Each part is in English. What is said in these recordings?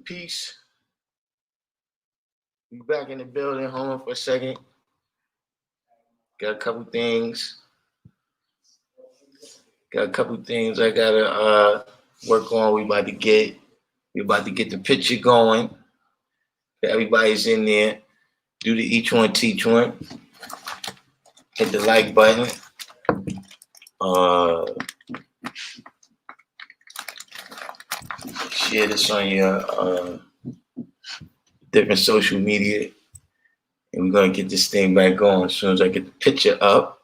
peace. We back in the building. Hold on for a second. Got a couple things. I gotta work on. We about to get the picture going. Everybody's in there. Do the each one teach one. Hit the like button. Share this on your different social media. And we're gonna get this thing back going as soon as I get the picture up.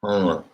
Hold on.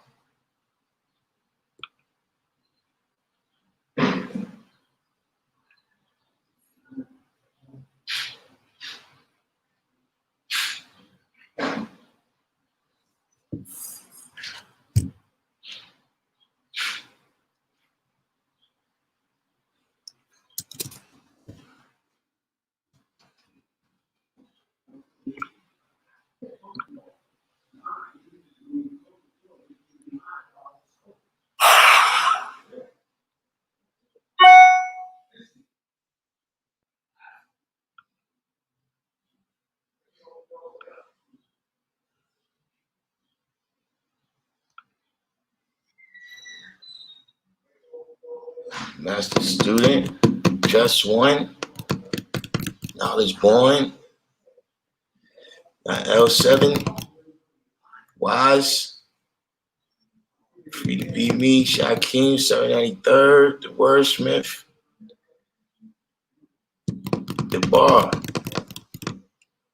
Master student, just one. Knowledge born. L7. Wise. Free to be me. Shakim, 793rd. The wordsmith. The bar.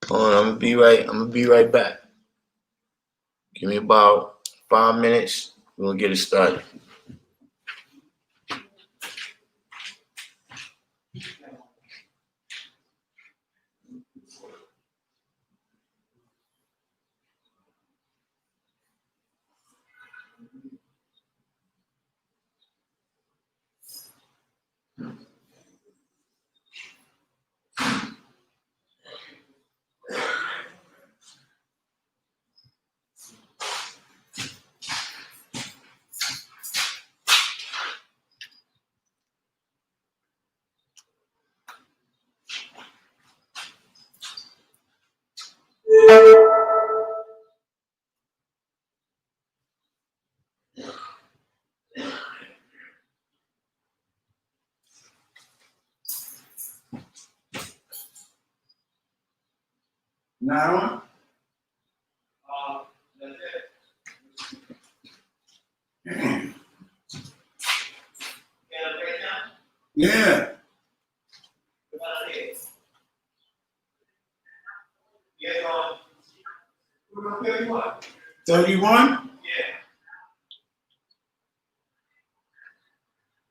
Hold on, I'm gonna be right back. Give me about 5 minutes. We're gonna get it started. Now, yeah. 31? Yeah.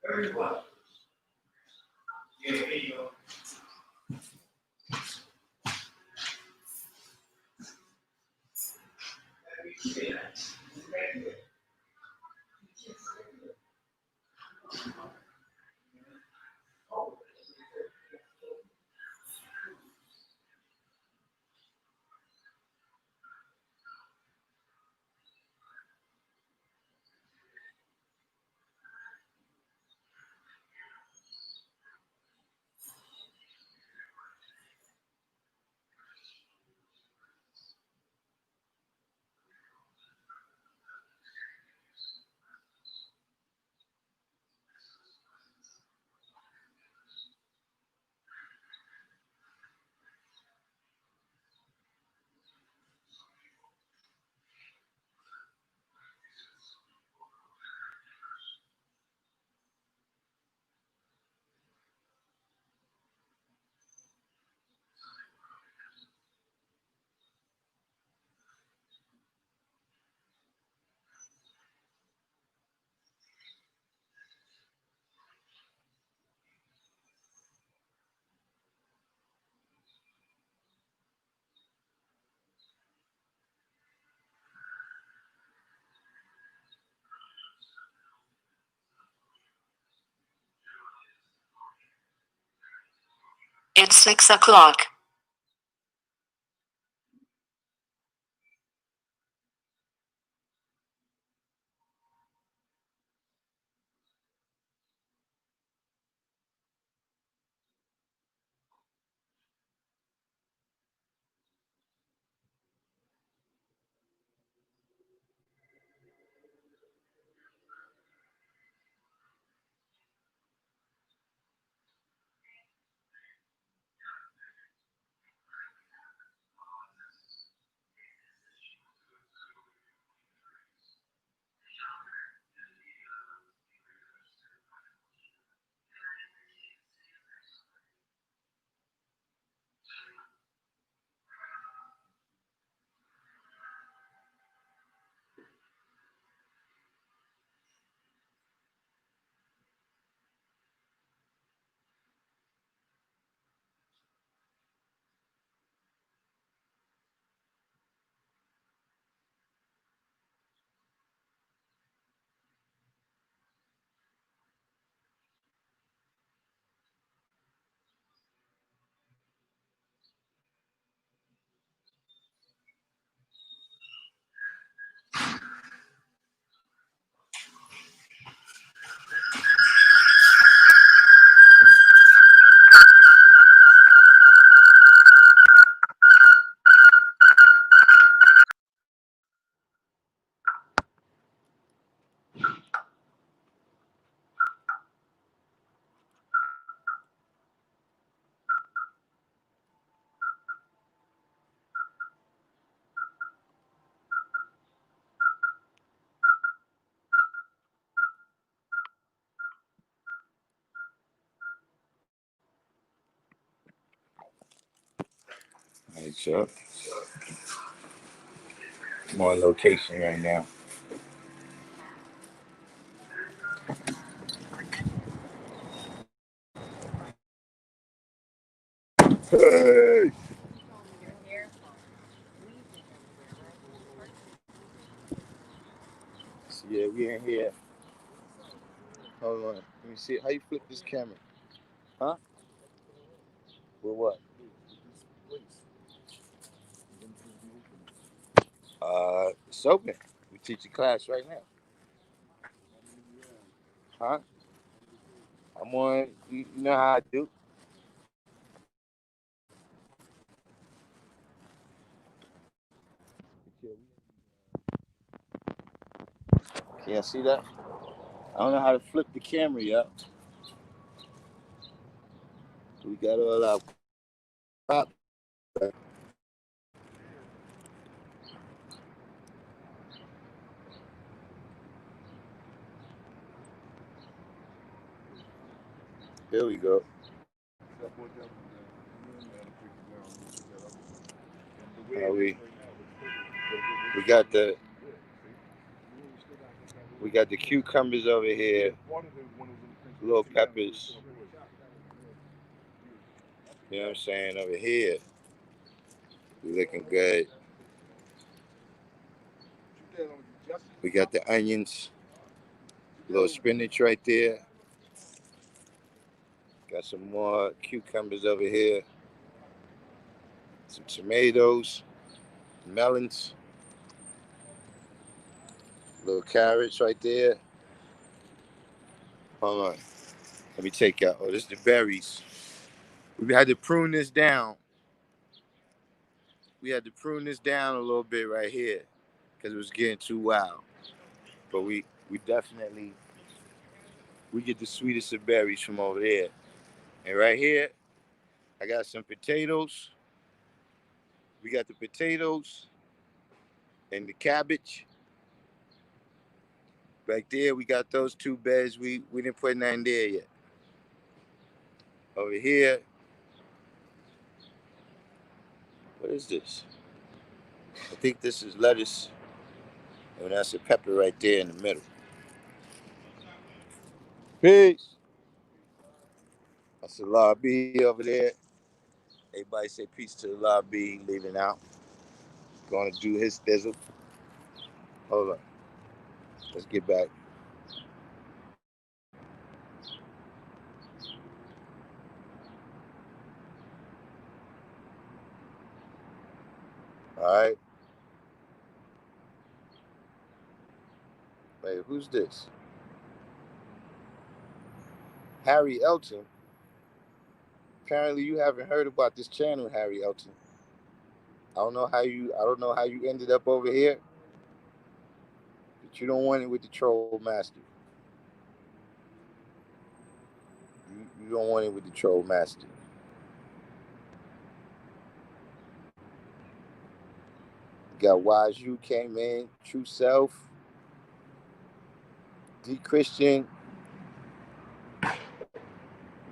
31. Yeah, there you go. It's 6 o'clock. Alright, so I'm on location right now. Hey! So yeah, we in here. Hold on. Let me see. How you flip this camera? Huh? With what? It's open. We teach a class right now. Huh? I'm on. You know how I do. Can't see that? I don't know how to flip the camera yet. We got all our pop. Here we go. We got the cucumbers over here, little peppers. You know what I'm saying? Over here, we looking good. We got the onions, little spinach right there. Got some more cucumbers over here. Some tomatoes, melons, little carrots right there. Hold on. Let me take out. Oh, this is the berries. We had to prune this down. We had to prune this down a little bit right here because it was getting too wild. But we definitely, we get the sweetest of berries from over there. And right here, I got some potatoes. We got the potatoes and the cabbage. Back there, we got those two beds. We didn't put nothing there yet. Over here, what is this? I think this is lettuce. And that's a pepper right there in the middle. Peace. That's the lobby over there. Everybody say peace to the lobby, leaving out. Going to do his thizzle. Hold on. Let's get back. All right. Wait, who's this? Harry Elton. Apparently, you haven't heard about this channel, Harry Elton. I don't know how you ended up over here, but you don't want it with the troll master. You don't want it with the troll master. You got Wise You came in, True Self, D Christian,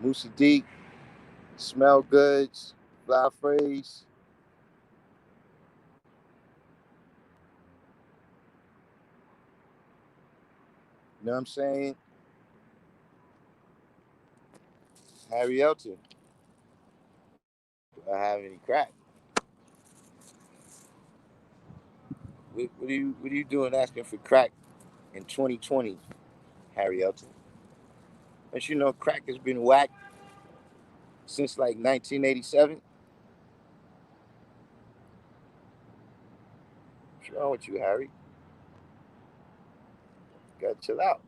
Musa D, Smell Goods, Fly Phrase. You know what I'm saying? Harry Elton. Do I have any crack? What are you doing asking for crack in 2020, Harry Elton? Don't you know crack has been whacked since like 1987? What's wrong with you, Harry? Gotta chill out.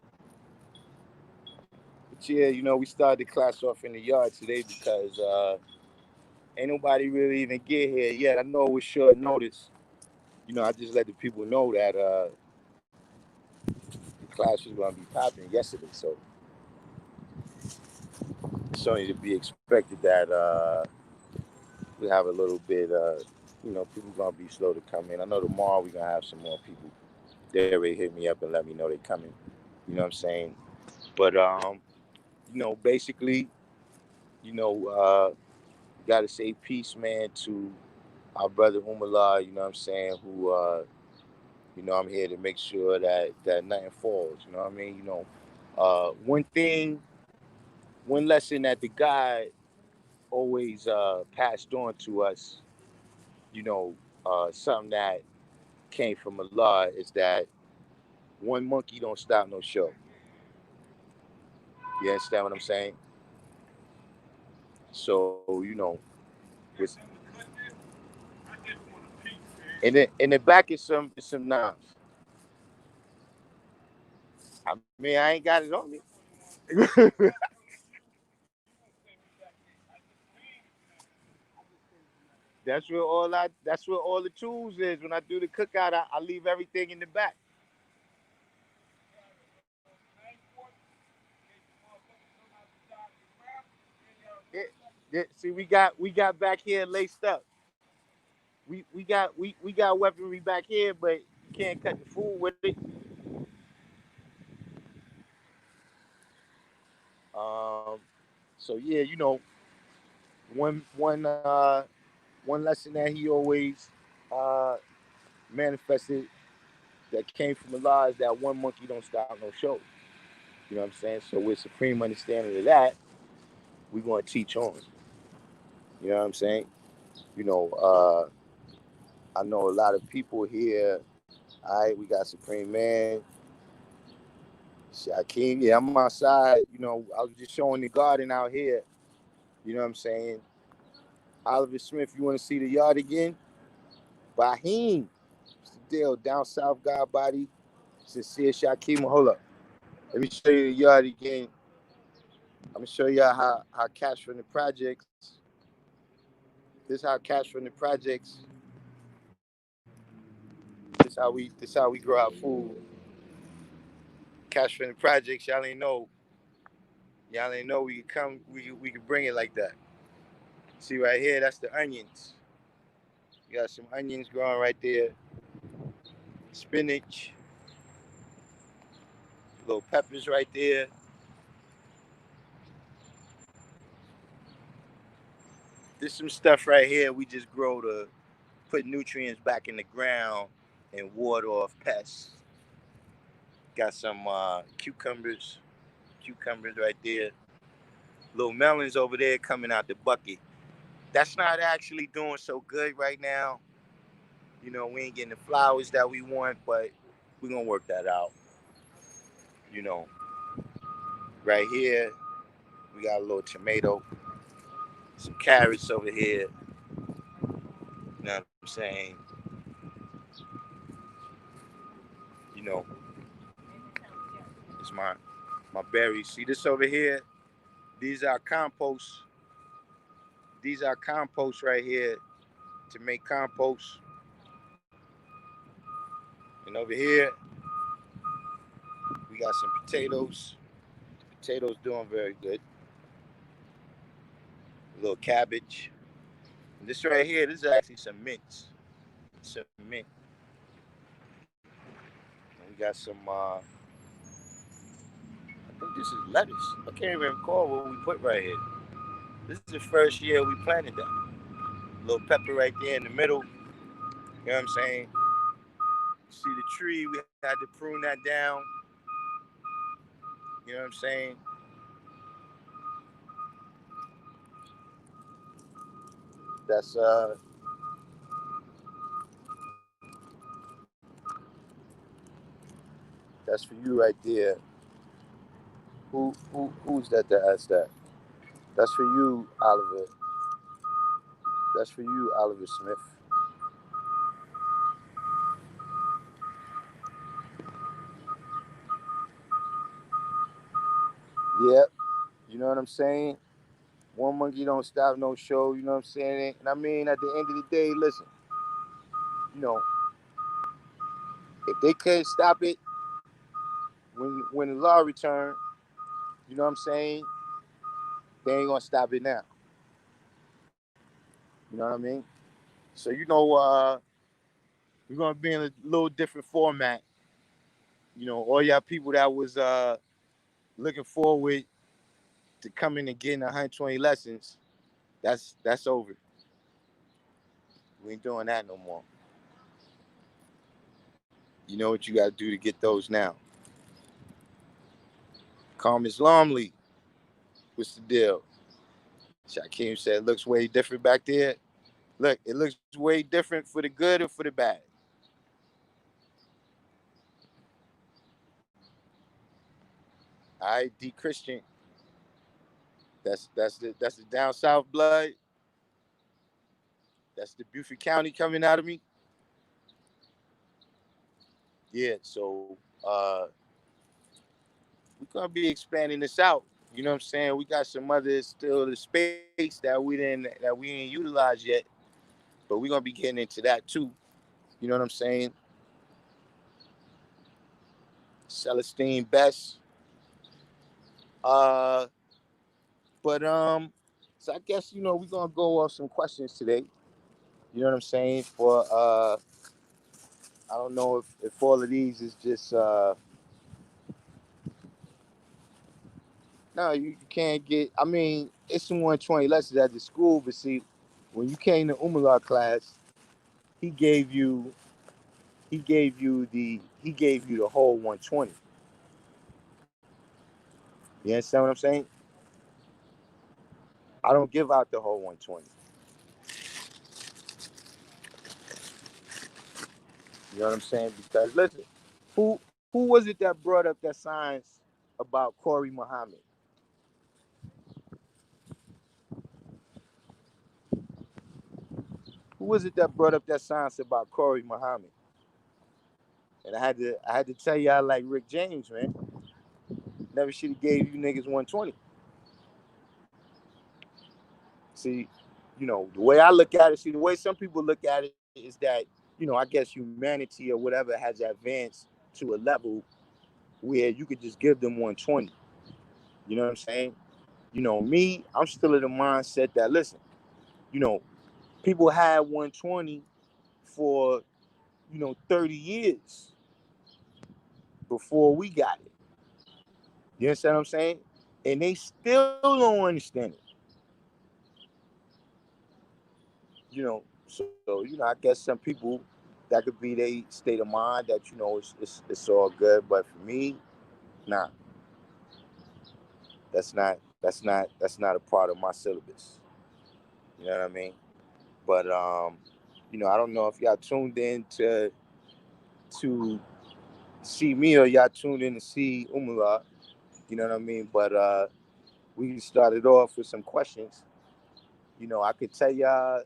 But yeah, we started the class off in the yard today because ain't nobody really even get here yet. I know it was short notice. I just let the people know that the class was gonna be popping yesterday, so it's only to be expected that we have a little bit. People gonna be slow to come in. I know tomorrow we're gonna have some more people. They already hit me up and let me know they're coming. You know what I'm saying? But basically, gotta say peace, man, to our brother Umala, you know what I'm saying, who you know, I'm here to make sure that nothing falls, you know what I mean? You know, one lesson that the guy always passed on to us, you know, something that came from Allah is that one monkey don't stop no show. You understand what I'm saying? So, you know, it's, in the back is some knives. I mean, I ain't got it on me. That's where all the tools is. When I do the cookout, I leave everything in the back. See, we got back here laced up. We got weaponry back here, but you can't cut the food with it. Um, so yeah, you know, one one uh, one lesson that he always uh, manifested that came from Allah is that one monkey don't stop no show. You know what I'm saying? So with supreme understanding of that, we're going to teach on. You know what I'm saying? You know, I know a lot of people here. All right, we got Supreme Man, Shakeem. Yeah, I'm outside. You know, I was just showing the garden out here. You know what I'm saying? Oliver Smith, you want to see the yard again? Bahim, it's the deal. Down south, God body. Sincere Shakeem. Hold up. Let me show you the yard again. I'm gonna show y'all how cash from the projects. This how cash from the projects. This how we grow our food. Cash from the projects. Y'all ain't know. Y'all ain't know we could come. We could bring it like that. See right here. That's the onions. You got some onions growing right there. Spinach. Little peppers right there. There's some stuff right here we just grow to put nutrients back in the ground and ward off pests. Got some cucumbers right there. Little melons over there coming out the bucket. That's not actually doing so good right now. You know, we ain't getting the flowers that we want, but we're gonna work that out. You know, right here we got a little tomato, some carrots over here. You know what I'm saying? You know, it's my berries. See this over here? These are compost. These are compost right here to make compost. And over here we got some potatoes. Potatoes doing very good. A little cabbage. And this right here, this is actually some mints. Some mint. And we got some. I think this is lettuce. I can't even recall what we put right here. This is the first year we planted that. A little pepper right there in the middle. You know what I'm saying? See the tree? We had to prune that down. You know what I'm saying? That's that's for you right there. Who's that asked that? That's for you, Oliver. That's for you, Oliver Smith. Yep. You know what I'm saying? One monkey don't stop no show. You know what I'm saying? And I mean, at the end of the day, listen. You know, if they can't stop it when the law return, you know what I'm saying? They ain't gonna stop it now. You know what I mean? So you know, we're gonna be in a little different format. You know, all y'all people that was looking forward to coming and getting 120 lessons, that's over. We ain't doing that no more. You know what you got to do to get those now. Calm Islamly. What's the deal? Shakim said it looks way different back there. Look, it looks way different for the good or for the bad. All right, D Christian. That's the down south blood. That's the Beaufort County coming out of me. Yeah, so we're gonna be expanding this out. You know what I'm saying? We got some other still the space that we ain't utilized yet, but we're gonna be getting into that too. You know what I'm saying? Celestine Best. Uh, but so I guess we're gonna go off some questions today. You know what I'm saying? For I don't know if all of these is just no, you can't get. I mean, it's some 120 lessons at the school, but see, when you came to Umar class, he gave you the whole 120. You understand what I'm saying? I don't give out the whole 120. You know what I'm saying? Because listen, who who was it that brought up that science about Corey Muhammad? Who was it that brought up that science about Corey Muhammad? And I had to tell y'all like Rick James, man. Never should have gave you niggas 120. See, the way I look at it, the way some people look at it is that, I guess humanity or whatever has advanced to a level where you could just give them 120. You know what I'm saying? Me, I'm still in the mindset that, listen, you know, people had 120 for, 30 years before we got it. You understand what I'm saying? And they still don't understand it. So I guess some people that could be their state of mind that it's all good, but for me, nah, that's not a part of my syllabus. You know what I mean? But I don't know if y'all tuned in to see me or y'all tuned in to see Umala. You know what I mean? But we started off with some questions. I could tell y'all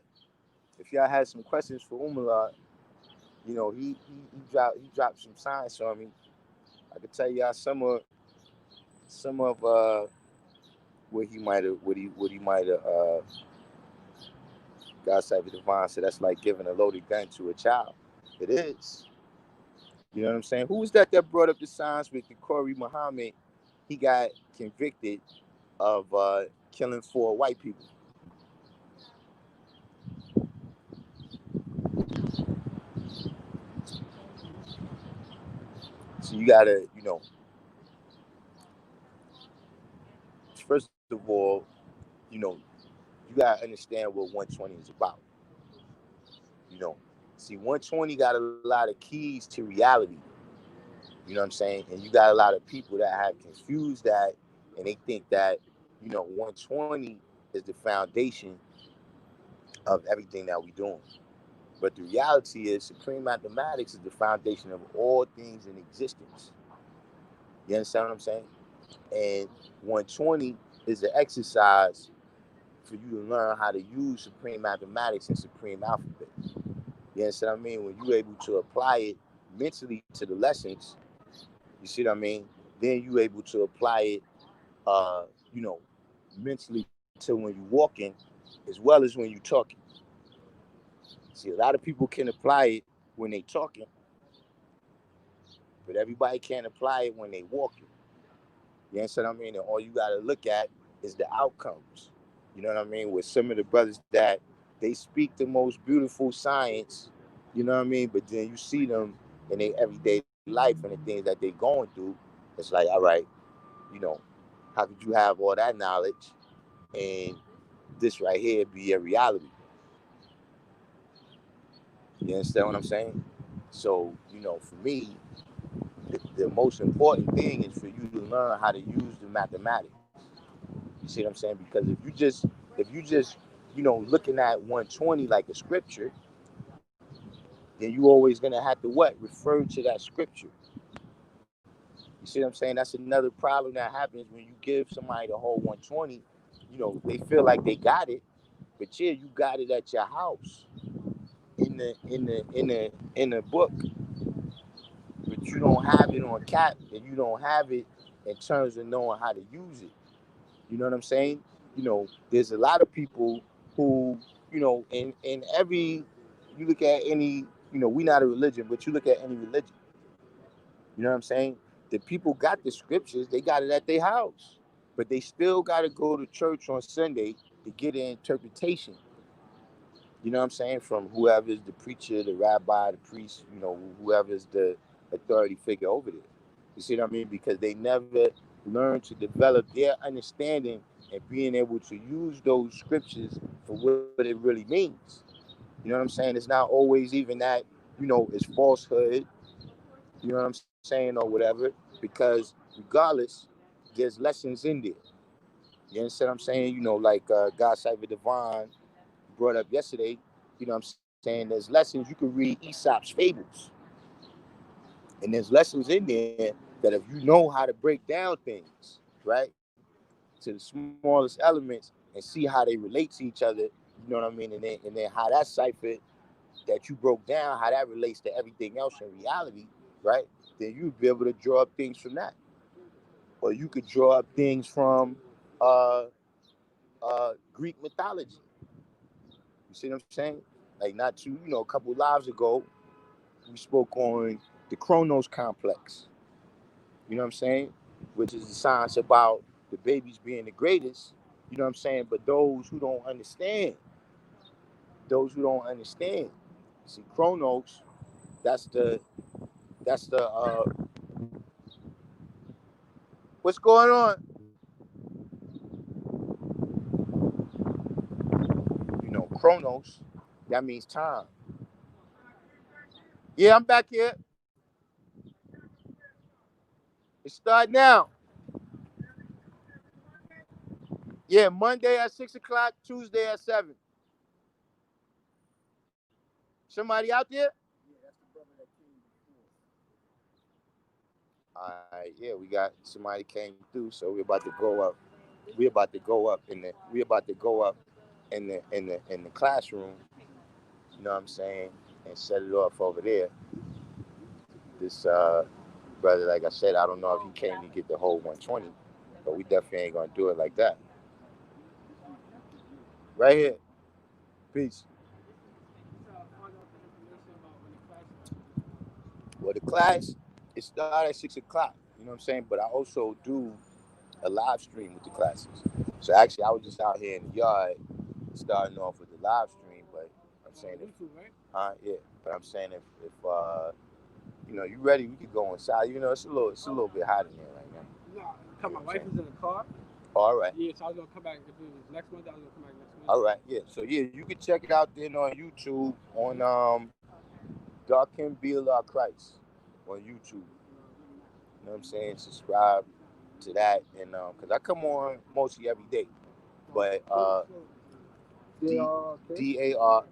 if y'all had some questions for Umala. He dropped some science on me. I could tell y'all some of what he might have God Cypher Divine said that's like giving a loaded gun to a child. It is. You know what I'm saying? Who was that brought up the science with the Corey Muhammad? He got convicted of killing 4 white people. So you gotta, first of all, you gotta understand what 120 is about. You know, see, 120 got a lot of keys to reality. You know what I'm saying? And you got a lot of people that have confused that, and they think that 120 is the foundation of everything that we're doing. But the reality is, supreme mathematics is the foundation of all things in existence. You understand what I'm saying? And 120 is the exercise for you to learn how to use supreme mathematics and supreme alphabet. You understand what I mean? When you're able to apply it mentally to the lessons, you see what I mean? Then you're able to apply it, uh, you know, mentally to when you're walking as well as when you're talking. See, a lot of people can apply it when they talking, but everybody can't apply it when they walking. You understand what I mean? And all you got to look at is the outcomes. You know what I mean? With some of the brothers that they speak the most beautiful science, you know what I mean? But then you see them in their everyday life and the things that they're going through. It's like, all right, you know, how could you have all that knowledge and this right here be a reality? You understand what I'm saying? So, you know, for me, the most important thing is for you to learn how to use the mathematics. You see what I'm saying? Because if you just, you know, looking at 120 like a scripture, then you always gonna have to what? Refer to that scripture. You see what I'm saying? That's another problem that happens when you give somebody the whole 120. You know, they feel like they got it, but yeah, you got it at your house in the book, but you don't have it on cap, and you don't have it in terms of knowing how to use it. You know what I'm saying? You know, there's a lot of people who, you know, in every, you look at any, you know, we not a religion, but you look at any religion. You know what I'm saying? The people got the scriptures, they got it at their house, but they still got to go to church on Sunday to get an interpretation. You know what I'm saying? From whoever's the preacher, the rabbi, the priest, you know, whoever's the authority figure over there. You see what I mean? Because they never learn to develop their understanding and being able to use those scriptures for what it really means. You know what I'm saying? It's not always even that, you know, it's falsehood, you know what I'm saying, or whatever, because regardless, there's lessons in there. You understand what I'm saying? You know, like God Cypher Divine brought up yesterday, you know what I'm saying? There's lessons. You can read Aesop's fables, and there's lessons in there that if you know how to break down things, right, to the smallest elements and see how they relate to each other, you know what I mean? And then how that cipher that you broke down, how that relates to everything else in reality, right? Then you'd be able to draw up things from that. Or you could draw up things from uh, Greek mythology. You see what I'm saying? Like not too, you know, a couple of lives ago, we spoke on the Chronos complex. You know what I'm saying? Which is the science about the babies being the greatest. You know what I'm saying? But those who don't understand. See, Chronos, that's the what's going on? You know, Chronos, that means time. Yeah, I'm back here. It start now. Yeah, Monday at 6 o'clock, Tuesday at 7. Somebody out there? All right, yeah, we got somebody came through, so we're about to go up. We're about to go up in the. We're about to go up in the classroom. You know what I'm saying? And set it off over there. This brother, like I said, I don't know if he came to get the whole 120, but we definitely ain't gonna do it like that. Right here. Peace. Well, the class it started at 6 o'clock. You know what I'm saying? But I also do a live stream with the classes. So actually, I was just out here in the yard starting off with the live stream. But I'm saying, yeah. But I'm saying if you know you ready, we could go inside. You know, it's a little bit hot in there right now. No, come my wife is in the car. Oh, all right. Yeah, so I was gonna come back if it was next month. I was gonna come back next month. All right, yeah. So yeah, you can check it out then on YouTube on Darkim Be AllahChrist on YouTube. You know what I'm saying? Subscribe to that, and because I come on mostly every day, but DARKIM.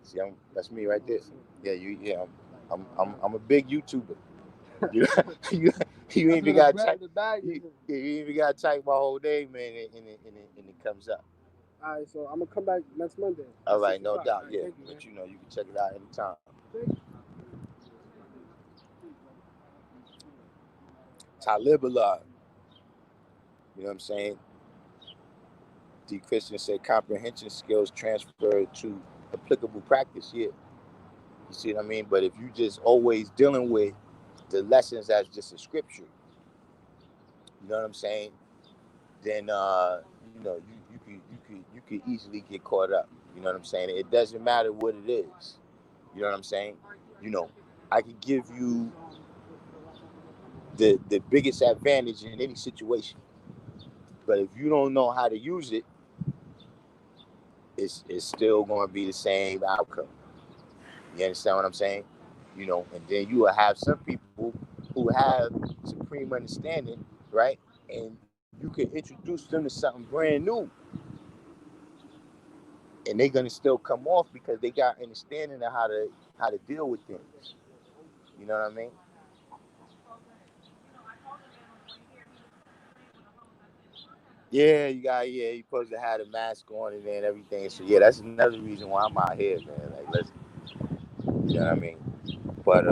See, that's me right there. Yeah, I'm a big YouTuber. You you even got type. You even got to type my whole name, man, and it comes up. All right, so I'm gonna come back next Monday. All right, no doubt. Right, yeah, you, but you know you can check it out anytime. Talib Allah. You know what I'm saying? D. Christian said comprehension skills transfer to applicable practice. Yeah, you see what I mean? But if you just always dealing with the lessons as just a scripture, you know what I'm saying? Then you know you could easily get caught up. You know what I'm saying? It doesn't matter what it is. You know what I'm saying? You know, I could give you the biggest advantage in any situation. But if you don't know how to use it, it's still going to be the same outcome. You understand what I'm saying? You know, and then you will have some people who have supreme understanding, right? And you can introduce them to something brand new, and they're gonna still come off because they got understanding of how to deal with things. You know what I mean? Yeah, you're supposed to have the mask on and then everything. So yeah, that's another reason why I'm out here, man. Like, listen, you know what I mean? But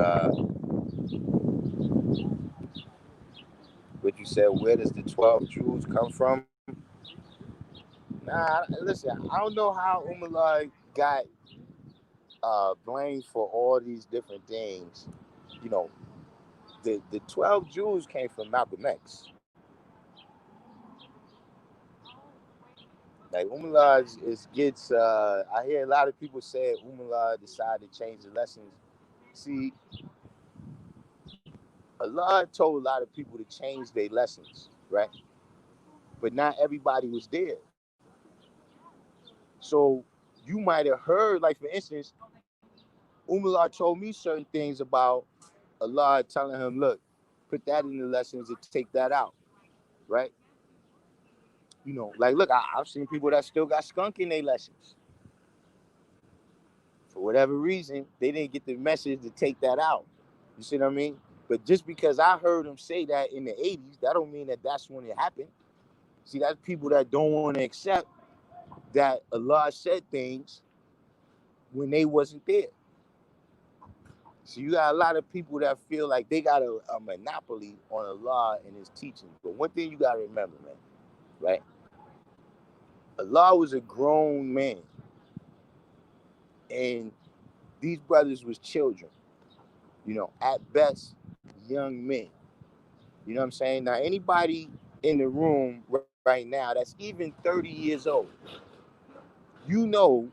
what you said, where does the 12 Jews come from? Nah, listen, I don't know how Umar got blamed for all these different things. You know, the 12 Jews came from Malcolm X. Like Umar gets. I hear a lot of people say Umar decided to change the lessons. See, Allah told a lot of people to change their lessons, right? But not everybody was there. So you might have heard, like for instance, Umar told me certain things about Allah telling him, look, put that in the lessons and take that out, right? You know, like, look, I've seen people that still got skunk in their lessons. For whatever reason, they didn't get the message to take that out. You see what I mean? But just because I heard him say that in the 80s, that don't mean that that's when it happened. See, that's people that don't want to accept that Allah said things when they wasn't there. So you got a lot of people that feel like they got a monopoly on Allah and his teachings. But one thing you got to remember, man, right? Allah was a grown man. And these brothers was children. You know, at best, young men. You know what I'm saying? Now, anybody in the room right now that's even 30 years old, you know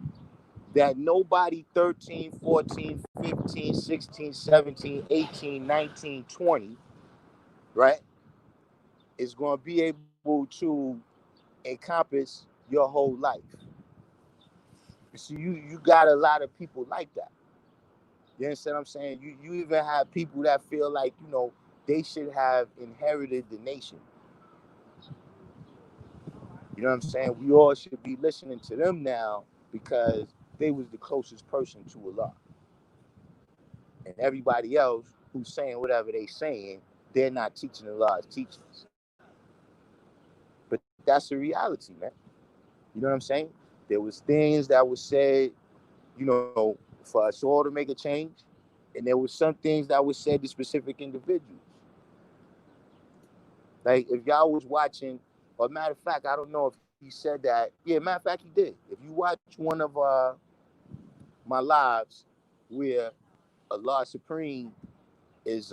that nobody 13, 14, 15, 16, 17, 18, 19, 20, right, is going to be able to encompass your whole life. So you got a lot of people like that. You understand what I'm saying? You even have people that feel like, you know, they should have inherited the nation. You know what I'm saying? We all should be listening to them now because they was the closest person to Allah. And everybody else who's saying whatever they saying, they're not teaching Allah's teachings. But that's the reality, man. You know what I'm saying? There was things that was said, you know, for us all to make a change. And there was some things that was said to specific individuals. Like if y'all was watching, or matter of fact, I don't know if he said that. Yeah, matter of fact, he did. If you watch one of my lives where Allah Supreme is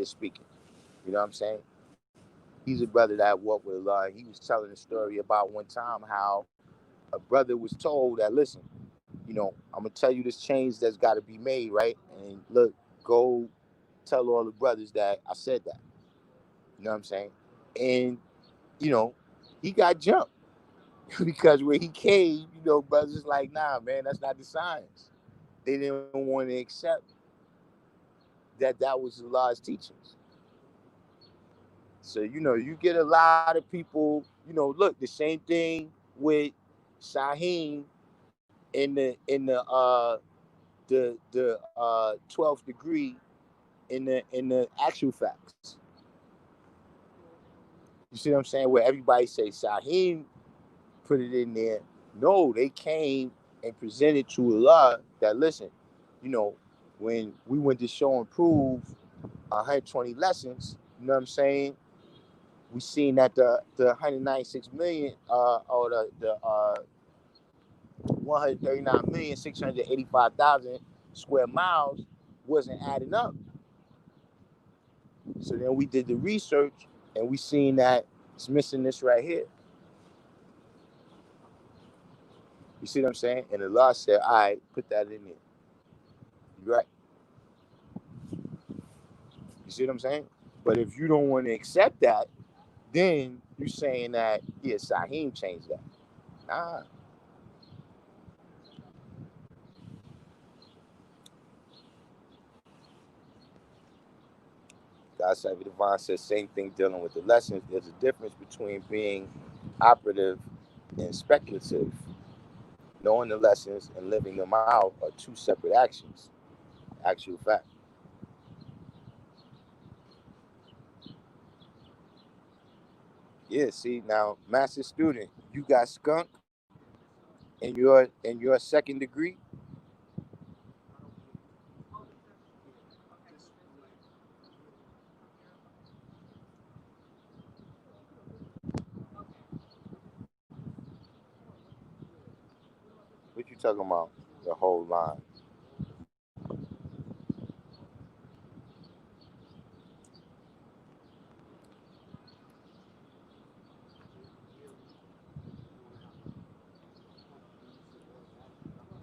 speaking. You know what I'm saying? He's a brother that walked with Allah. He was telling a story about one time how a brother was told that, listen, you know, I'm gonna tell you this change that's got to be made, right? And look, go tell all the brothers that I said that. You know what I'm saying? And you know, he got jumped because where he came, you know, brothers like, nah, man, that's not the science. They didn't want to accept that was Allah's teachings. So, you know, you get a lot of people, you know, look, the same thing with Shaheen in the 12th degree in the actual facts. You see what I'm saying? Where everybody say Shaheen put it in there. No, they came and presented to Allah that, listen, you know, when we went to show and prove 120 lessons, you know what I'm saying? We seen that the 196 million or the 139,685,000 square miles wasn't adding up. So then we did the research and we seen that it's missing this right here. You see what I'm saying? And Allah said, all right, put that in there. You're right. You see what I'm saying? But if you don't want to accept that, then you're saying that, yeah, Sahim changed that. Nah. God Sabi Divine says same thing dealing with the lessons. There's a difference between being operative and speculative. Knowing the lessons and living them out are two separate actions. Actual fact. Yeah, see now, master student, you got skunk in your second degree. What you talking about? The whole line.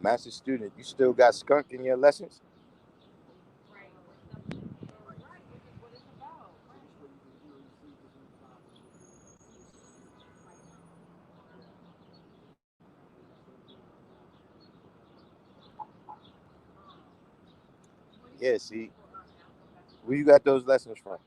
Master student, you still got skunk in your lessons? Yeah, see, where you got those lessons from?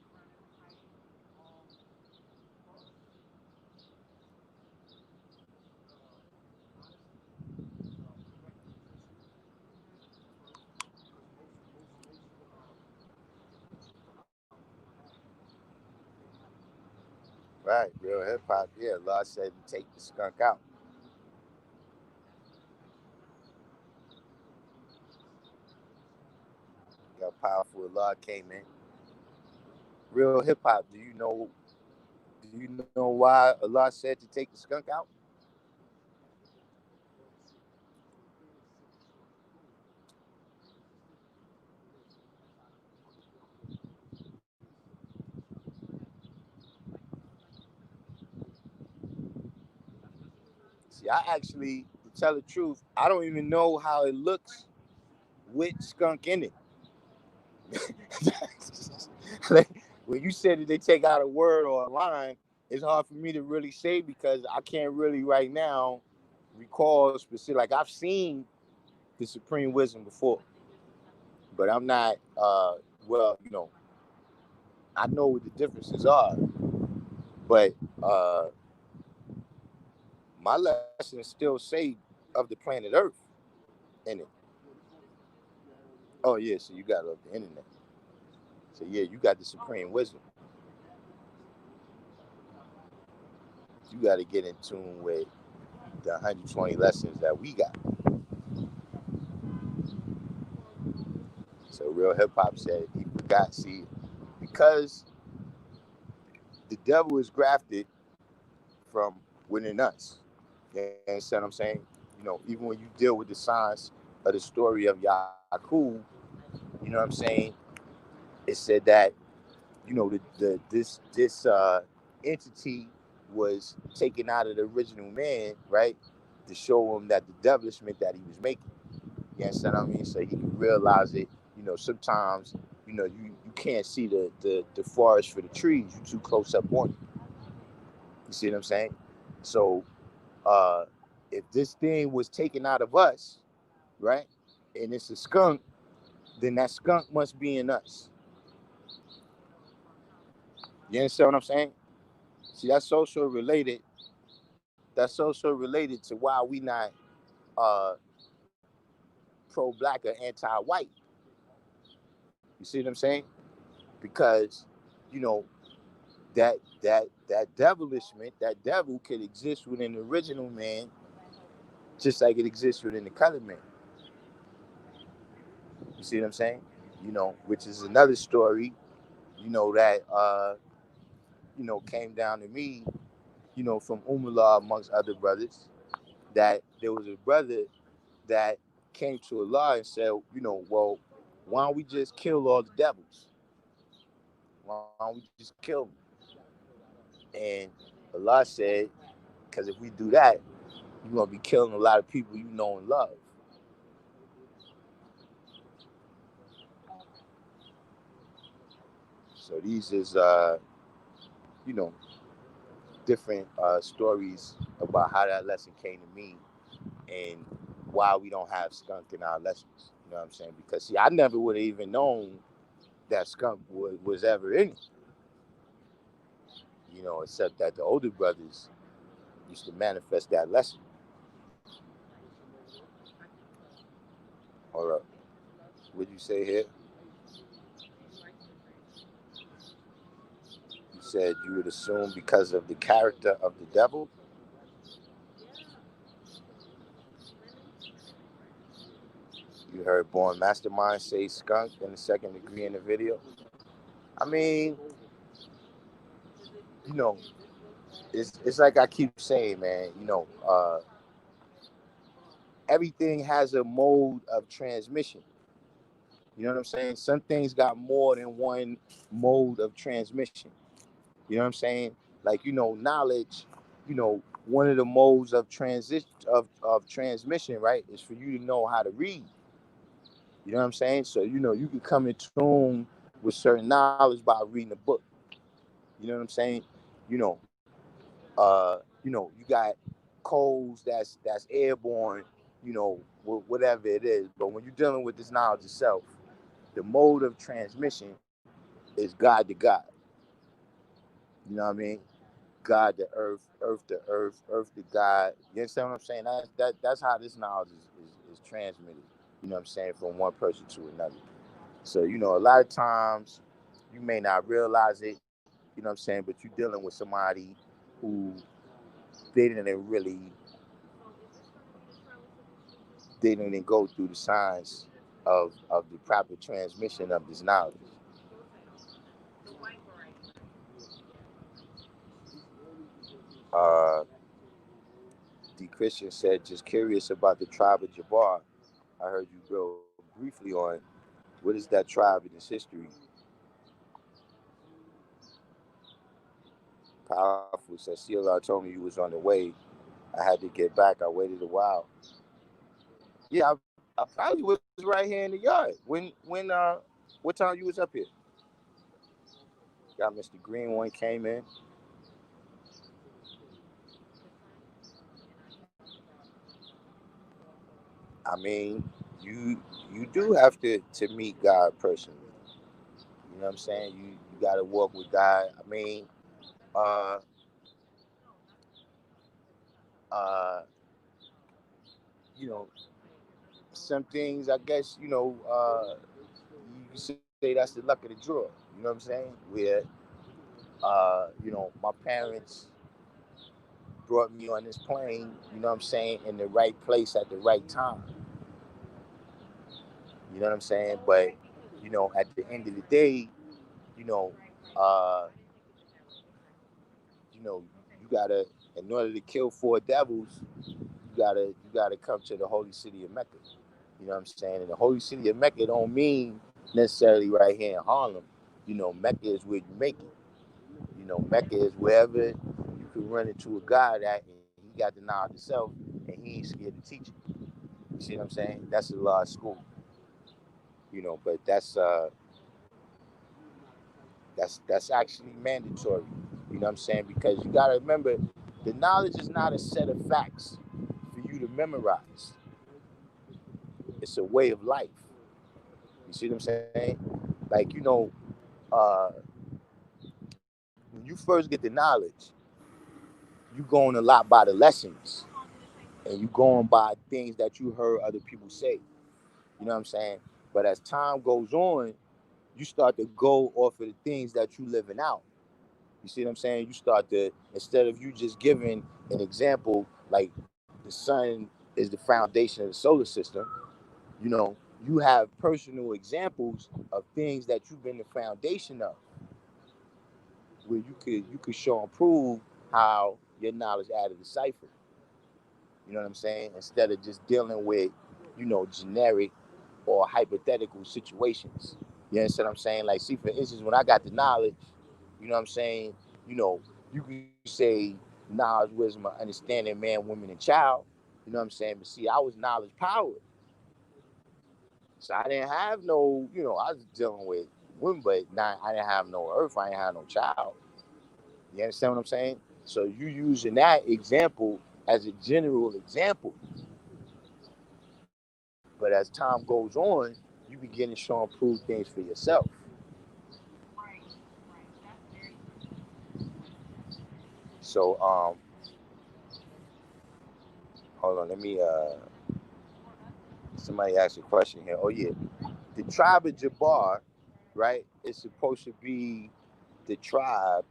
Right, real hip hop. Yeah, Allah said take the skunk out. Got powerful. Allah came in. Real hip hop. Do you know? Do you know why Allah said to take the skunk out? See, I actually, to tell the truth, I don't even know how it looks with skunk in it. Like, when you said that they take out a word or a line, it's hard for me to really say because I can't really right now recall specific. Like I've seen the Supreme Wisdom before, but I'm not. Well, I know what the differences are, but uh, my lessons still say of the planet Earth in it. Oh yeah, so you got it off the internet. So yeah, you got the Supreme Wisdom. You got to get in tune with the 120 lessons that we got. So real hip hop said he forgot. See, because the devil is grafted from within us. You understand what I'm saying? Even when you deal with the science of the story of Yakub, you know what I'm saying? It said that this entity was taken out of the original man, right, to show him that the devilishment that he was making. You understand what I mean? So he can realize it. Sometimes you can't see the forest for the trees. You're too close up on it. You see what I'm saying? So uh, if this thing was taken out of us, right, and it's a skunk, then that skunk must be in us. You understand what I'm saying? See, that's also related. That's also related to why we not uh, pro-black or anti-white. You see what I'm saying? Because you know that devilishment, that devil could exist within the original man, just like it exists within the colored man. You see what I'm saying? Which is another story. That came down to me. From Umullah amongst other brothers, that there was a brother that came to Allah and said, well, why don't we just kill all the devils? Why don't we just kill them? And Allah said, because if we do that, you're going to be killing a lot of people you know and love. So these is, different stories about how that lesson came to me and why we don't have skunk in our lessons. You know what I'm saying? Because see, I never would have even known that skunk was ever in it. You know, except that the older brothers used to manifest that lesson. Hold up. What'd you say here? You said you would assume because of the character of the devil. You heard Born Mastermind say skunk in the second degree in the video. I mean, you know, it's like I keep saying, man, you know, everything has a mode of transmission. You know what I'm saying? Some things got more than one mode of transmission. You know what I'm saying? Like, you know, knowledge, you know, one of the modes of transition of transmission, right, is for you to know how to read. You know what I'm saying? So, you know, you can come in tune with certain knowledge by reading a book. You know what I'm saying? You know, you got codes that's airborne, you know, whatever it is. But when you're dealing with this knowledge itself, the mode of transmission is God to God. You know what I mean? God to earth, earth to earth, earth to God. You understand what I'm saying? That's how this knowledge is transmitted. You know what I'm saying? From one person to another. So, you know, a lot of times you may not realize it, you know what I'm saying, but you're dealing with somebody who they didn't really, they didn't go through the signs of the proper transmission of this knowledge. The Christian said, just curious about the tribe of Jabbar. I heard you go briefly on what is that tribe in its history. Powerful said, CLR told me you was on the way. I had to get back. I waited a while. Yeah, I probably was right here in the yard. What time you was up here? Got Mr. Green one came in. I mean, you do have to meet God personally. You know what I'm saying? You got to walk with God. I mean, uh, uh, you know, some things I guess you can say that's the luck of the draw. You know what I'm saying? Where my parents brought me on this plane. You know what I'm saying? In the right place at the right time. You know what I'm saying? But at the end of the day, you know, uh, you gotta, in order to kill four devils, you gotta come to the holy city of Mecca. You know what I'm saying? And the holy city of Mecca don't mean necessarily right here in Harlem. Mecca is where you make it. Mecca is wherever you can run into a God at, and he got the knowledge himself, and he ain't scared to teach you. You see what I'm saying? That's Allah School. But that's actually mandatory. You know what I'm saying? Because you gotta remember, the knowledge is not a set of facts for you to memorize. It's a way of life. You see what I'm saying? Like, uh, when you first get the knowledge, you going a lot by the lessons, and you going by things that you heard other people say. You know what I'm saying? But as time goes on, you start to go off of the things that you living out. You see what I'm saying? You start to, instead of you just giving an example, like the sun is the foundation of the solar system, you have personal examples of things that you've been the foundation of, where you could show and prove how your knowledge added a cipher. You know what I'm saying? Instead of just dealing with, generic or hypothetical situations. You understand what I'm saying? Like, see, for instance, when I got the knowledge, you know what I'm saying? You can say knowledge, wisdom, understanding, man, woman, and child. You know what I'm saying? But see, I was knowledge powered. So I didn't have no, I was dealing with women, but I didn't have no earth. I didn't have no child. You understand what I'm saying? So you using that example as a general example. But as time goes on, you begin to show and prove things for yourself. So hold on, let me somebody asked a question here. Oh yeah, the tribe of Jabbar, right, is supposed to be the tribe.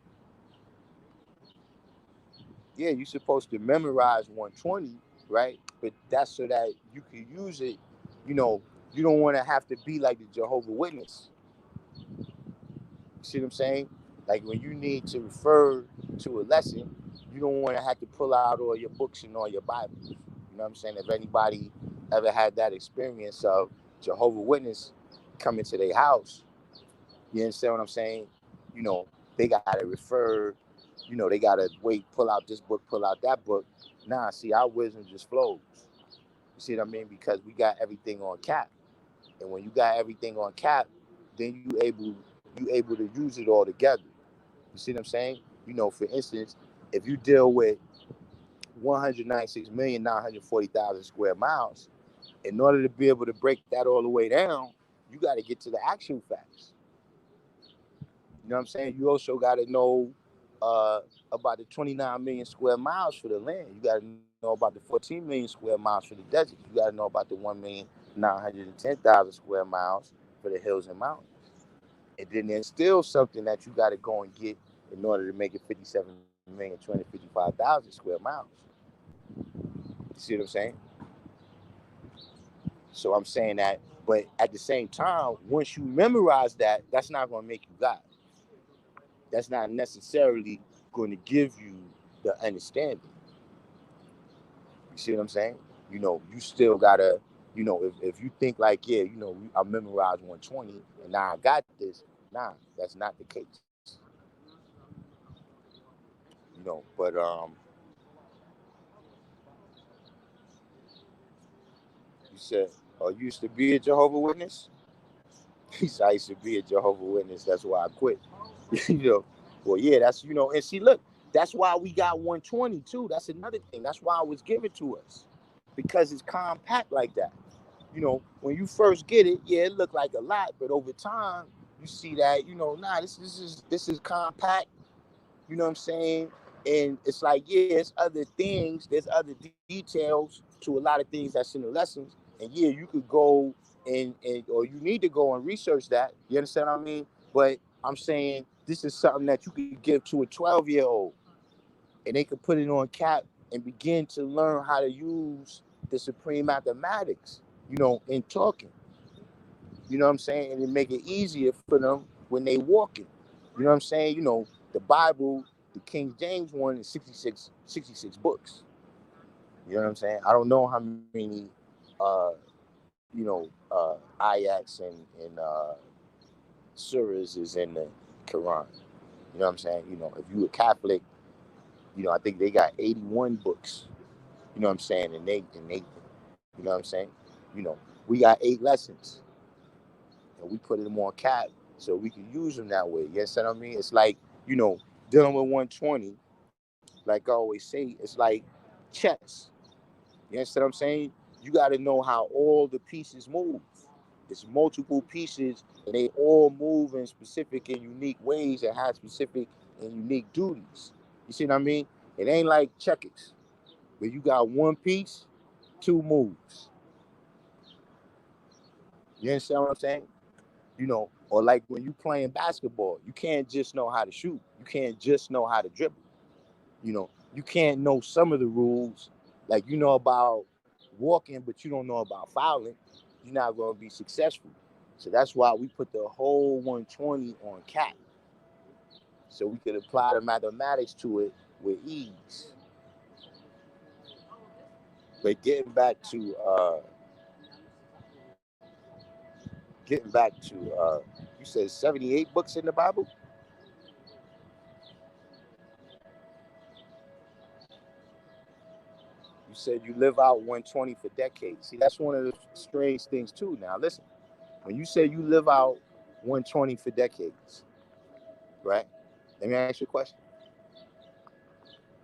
Yeah, you're supposed to memorize 120, right? But that's so that you can use it. You know, you don't want to have to be like the Jehovah's Witness. You see what I'm saying? Like when you need to refer to a lesson, you don't want to have to pull out all your books and all your Bibles. You know what I'm saying? If anybody ever had that experience of Jehovah's Witness coming to their house, you understand what I'm saying? You know, they gotta refer, you know, they gotta wait, pull out this book, pull out that book. Nah, see, our wisdom just flows. You see what I mean? Because we got everything on cap. And when you got everything on cap, then you able to use it all together. You see what I'm saying? You know, for instance, if you deal with 196,940,000 square miles, in order to be able to break that all the way down, you got to get to the actual facts. You know what I'm saying? You also got to know about the 29 million square miles for the land. You got to know about the 14 million square miles for the desert. You got to know about the 1,910,000 square miles for the hills and mountains. And then there's still something that you got to go and get in order to make it 57,255,000 square miles. You see what I'm saying? So I'm saying that, but at the same time, once you memorize that, that's not going to make you God. That's not necessarily going to give you the understanding. You see what I'm saying? You know, you still gotta, you know, if you think like, yeah, you know, I memorized 120 and now I got this, nah, that's not the case. You know, but you said, oh, you used to be a Jehovah's Witness? He said, I used to be a Jehovah's Witness, that's why I quit. You know, well, yeah, that's, you know, and see, look, that's why we got 120 too. That's another thing. That's why it was given to us, because it's compact like that. You know, when you first get it, yeah, it looked like a lot, but over time, you see that, you know, nah, this is compact. You know what I'm saying? And it's like, yeah, there's other things, there's other details to a lot of things that's in the lessons. And yeah, you could go and or you need to go and research that. You understand what I mean? But I'm saying this is something that you could give to a 12-year-old and they could put it on cap and begin to learn how to use the supreme mathematics, you know, in talking. You know what I'm saying? And it make it easier for them when they walking. You know what I'm saying? You know, the Bible, the King James one is 66 books. You know what I'm saying? I don't know how many ayats and surahs is in the Quran. You know what I'm saying? You know, if you a Catholic, you know, I think they got 81 books. You know what I'm saying? And you know what I'm saying? You know, we got 8 lessons. And we put them on cap so we can use them that way. You understand what I mean? It's like, you know, dealing with 120, like I always say, it's like chess. You understand what I'm saying? You got to know how all the pieces move. It's multiple pieces, and they all move in specific and unique ways and have specific and unique duties. You see what I mean? It ain't like checkers, where you got one piece, 2 moves. You understand what I'm saying? You know, or like when you playing basketball, you can't just know how to shoot. You can't just know how to dribble. You know, you can't know some of the rules. Like you know about walking, but you don't know about fouling. You're not going to be successful. So that's why we put the whole 120 on cap. So we could apply the mathematics to it with ease. But getting back to you said 78 books in the Bible? You said you live out 120 for decades. See, that's one of the strange things too. Now, listen, when you say you live out 120 for decades, right? Let me ask you a question.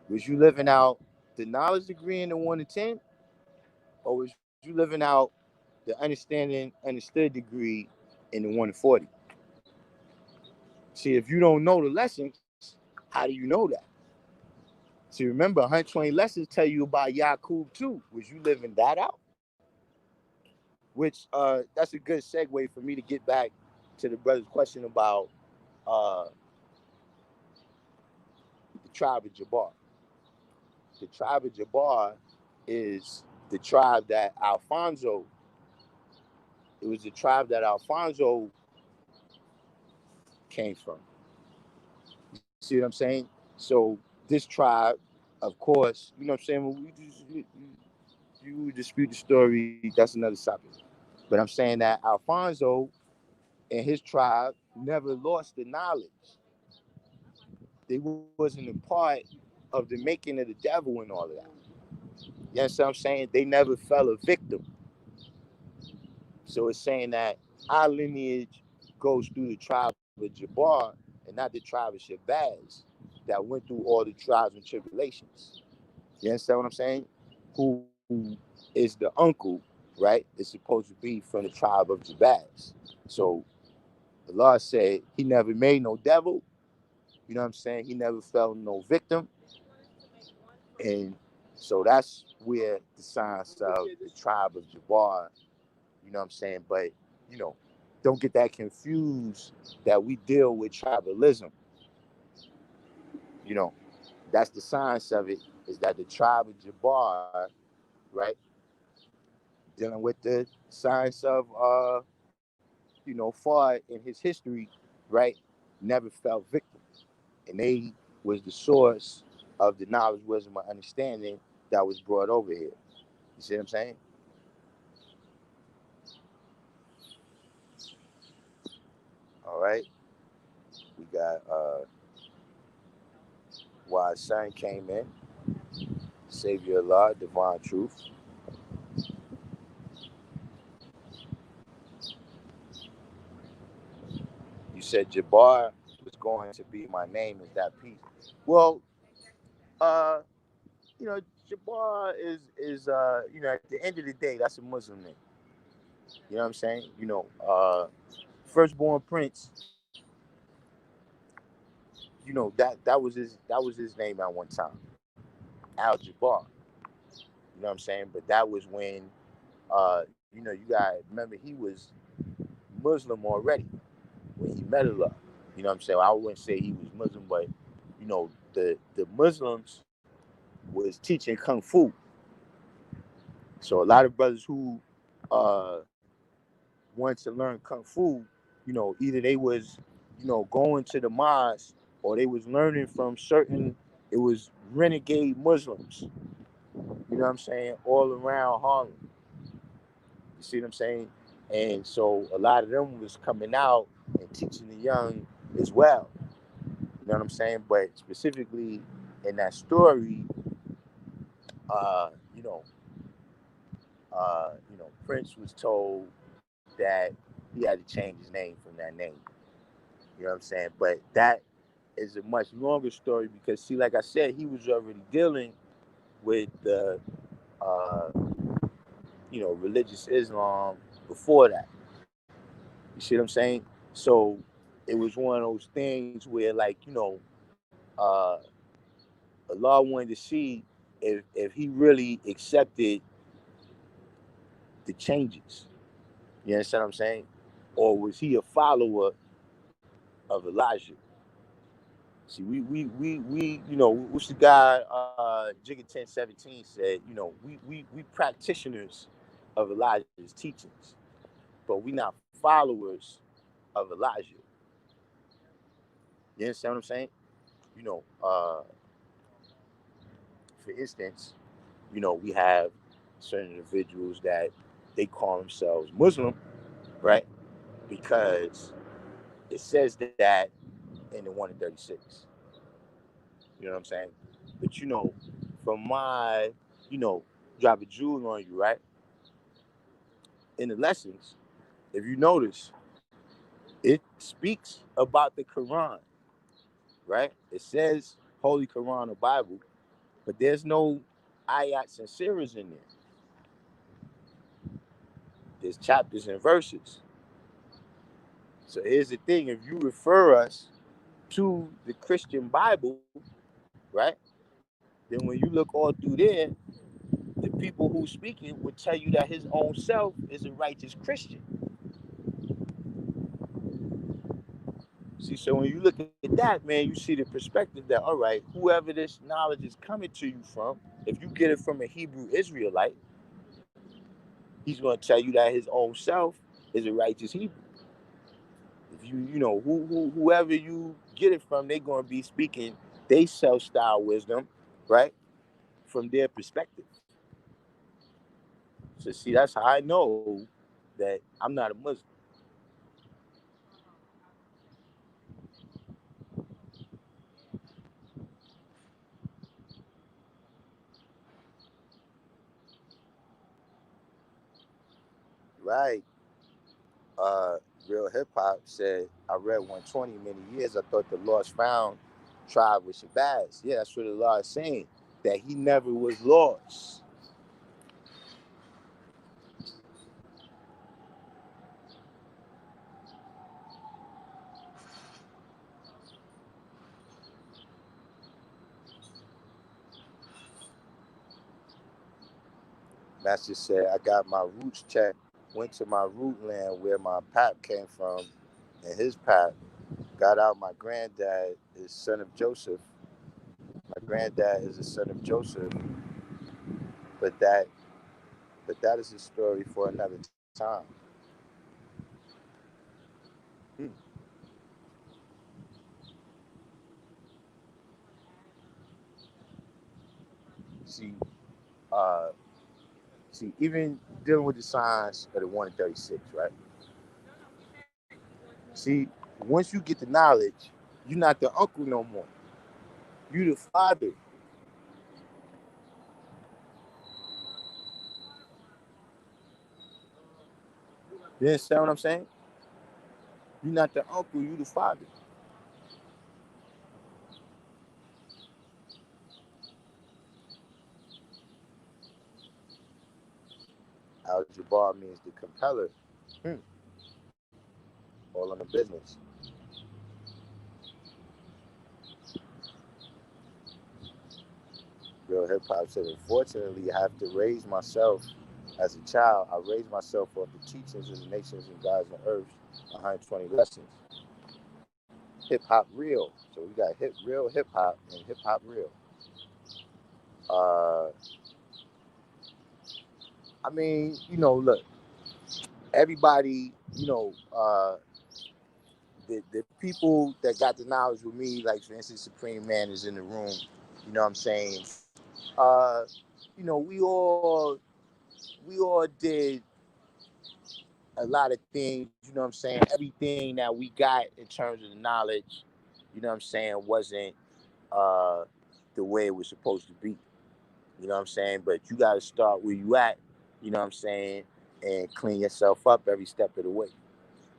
Was you living out the knowledge degree in the 1 to 10, or was you living out the understood degree in the 1 to 40? See, if you don't know the lessons, how do you know that? See, remember, 120 lessons tell you about Yaqub too. Was you living that out? Which that's a good segue for me to get back to the brother's question about the tribe of Jabbar. The tribe of Jabbar is the tribe that Alfonso, it was the tribe that Alfonso came from. You see what I'm saying? So this tribe, of course, you know what I'm saying? When you dispute the story, that's another subject. But I'm saying that Alfonso and his tribe never lost the knowledge. They wasn't a part of the making of the devil and all of that. You understand what I'm saying? They never fell a victim. So it's saying that our lineage goes through the tribe of Jabbar and not the tribe of Shabazz that went through all the trials and tribulations. You understand what I'm saying? Who is the uncle, right? Is supposed to be from the tribe of Jabazz. So the Lord said he never made no devil. You know what I'm saying? He never fell no victim. And so that's where the science of the tribe of Jabbar, you know what I'm saying? But, you know, don't get that confused that we deal with tribalism. You know, that's the science of it, is that the tribe of Jabbar, right, dealing with the science of, Fard in his history, right, never fell victim. And they was the source of the knowledge, wisdom, and understanding that was brought over here. You see what I'm saying? All right. We got Wise Son came in. Savior Allah, Divine Truth. You said Jabbar was going to be my name. Is that peace? Well, uh, Jabbar is at the end of the day, that's a Muslim name. You know what I'm saying? Firstborn Prince. That was his name at one time. Al Jabbar. You know what I'm saying? But that was when you gotta remember he was Muslim already when he met Allah. You know what I'm saying? I wouldn't say he was Muslim, but the Muslims was teaching Kung Fu. So a lot of brothers who wanted to learn Kung Fu, either they was, going to the mosque or they was learning from it was renegade Muslims, you know what I'm saying, all around Harlem. You see what I'm saying? And so a lot of them was coming out and teaching the young as well. You know what I'm saying? But specifically in that story, uh, you know, Prince was told that he had to change his name from that name. You know what I'm saying? But that is a much longer story because, see, like I said, he was already dealing with the, religious Islam before that. You see what I'm saying? So it was one of those things where, like, uh, Allah wanted to see if he really accepted the changes. You understand what I'm saying? Or was he a follower of Elijah? See, what's the guy, Jigga 1017 said, we practitioners of Elijah's teachings, but we not followers of Elijah. You understand what I'm saying? You know, uh, for instance, we have certain individuals that they call themselves Muslim, right? Because it says that in the 1 in 36. You know what I'm saying? But from my, drop a jewel on you, right? In the lessons, if you notice, it speaks about the Quran, right? It says Holy Quran or Bible, but there's no ayats and surahs in there. There's chapters and verses. So here's the thing: if you refer us to the Christian Bible, right? Then when you look all through there, the people who speaking would tell you that his own self is a righteous Christian. See, so when you look at that, man, you see the perspective that, all right, whoever this knowledge is coming to you from, if you get it from a Hebrew Israelite, he's going to tell you that his own self is a righteous Hebrew. If whoever you get it from, they're going to be speaking they self-style wisdom, right, from their perspective. So see, that's how I know that I'm not a Muslim. Right. Real Hip Hop said, I read 120 many years. I thought the lost found tribe was Shabazz. Yeah, that's what Allah is saying, that he never was lost. Master said, I got my roots checked, went to my root land where my pap came from, and his pap got out my granddad is son of Joseph. My granddad is the son of Joseph, but that is a story for another time. See, even dealing with the signs of the 1 in 36, right? See, once you get the knowledge, you're not the uncle no more. You the father. You understand what I'm saying? You're not the uncle, you the father. Al-Jabbar means the compeller. All in the business. Real Hip Hop said, unfortunately, I have to raise myself as a child. I raised myself off the teachings of the nations and gods and earths, 120 lessons. Hip Hop Real. So we got real hip hop and hip hop real. I mean, look, everybody, the people that got the knowledge with me, like for instance, Supreme Man is in the room. You know what I'm saying? We all did a lot of things. You know what I'm saying? Everything that we got in terms of the knowledge, you know what I'm saying, wasn't the way it was supposed to be. You know what I'm saying? But you got to start where you at. You know what I'm saying? And clean yourself up every step of the way.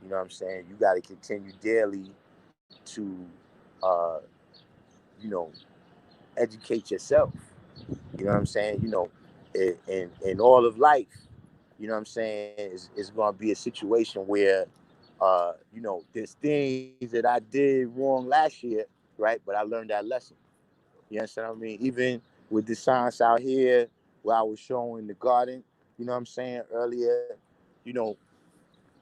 You know what I'm saying? You got to continue daily to, educate yourself. You know what I'm saying? In all of life, you know what I'm saying, it's going to be a situation where, there's things that I did wrong last year, right? But I learned that lesson. You understand what I mean? Even with the science out here, where I was showing the garden, you know what I'm saying, earlier, you know,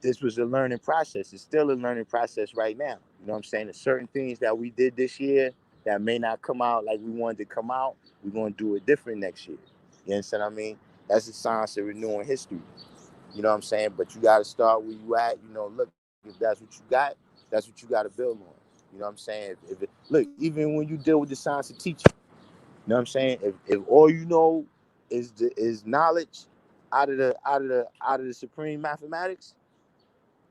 this was a learning process. It's still a learning process right now. You know what I'm saying? There's certain things that we did this year that may not come out like we wanted to come out. We're going to do it different next year. You understand what I mean? That's the science of renewing history. You know what I'm saying? But you got to start where you at. Look, if that's what you got, that's what you got to build on. You know what I'm saying? Look, even when you deal with the science of teaching, you know what I'm saying? If all you know is knowledge out of the supreme mathematics,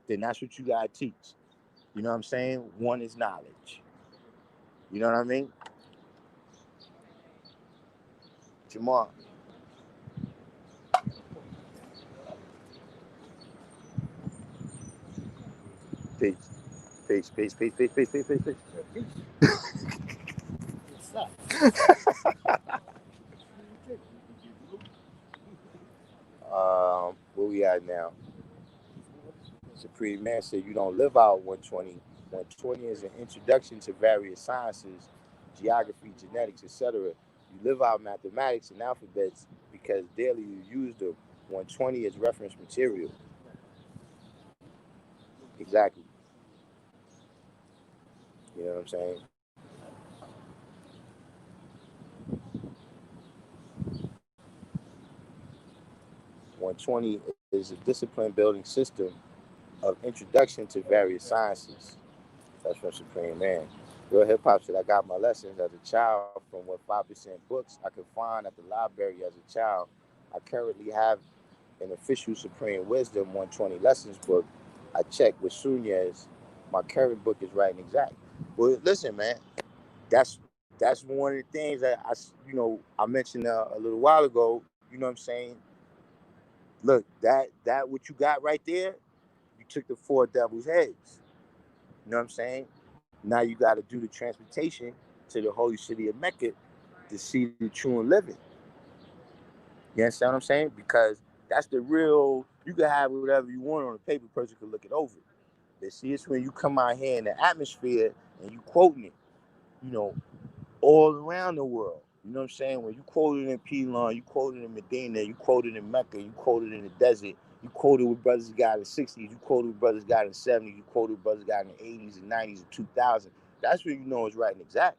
then that's what you gotta teach. You know what I'm saying? One is knowledge. You know what I mean? Jamal. Peace. Peace, peace, peace, peace, peace, peace, peace, peace. What's up? Supreme Man said you don't live out 120. 120 is an introduction to various sciences, geography, genetics, etc. You live out mathematics and alphabets because daily you use them. 120 is reference material. Exactly. You know what I'm saying? 120 is a discipline building system of introduction to various sciences. That's from Supreme Man. Real Hip Hop said, I got my lessons as a child from what 5% books I could find at the library as a child. I currently have an official Supreme Wisdom 120 lessons book. I checked with Sunya's. My current book is writing exact. Well, listen, man, that's one of the things that I mentioned a little while ago. You know what I'm saying? Look, that what you got right there, you took the four devil's heads. You know what I'm saying? Now you got to do the transportation to the holy city of Mecca to see the true and living. You understand what I'm saying? Because that's the real, you can have whatever you want on a paper, person can look it over. But see, it's when you come out here in the atmosphere and you quoting it, you know, all around the world. You know what I'm saying? When you quote it in Pilon, you quote it in Medina, you quote it in Mecca, you quote it in the desert, you quote it with brothers got in the 60s, you quote it with brothers got in the 70s, you quote it with brothers got in the 80s and 90s and 2000. That's when you know it's right and exact.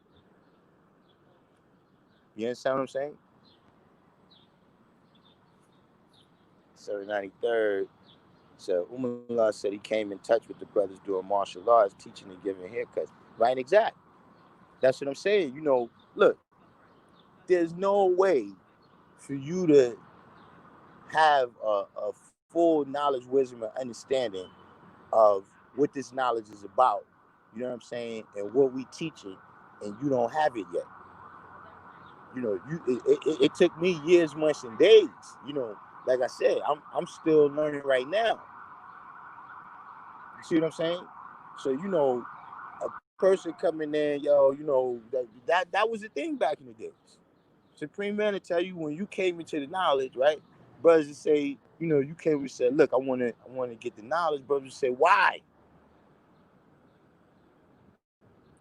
You understand what I'm saying? 793rd. So Umallah said he came in touch with the brothers doing martial arts, teaching and giving haircuts. Right and exact. That's what I'm saying. You know, look, there's no way for you to have a full knowledge, wisdom, and understanding of what this knowledge is about. You know what I'm saying? And what we teaching, and you don't have it yet. You know, it took me years, months, and days. You know, like I said, I'm still learning right now. You see what I'm saying? So you know, a person coming in, yo, you know, that was the thing back in the days. Supreme Man to tell you when you came into the knowledge, right? Brothers would say, you know, you came and said, look, I wanna get the knowledge. Brothers would say, why?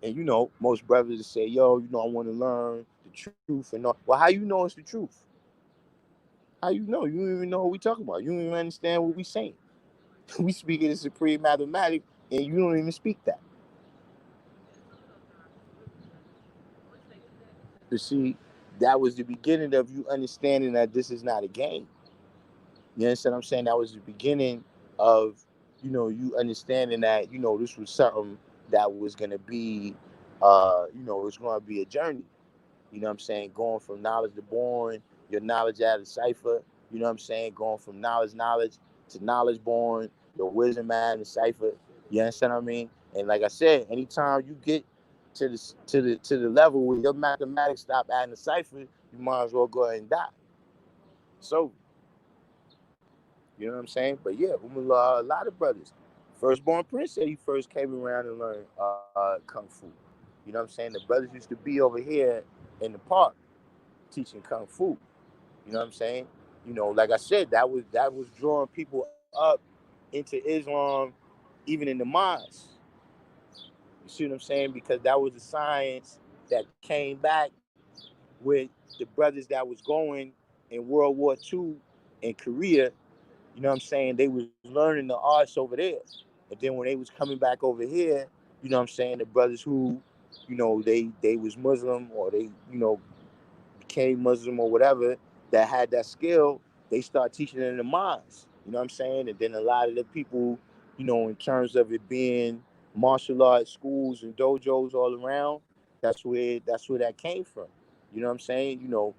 And you know, most brothers would say, yo, you know, I want to learn the truth and all. Well, how you know it's the truth? How you know? You don't even know what we talking about. You don't even understand what we saying. We speaking in supreme mathematics, and you don't even speak that. You see, that was the beginning of you understanding that this is not a game. You understand what I'm saying? That was the beginning of, you know, you understanding that, you know, this was something that was going to be, you know, it's going to be a journey. You know what I'm saying? Going from knowledge to born, your knowledge out of cipher. You know what I'm saying? Going from knowledge to knowledge born, your wisdom out of cipher. You understand what I mean? And like I said, anytime you get to the level where your mathematics stop adding the cipher, you might as well go ahead and die. So, you know what I'm saying? But yeah, a lot of brothers. Firstborn Prince said he first came around and learned Kung Fu. You know what I'm saying? The brothers used to be over here in the park teaching Kung Fu. You know what I'm saying? You know, like I said, that was drawing people up into Islam, even in the mosques. You see what I'm saying? Because that was the science that came back with the brothers that was going in World War II in Korea. You know what I'm saying? They was learning the arts over there. And then when they was coming back over here, you know what I'm saying, the brothers who, you know, they was Muslim or they, you know, became Muslim or whatever that had that skill, they start teaching it in the mosques. You know what I'm saying? And then a lot of the people, you know, in terms of it being martial arts schools and dojos all around, that's where that came from. You know what I'm saying? You know,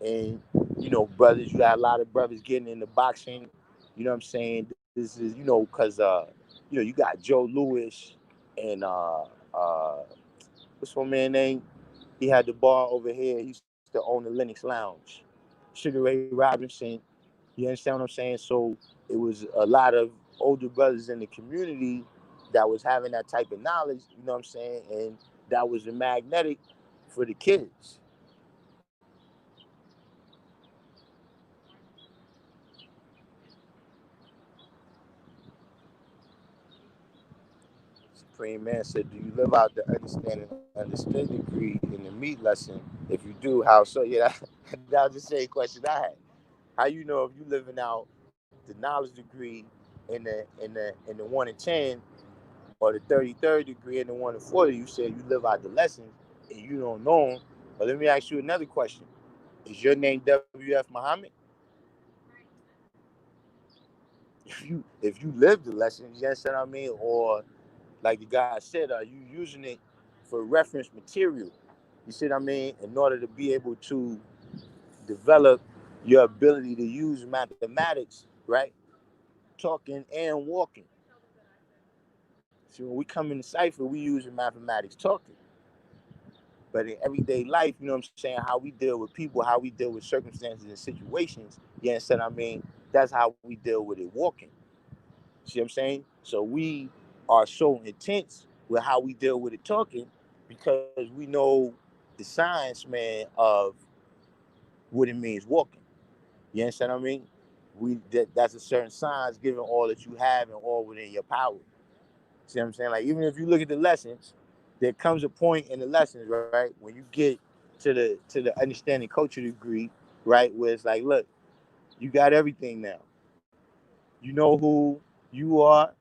and you know, brothers, you got a lot of brothers getting into boxing. You know what I'm saying? This is, you know, because you know, you got Joe Louis and what's my man name? He had the bar over here. He used to own the Lennox Lounge. Sugar Ray Robinson. You understand what I'm saying? So it was a lot of older brothers in the community that was having that type of knowledge, you know what I'm saying? And that was the magnetic for the kids. Supreme Man said, do you live out the understood degree in the meat lesson? If you do, how so? Yeah, that was the same question I had. How you know if you living out the knowledge degree in the 1 in 10 or the 33rd degree in the 1 in 40? You said you live out the lessons and you don't know them. But let me ask you another question. Is your name W.F. Muhammad? If you live the lessons, you understand what I mean? Or like the guy said, are you using it for reference material? You see what I mean? In order to be able to develop your ability to use mathematics, right? Talking and walking. See, when we come in the cipher, we using mathematics talking. But in everyday life, you know what I'm saying, how we deal with people, how we deal with circumstances and situations, you understand what I mean? That's how we deal with it walking. See what I'm saying? So we are so intense with how we deal with it talking because we know the science, man, of what it means walking. You understand what I mean? That's a certain science given all that you have and all within your power. See what I'm saying? Like even if you look at the lessons, there comes a point in the lessons, right, when you get to the understanding culture degree, right, where it's like, look, you got everything now. You know who you are.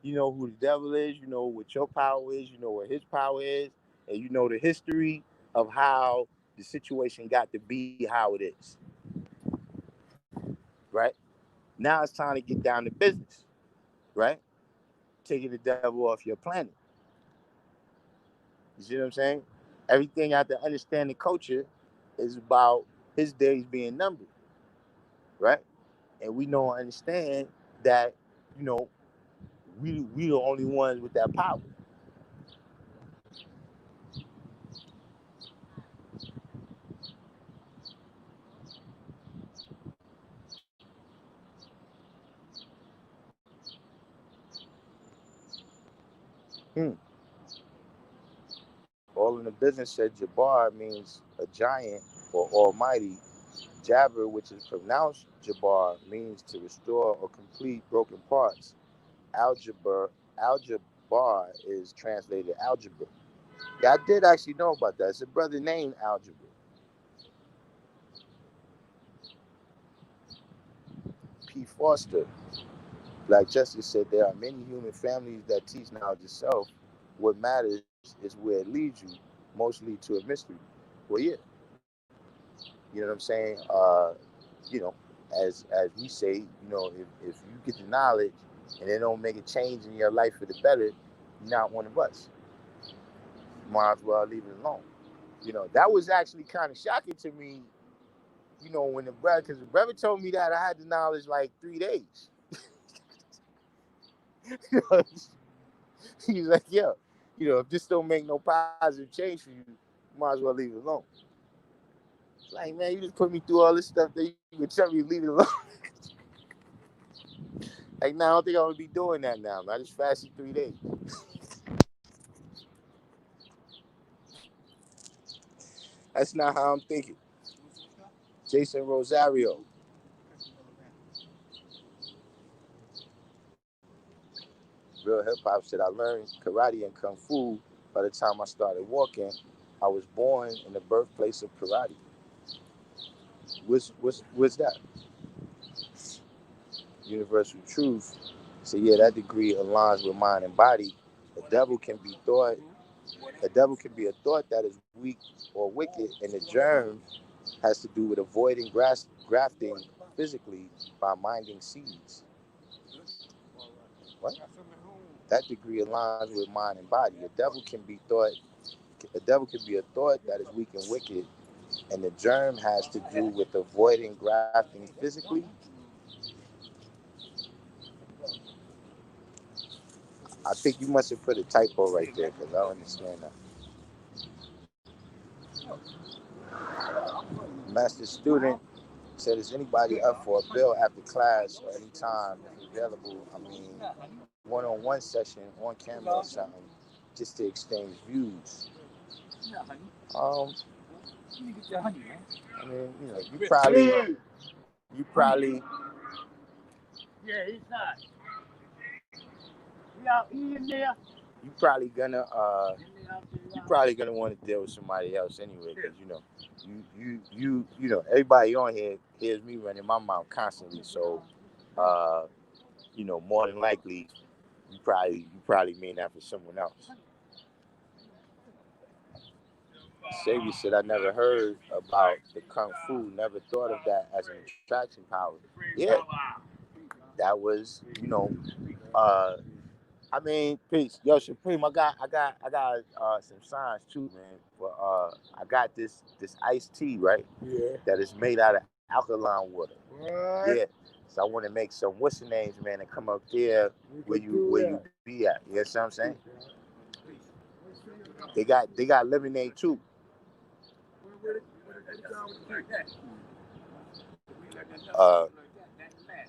You know who the devil is. You know what your power is. You know what his power is. And you know the history of how the situation got to be how it is. Right? Now it's time to get down to business. Right? Taking the devil off your planet. You see what I'm saying? Everything out there understanding culture is about his days being numbered. Right? And we know and understand that, you know, we the only ones with that power. Hmm. All in the business said Jabbar means a giant or almighty. Jabber, which is pronounced Jabbar, means to restore or complete broken parts. Algebra is translated algebra. Yeah, I did actually know about that. It's a brother named Algebra. P. Foster, Black Justice, said there are many human families that teach knowledge itself. What matters is where it leads you, mostly to a mystery. Well, yeah, you know what I'm saying? You know, as we say, you know, if you get the knowledge and it don't make a change in your life for the better, you're not one of us. Might as well leave it alone. You know, that was actually kind of shocking to me, you know, when the brother, because the brother told me that I had the knowledge like 3 days. You know, he's like, yo, you know, if this don't make no positive change for you, you might as well leave it alone. Like, man, you just put me through all this stuff that you would tell me to leave it alone. Like, now I don't think I'm gonna be doing that now. I just fasted 3 days. That's not how I'm thinking. Jason Rosario. Real hip hop said I learned karate and kung fu by the time I started walking. I was born in the birthplace of karate. What's that? Universal truth. So yeah, that degree aligns with mind and body. The devil can be thought. The devil can be a thought that is weak or wicked, and the germ has to do with avoiding grafting physically by minding seeds. What? That degree aligns with mind and body. The devil can be a thought that is weak and wicked, and the germ has to do with avoiding grafting physically. I think you must have put a typo right there because I don't understand that. Master student said, is anybody up for a bill after class or anytime if available? I mean, one-on-one session on camera or something, just to exchange views. I mean, you know, you probably. Yeah, he's not. We out eating there. you probably gonna want to deal with somebody else anyway, because you know everybody on here hears me running my mouth constantly, so more than likely you probably mean that for someone else. Savior said, I never heard about the Kung Fu, never thought of that as an attraction power. Yeah, that was, I mean, peace. Yo, Supreme, I got some signs too, man. But I got this iced tea, right? Yeah. That is made out of alkaline water. What? Yeah. So I want to make some what's the names, man, and come up there where you be at. You know what I'm saying? They got lemonade too.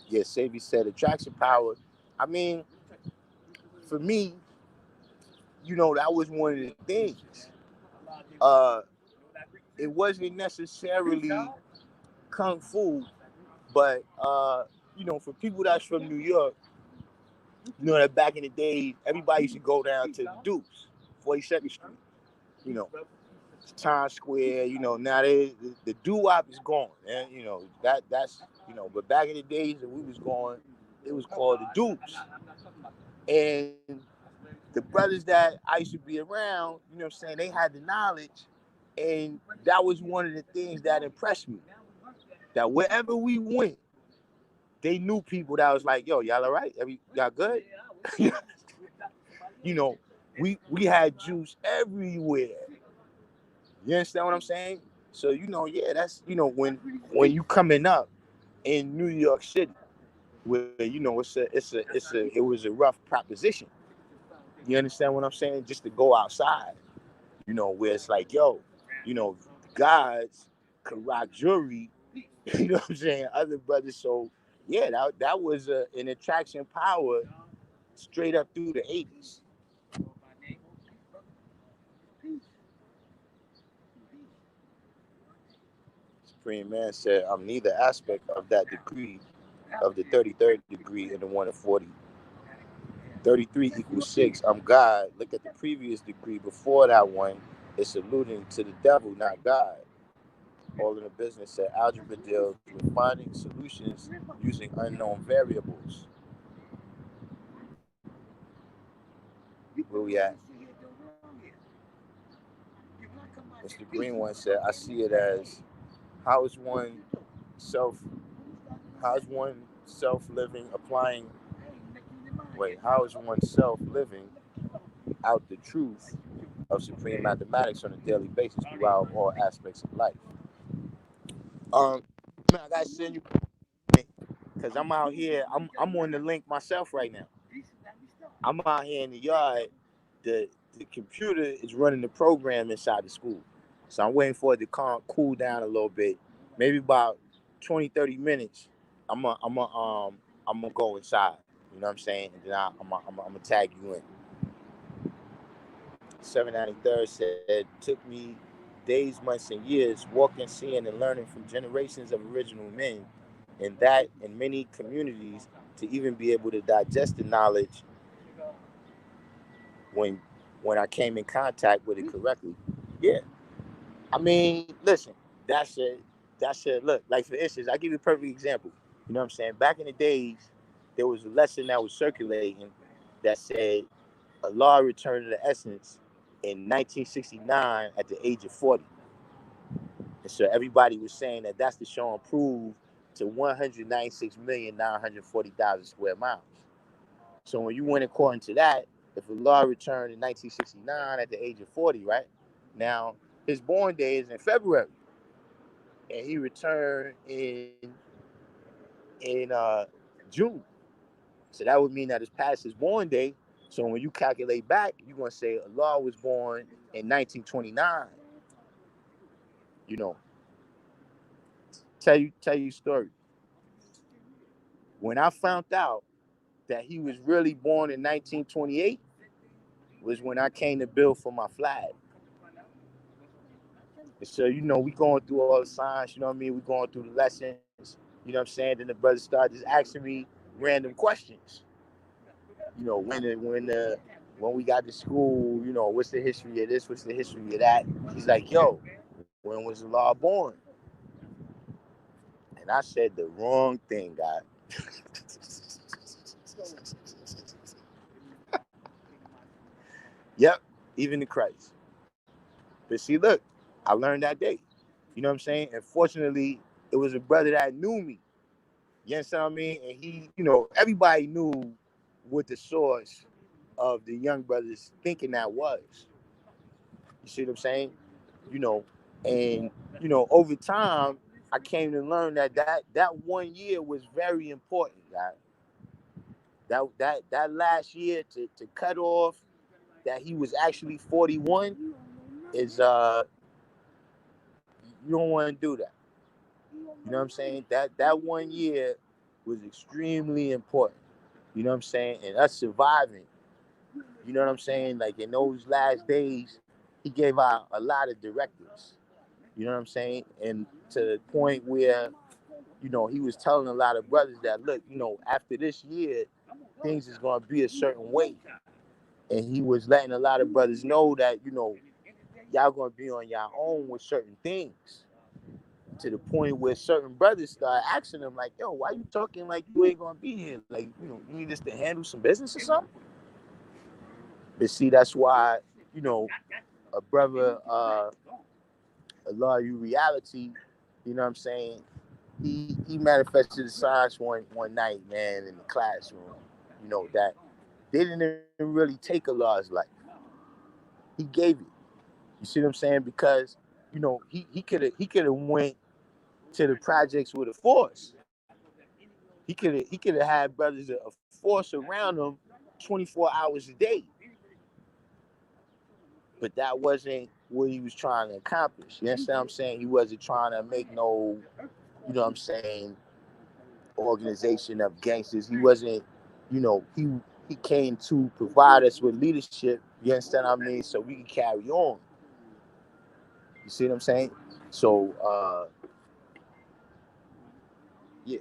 Yeah, Savi said attraction power. I mean, for me, that was one of the things. It wasn't necessarily kung fu, but for people that's from New York, that back in the day, everybody used to go down to the Dukes, 42nd Street. Times Square. Now the doo-wop is gone, and that's But back in the days that we was going, it was called the Dukes, and the brothers that I used to be around, they had the knowledge, and that was one of the things that impressed me. That wherever we went, they knew people that was like, yo, y'all all right? Y'all good? We had juice everywhere. You understand what I'm saying? So that's when you coming up in New York City, where it was a rough proposition. You understand what I'm saying? Just to go outside, where it's like, yo, guys could rock jewelry, you know what I'm saying? Other brothers. So yeah, that was an attraction power straight up through the 80s. Supreme Man said, I'm neither aspect of that degree, of the 33rd degree and the one of 40. 33 equals 6. I'm God. Look at the previous degree before that one. It's alluding to the devil, not God. All in the business said algebra deals with finding solutions using unknown variables. Where we at? Mr. Green one said, I see it as how is one self living applying how is one self living out the truth of supreme mathematics on a daily basis throughout all aspects of life. Man, I gotta send you because I'm out here. I'm on the link myself right now. I'm out here in the yard. The computer is running the program inside the school. So I'm waiting for it to cool down a little bit. Maybe about 20, 30 minutes. I'm gonna go inside. You know what I'm saying? And then I'm gonna tag you in. 793rd said, took me days, months, and years walking, seeing, and learning from generations of original men, and that in many communities to even be able to digest the knowledge when I came in contact with it correctly. Yeah. I mean, listen, that's it. Look, like for instance, I'll give you a perfect example. You know what I'm saying? Back in the days, there was a lesson that was circulating that said Allah returned to the essence in 1969 at the age of 40. And so everybody was saying that that's the show and prove to 196,940,000 square miles. So when you went according to that, if Allah returned in 1969 at the age of 40, right? Now, his born day is in February. And he returned in June. So that would mean that it's past his born day. So when you calculate back, you're going to say Allah was born in 1929. Tell you a story. When I found out that he was really born in 1928 was when I came to build for my flag. And so, we going through all the signs, you know what I mean? We going through the lessons, you know what I'm saying? Then the brothers started just asking me random questions. When when we got to school, you know, what's the history of this? What's the history of that? He's like, yo, when was Allah born? And I said the wrong thing, God. Yep, even the Christ. But see, look, I learned that day. You know what I'm saying? And fortunately, it was a brother that knew me. You understand what I mean? And he, you know, everybody knew what the source of the young brothers thinking that was. You see what I'm saying? You know, and you know, over time, I came to learn that 1 year was very important, guys. That last year to cut off that he was actually 41 is you don't want to do that. You know what I'm saying? That 1 year was extremely important. You know what I'm saying? And us surviving, you know what I'm saying? Like in those last days, he gave out a lot of directives. You know what I'm saying? And to the point where, you know, he was telling a lot of brothers that, look, you know, after this year, things is going to be a certain way. And he was letting a lot of brothers know that, you know, y'all going to be on your own with certain things. To the point where certain brothers start asking him, like, yo, why you talking like you ain't going to be here? Like, you know, you need us to handle some business or something? But see, that's why, you know, a brother, Allah you reality, you know what I'm saying? He manifested the signs one night, man, in the classroom. You know, that they didn't really take Allah's life. He gave it. You see what I'm saying? Because, you know, he could have went to the projects with a force. He could have had brothers a force around him 24 hours a day. But that wasn't what he was trying to accomplish. You understand what I'm saying? He wasn't trying to make no, you know what I'm saying, organization of gangsters. He wasn't, you know, he came to provide us with leadership, you understand what I mean, so we can carry on. You see what I'm saying? So yeah.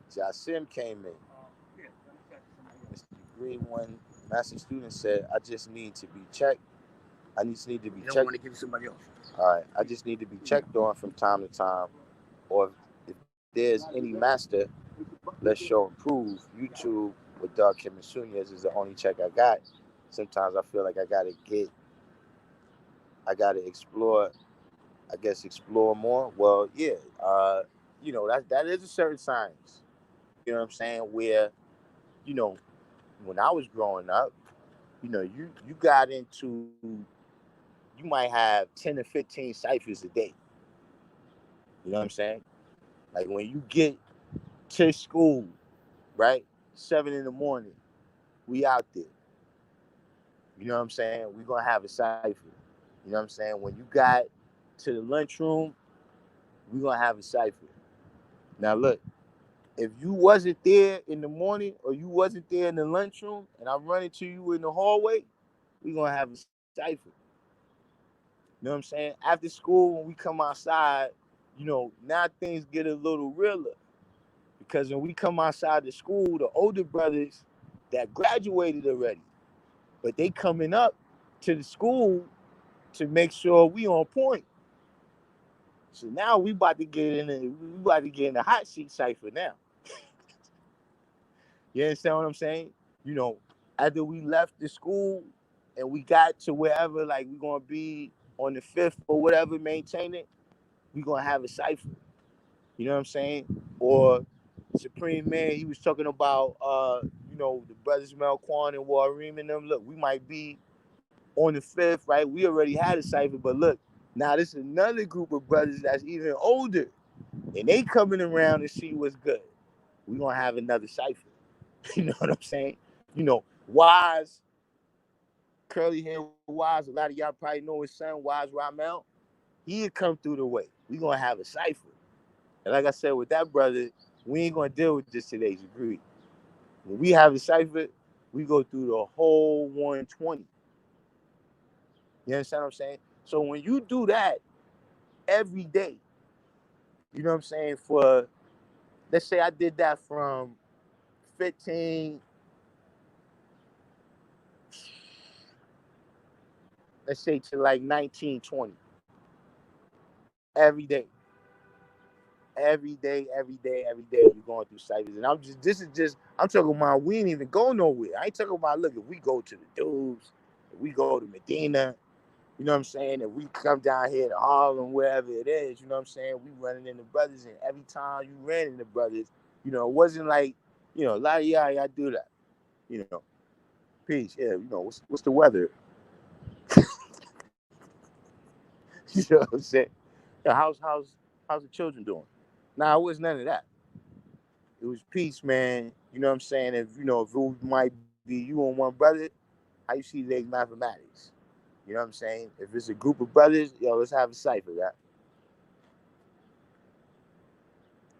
Jasim came in. Mr. Green one master student said, I just need to be checked. I just need to be checked. Want to give somebody else. All right. I just need to be checked on from time to time. Or if there's any master, let's show and prove. YouTube with Darkim Be is the only check I got. Sometimes I feel like I gotta explore, I guess explore more. Well, yeah, you know, that is a certain science. You know what I'm saying? Where, you know, when I was growing up, you know, you got into, you might have 10 to 15 ciphers a day. You know what I'm saying? Like when you get to school, right? 7 in the morning, we out there. You know what I'm saying? We're gonna have a cipher. You know what I'm saying? When you got to the lunchroom, we're gonna have a cipher. Now look, if you wasn't there in the morning or you wasn't there in the lunchroom and I'm running to you in the hallway, we're gonna have a cipher. You know what I'm saying? After school, when we come outside, you know, now things get a little realer. Because when we come outside the school, the older brothers that graduated already, but they coming up to the school to make sure we on point. So now we about to get in the hot seat cipher now. You understand what I'm saying? You know, after we left the school and we got to wherever, like we're gonna be on the 5th or whatever, maintaining, we're gonna have a cipher. You know what I'm saying? Or Supreme Man, he was talking about you know, the brothers Melquan and Warim and them. Look, we might be on the 5th, right? We already had a cipher, but look, now this is another group of brothers that's even older, and they coming around to see what's good. We're gonna have another cipher. You know what I'm saying? You know, Wise, curly hair Wise, a lot of y'all probably know his son, Wise Ramel. He'll come through the way. We're gonna have a cipher. And like I said, with that brother, we ain't gonna deal with this today's degree. When we have a cipher, we go through the whole 120. You understand what I'm saying? So when you do that, every day. You know what I'm saying? For, let's say I did that from 15, let's say to like 19, 20. Every day. Every day, every day, every day, you're going through ciphers. And I'm talking about, we ain't even go nowhere. I ain't talking about, look, if we go to the dudes, if we go to Medina, you know what I'm saying? If we come down here to Harlem, wherever it is, you know what I'm saying? We running into brothers, and every time you ran into brothers, you know, it wasn't like, you know, la yeah, I do that. You know, peace, yeah, you know, what's the weather? You know what I'm saying? Yeah, how's the children doing? Nah, it was none of that. It was peace, man. You know what I'm saying? If you know, if it might be you and one brother, how you see today's mathematics? You know what I'm saying? If it's a group of brothers, yo, let's have a cipher, that.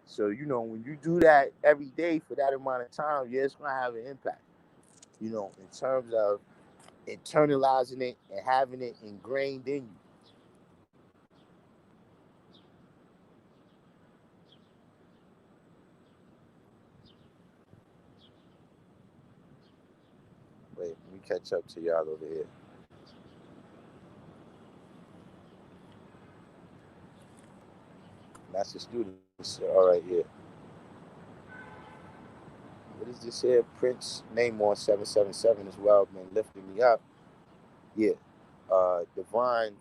So, you know, when you do that every day for that amount of time, yeah, it's gonna have an impact. You know, in terms of internalizing it and having it ingrained in you. Wait, let me catch up to y'all over here. Master students, all right, yeah. What is this here? Prince name on 777 as well, man, lifting me up. Yeah. Divine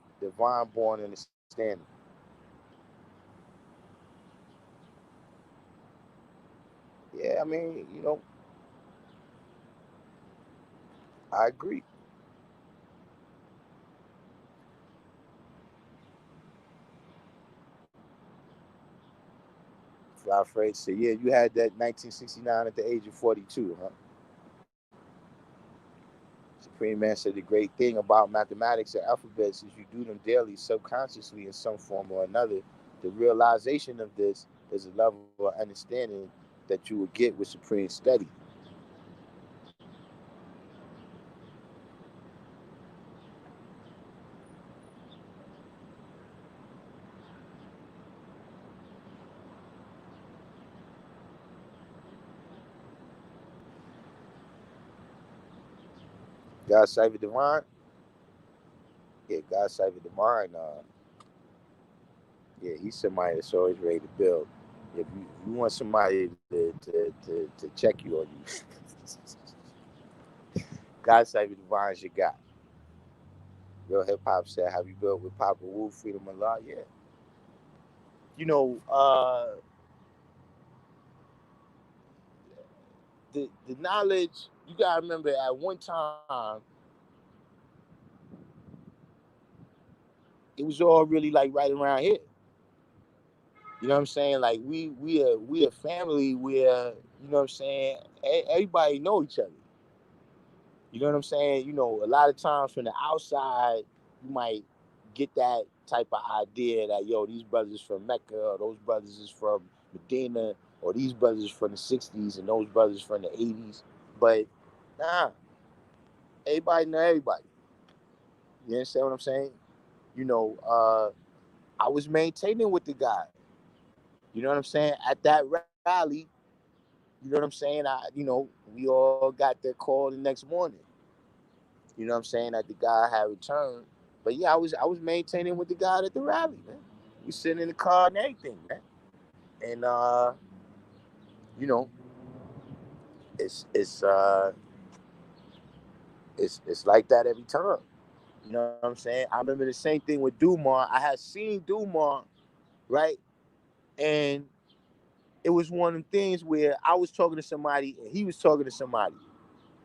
born understanding. Yeah, I mean, you know, I agree. Fly afraid say, yeah, you had that 1969 at the age of 42, huh? Supreme Man said the great thing about mathematics and alphabets is you do them daily, subconsciously in some form or another. The realization of this is a level of understanding that you will get with supreme study. God Cypher Divine? Yeah, God Cypher Divine. Yeah, he's somebody that's always ready to build. If you want somebody to check you on you, God Cypher Divine's your guy. Real Hip Hop said, have you built with Papa Wu, Freedom Allah? Yeah. You know, the knowledge, you gotta remember at one time, it was all really like right around here. You know what I'm saying? Like we a family where, you know what I'm saying, everybody know each other. You know what I'm saying? You know, a lot of times from the outside, you might get that type of idea that, yo, these brothers from Mecca, or those brothers is from Medina, or these brothers from the 60s and those brothers from the 80s. But nah, everybody know everybody. You understand what I'm saying? You know, I was maintaining with the guy. You know what I'm saying? At that rally, you know what I'm saying? You know, we all got that call the next morning. You know what I'm saying? That the guy had returned. But yeah, I was maintaining with the guy at the rally, man. We sitting in the car and everything, man. And you know, it's it's uh it's like that every time. You know what I'm saying? I remember the same thing with Dumar. I had seen Dumar, right? And it was one of the things where I was talking to somebody and he was talking to somebody.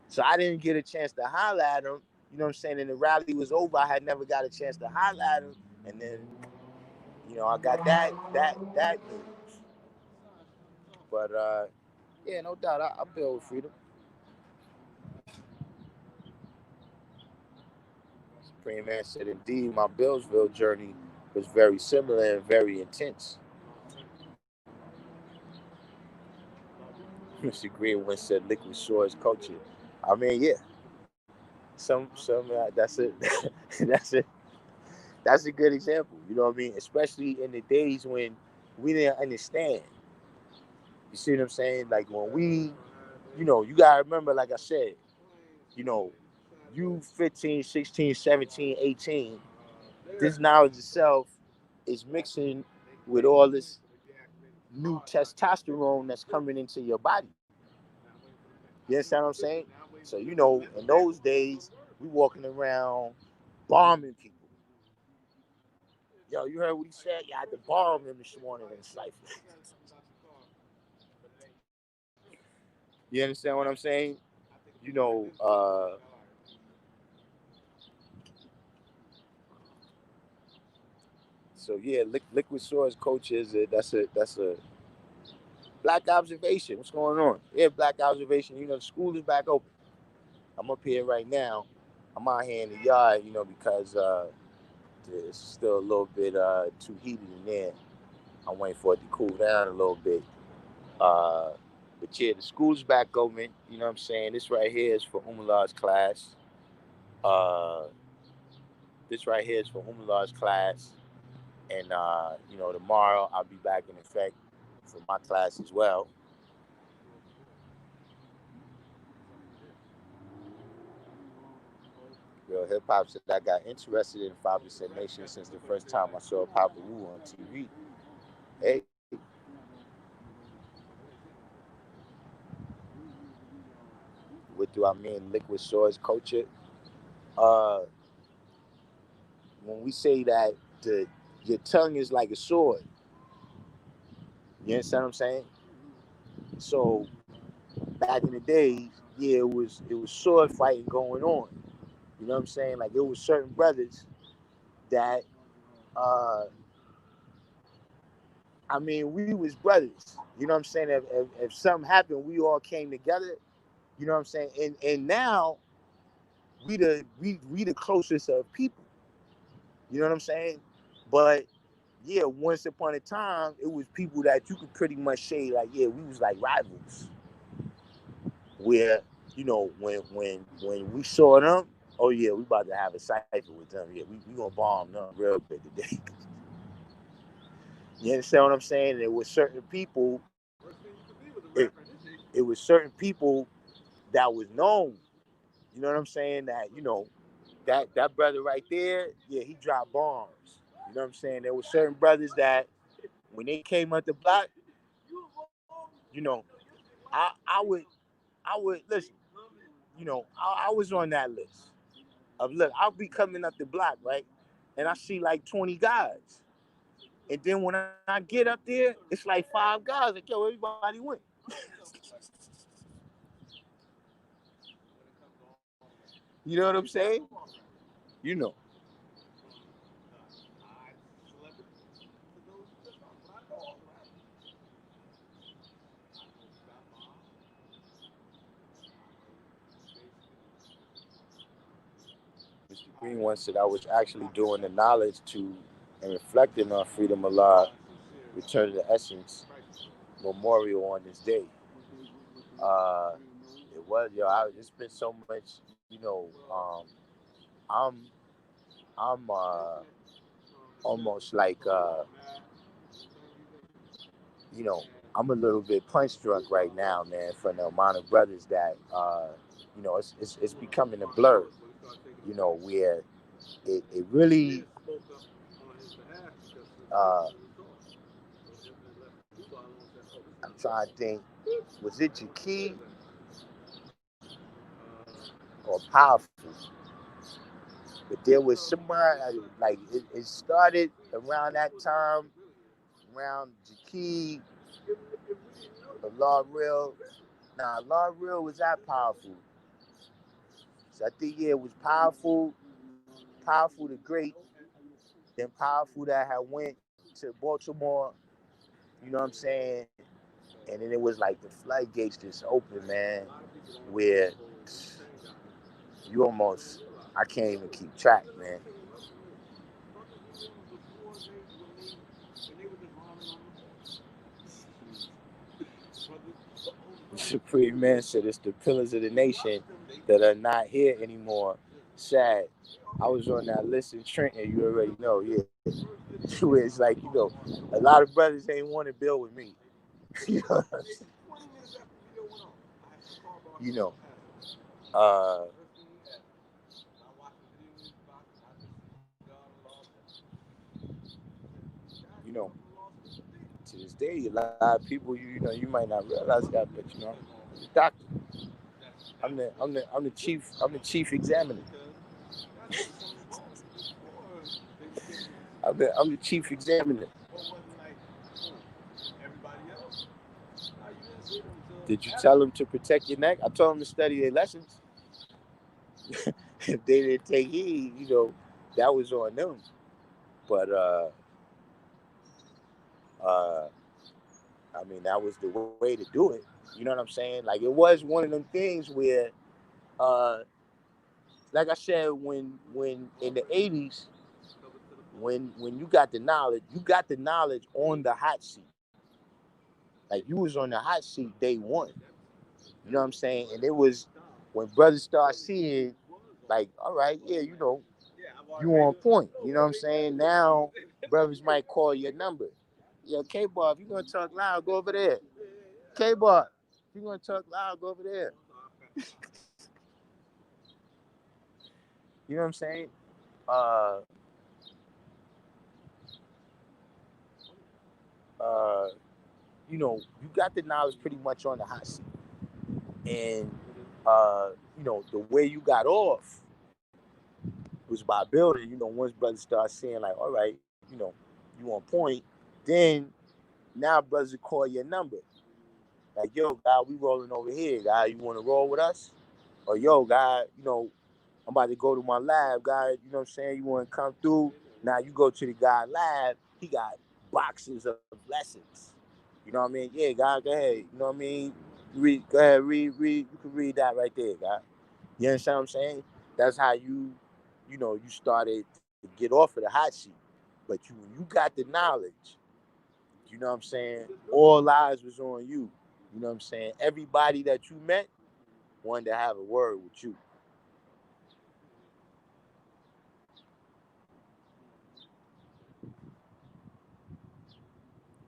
So I didn't get a chance to holler at him. You know what I'm saying? And the rally was over. I had never got a chance to holler at him. And then, you know, I got that news. But yeah, no doubt, I build with freedom. Supreme Man said, indeed, my Billsville journey was very similar and very intense. Mr. Greenwood said, liquid swords culture. I mean, yeah, some that's it. That's it. That's a good example. You know what I mean? Especially in the days when we didn't understand. You see what I'm saying? Like when we, you gotta remember, like I said, you 15, 16, 17, 18, this knowledge itself is mixing with all this new testosterone that's coming into your body. You understand what I'm saying? So, in those days, we walking around bombing people. Yo, you heard what he said? You had to bomb him this morning in Cypher. You understand what I'm saying? So yeah, liquid source coaches. That's a black observation. What's going on? Yeah, black observation. The school is back open. I'm up here right now. I'm out here in the yard, because it's still a little bit too heated in there. I'm waiting for it to cool down a little bit. But yeah, the school's back open. You know what I'm saying? This right here is for Umalah's class. And tomorrow I'll be back in effect for my class as well. Real hip hop said I got interested in 5% Nation since the first time I saw Papa Wu on TV. Hey. What do I mean, liquid source culture? When we say that your tongue is like a sword, you understand what I'm saying? So back in the days, yeah, it was sword fighting going on. You know what I'm saying? Like, it was certain brothers that, we was brothers. You know what I'm saying? If something happened, we all came together. You know what I'm saying? And now we the closest of people. You know what I'm saying? But yeah, once upon a time, it was people that you could pretty much say, like, yeah, we was like rivals. Where, when we saw them, oh yeah, we about to have a cipher with them. Yeah, we gonna bomb them real good today. You understand what I'm saying? There were certain people. It was certain people that was known. You know what I'm saying? That that brother right there, yeah, he dropped bombs. You know what I'm saying? There were certain brothers that when they came up the block, I would listen. I was on that list of, look, I'll be coming up the block, right? And I see like 20 guys. And then when I get up there, it's like 5 guys. Like, yo, everybody went. You know what I'm saying? Mr. Green once said I was actually doing the knowledge to and reflecting on Freedom Allah, Return to the Essence memorial on this day. It was, it's been so much, I'm almost like, I'm a little bit punch drunk right now, man, from the amount of brothers that, it's becoming a blur, where it really, I'm trying to think, was it Jaki or Powerful? But there was somewhere, like, it started around that time, around Jaki, Law Real. Nah, Law Real was that Powerful. So I think, yeah, it was Powerful the Great, then Powerful that had went to Baltimore, you know what I'm saying? And then it was like the floodgates just open, man, where you almost, I can't even keep track, man. Supreme Man said it's the pillars of the nation that are not here anymore sad. I was on that list in Trenton. You already know, yeah. Where it's like, you know, a lot of brothers ain't want to build with me. You know, you know. Uh, you know, to this day, a lot of people, you know, you might not realize that, but you know, I'm the doctor. I'm the chief examiner. I'm the chief examiner. Did you tell them to protect your neck? I told them to study their lessons. If they didn't take heed, you know, that was on them. But uh, I mean, that was the way to do it. You know what I'm saying? Like it was one of them things where, uh, like I said, when in the '80s, when you got the knowledge on the hot seat. Like you was on the hot seat day one. You know what I'm saying? And it was when brothers start seeing, like, all right, yeah, you know, you on point. You know what I'm saying? Now brothers might call your number. Yo, K-Bar, if you gonna talk loud, go over there. K-Bar, if you gonna talk loud, go over there. You know what I'm saying? Uh, uh, you know, you got the knowledge pretty much on the hot seat. And you know, the way you got off was by building. You know, once brothers start seeing like, all right, you know, you on point, then now brothers will call your number. Like, yo, guy, we rolling over here, guy. You want to roll with us? Or yo, guy, you know, I'm about to go to my lab, guy. You know what I'm saying? You want to come through? Now you go to the guy lab. He got boxes of lessons. You know what I mean? Yeah, guy, go ahead. You know what I mean? Go ahead, read. You can read that right there, guy. You understand what I'm saying? That's how you know, you started to get off of the hot seat. But you got the knowledge. You know what I'm saying? All eyes was on you. You know what I'm saying? Everybody that you met wanted to have a word with you.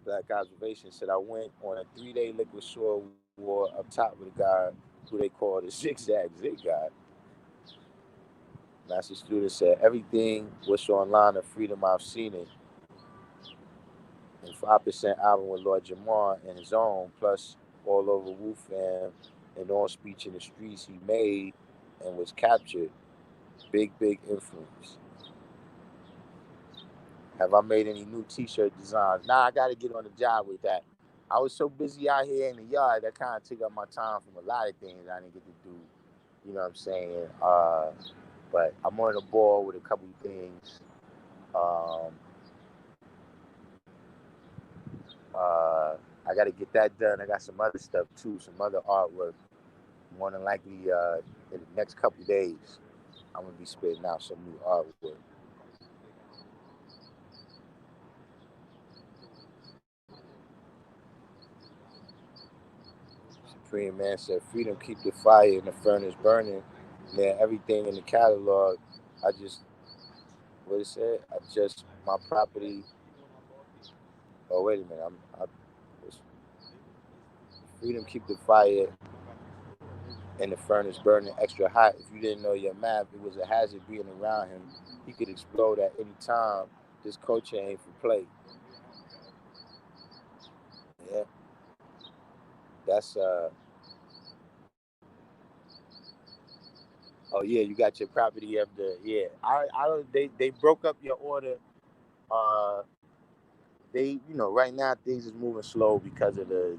Black Observation said I went on a 3-day liquid sword war up top with a guy who they call the zigzag zig guy. Master student said everything was online of freedom I've seen it. And 5% album with Lord Jamar and his own, plus all over Wu Fam and all speech in the streets he made and was captured. Big influence. Have I made any new t-shirt designs? Nah, I gotta get on the job with that. I was so busy out here in the yard that kind of took up my time from a lot of things I didn't get to do. You know what I'm saying? But I'm on the ball with a couple of things. I got to get that done. I got some other stuff too, some other artwork. More than likely, in the next couple of days, I'm gonna be spitting out some new artwork. Supreme Man said, "Freedom keep the fire and the furnace burning." Man, everything in the catalog, I just what it said. I just my property. Oh wait a minute, freedom keep the fire and the furnace burning extra hot. If you didn't know your map, it was a hazard being around him. He could explode at any time. This culture ain't for play. Yeah, that's Oh yeah, you got your property of the yeah. I don't. They broke up your order. Uh, they right now things is moving slow because of the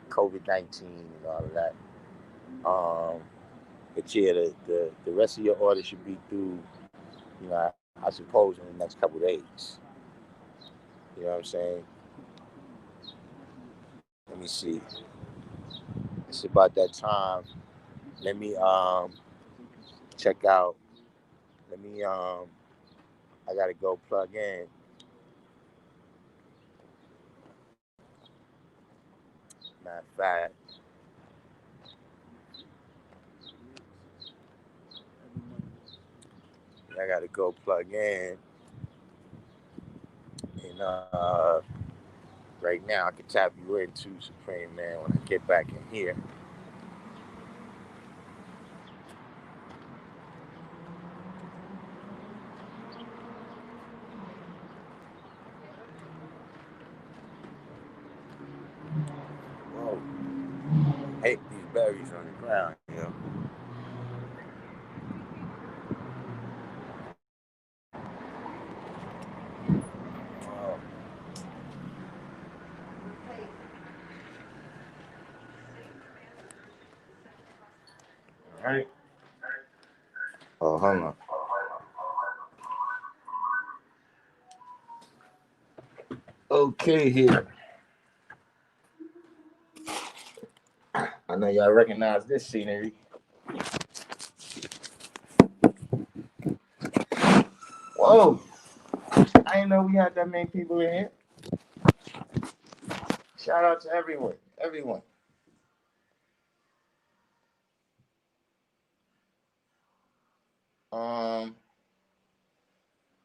COVID-19 and all of that. But yeah, the rest of your order should be through. I suppose in the next couple of days. You know what I'm saying? Let me see. It's about that time. Let me check out. Let me I gotta go plug in. Matter of fact. I gotta go plug in. And right now I can tap you into Supreme, man, when I get back in here. Whoa. I hate these berries on the ground, yo. Oh. All right. Oh, hold on. Okay, here. I know y'all recognize this scenery. Whoa! I didn't know we had that many people in here. Shout out to everyone. Everyone.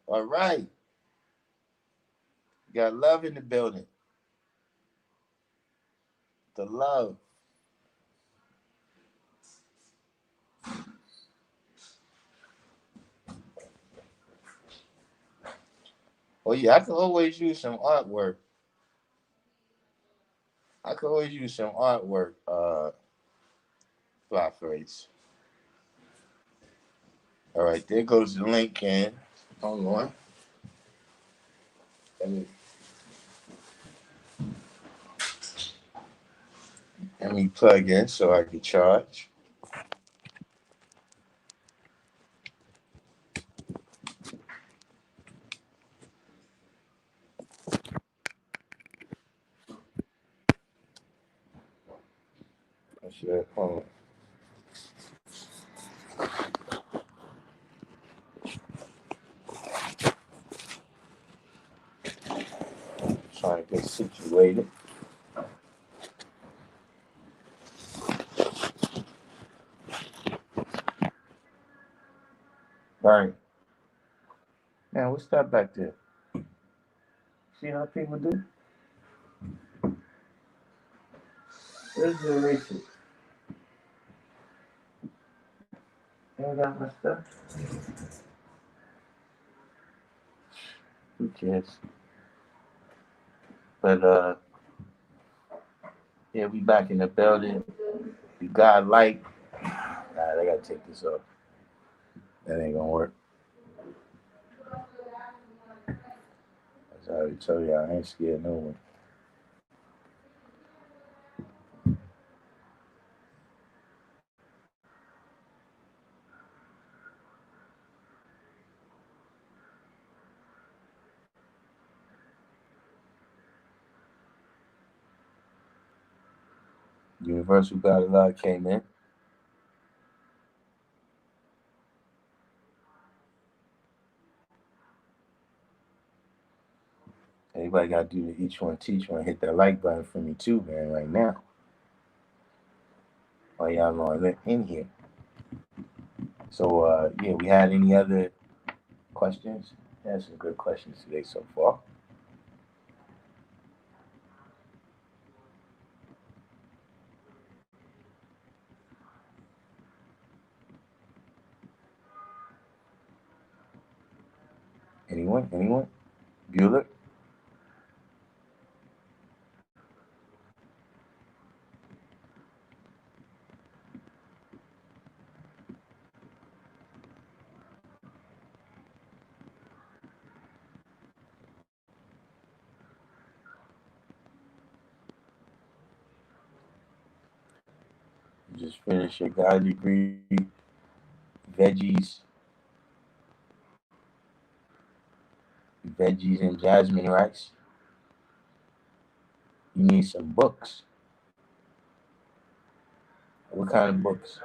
All right. Got love in the building. The love. Oh yeah, I could always use some artwork. Fly phrase. All right, there goes the link in. Hold on. Let me plug in so I can charge. Hold on. Trying to get situated. All right. Now, what's that back there? See how people do? Where's the eraser? You got my stuff? Who cares? But, yeah, we back in the building. You got light. Nah, I gotta take this off. That ain't gonna work. As I already told you, I ain't scared no one. Universal God Allah came in. Everybody got to do the each one teach one. Hit that like button for me too, man, right now. While y'all on in here. So, yeah, we had any other questions? Had some good questions today so far. Anyone? Bueller? You just finished your God degree, veggies and jasmine rice. You need some books. What kind of books?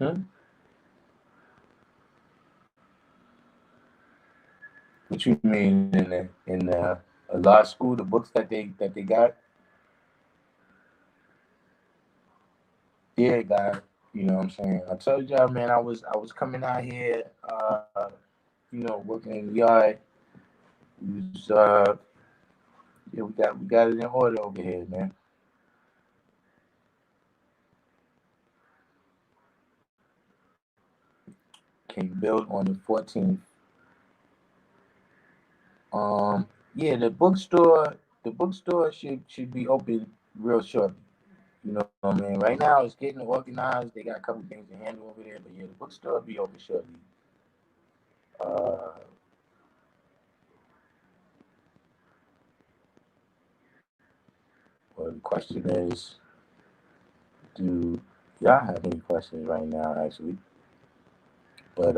Hmm? What you mean in the Allah School, the books that they got? Yeah, guy. You know what I'm saying? I told y'all, man, I was coming out here, working in the yard. We was, yeah, we got it in order over here, man. Can you build on the 14th? Yeah, the bookstore should be open real shortly. You know what I mean? Right now it's getting organized. They got a couple things to handle over there, but yeah, the bookstore will be open shortly. Uh, well, the question is, do y'all have any questions right now, actually? But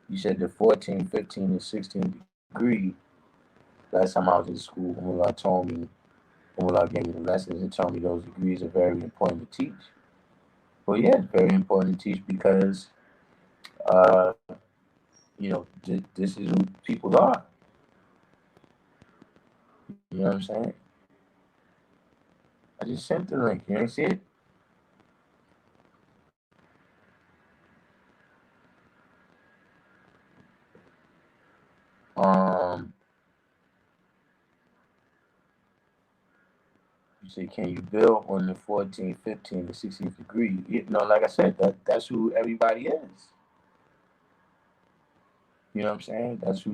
you said the 14, 15, and 16 degree. Last time I was in school, when I gave me the lessons and told me those degrees are very important to teach. Well, yeah, it's very important to teach because, uh, this is who people are. You know what I'm saying? I just sent the link. You ain't see it? Um, you say, can you build on the 14, 15, and 16th degree? Like I said, that's who everybody is. You know what I'm saying? That's who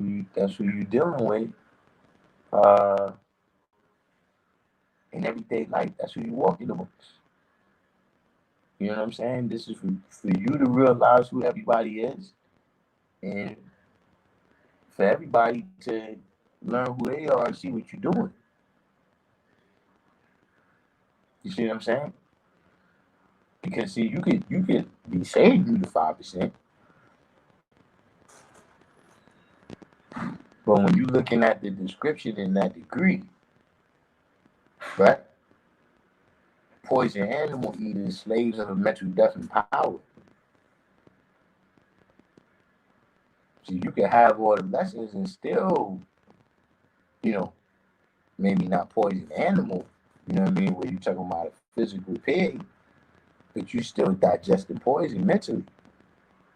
you dealing with. Uh, in everyday life, that's who you walk in the books. You know what I'm saying? This is for you to realize who everybody is, and for everybody to learn who they are and see what you're doing. You see what I'm saying? Because see, you could be saying you the 5%, but when you're looking at the description in that degree, right? Poison animal eaters, slaves of mental death and power. See, you can have all the lessons and still, you know, maybe not poison animal. You know what I mean? Where you talking about a physical pig, but you still digesting poison mentally,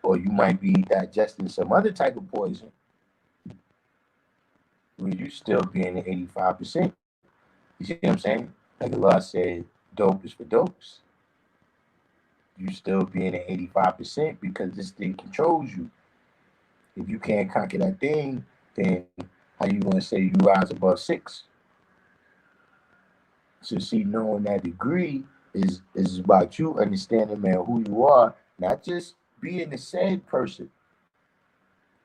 or you might be digesting some other type of poison where you still being at 85%. You see what I'm saying? Like Allah said, dope is for dopes. You still being at 85% because this thing controls you. If you can't conquer that thing, then how you gonna say you rise above 6? So see, knowing that degree is about you understanding, man, who you are, not just being the said person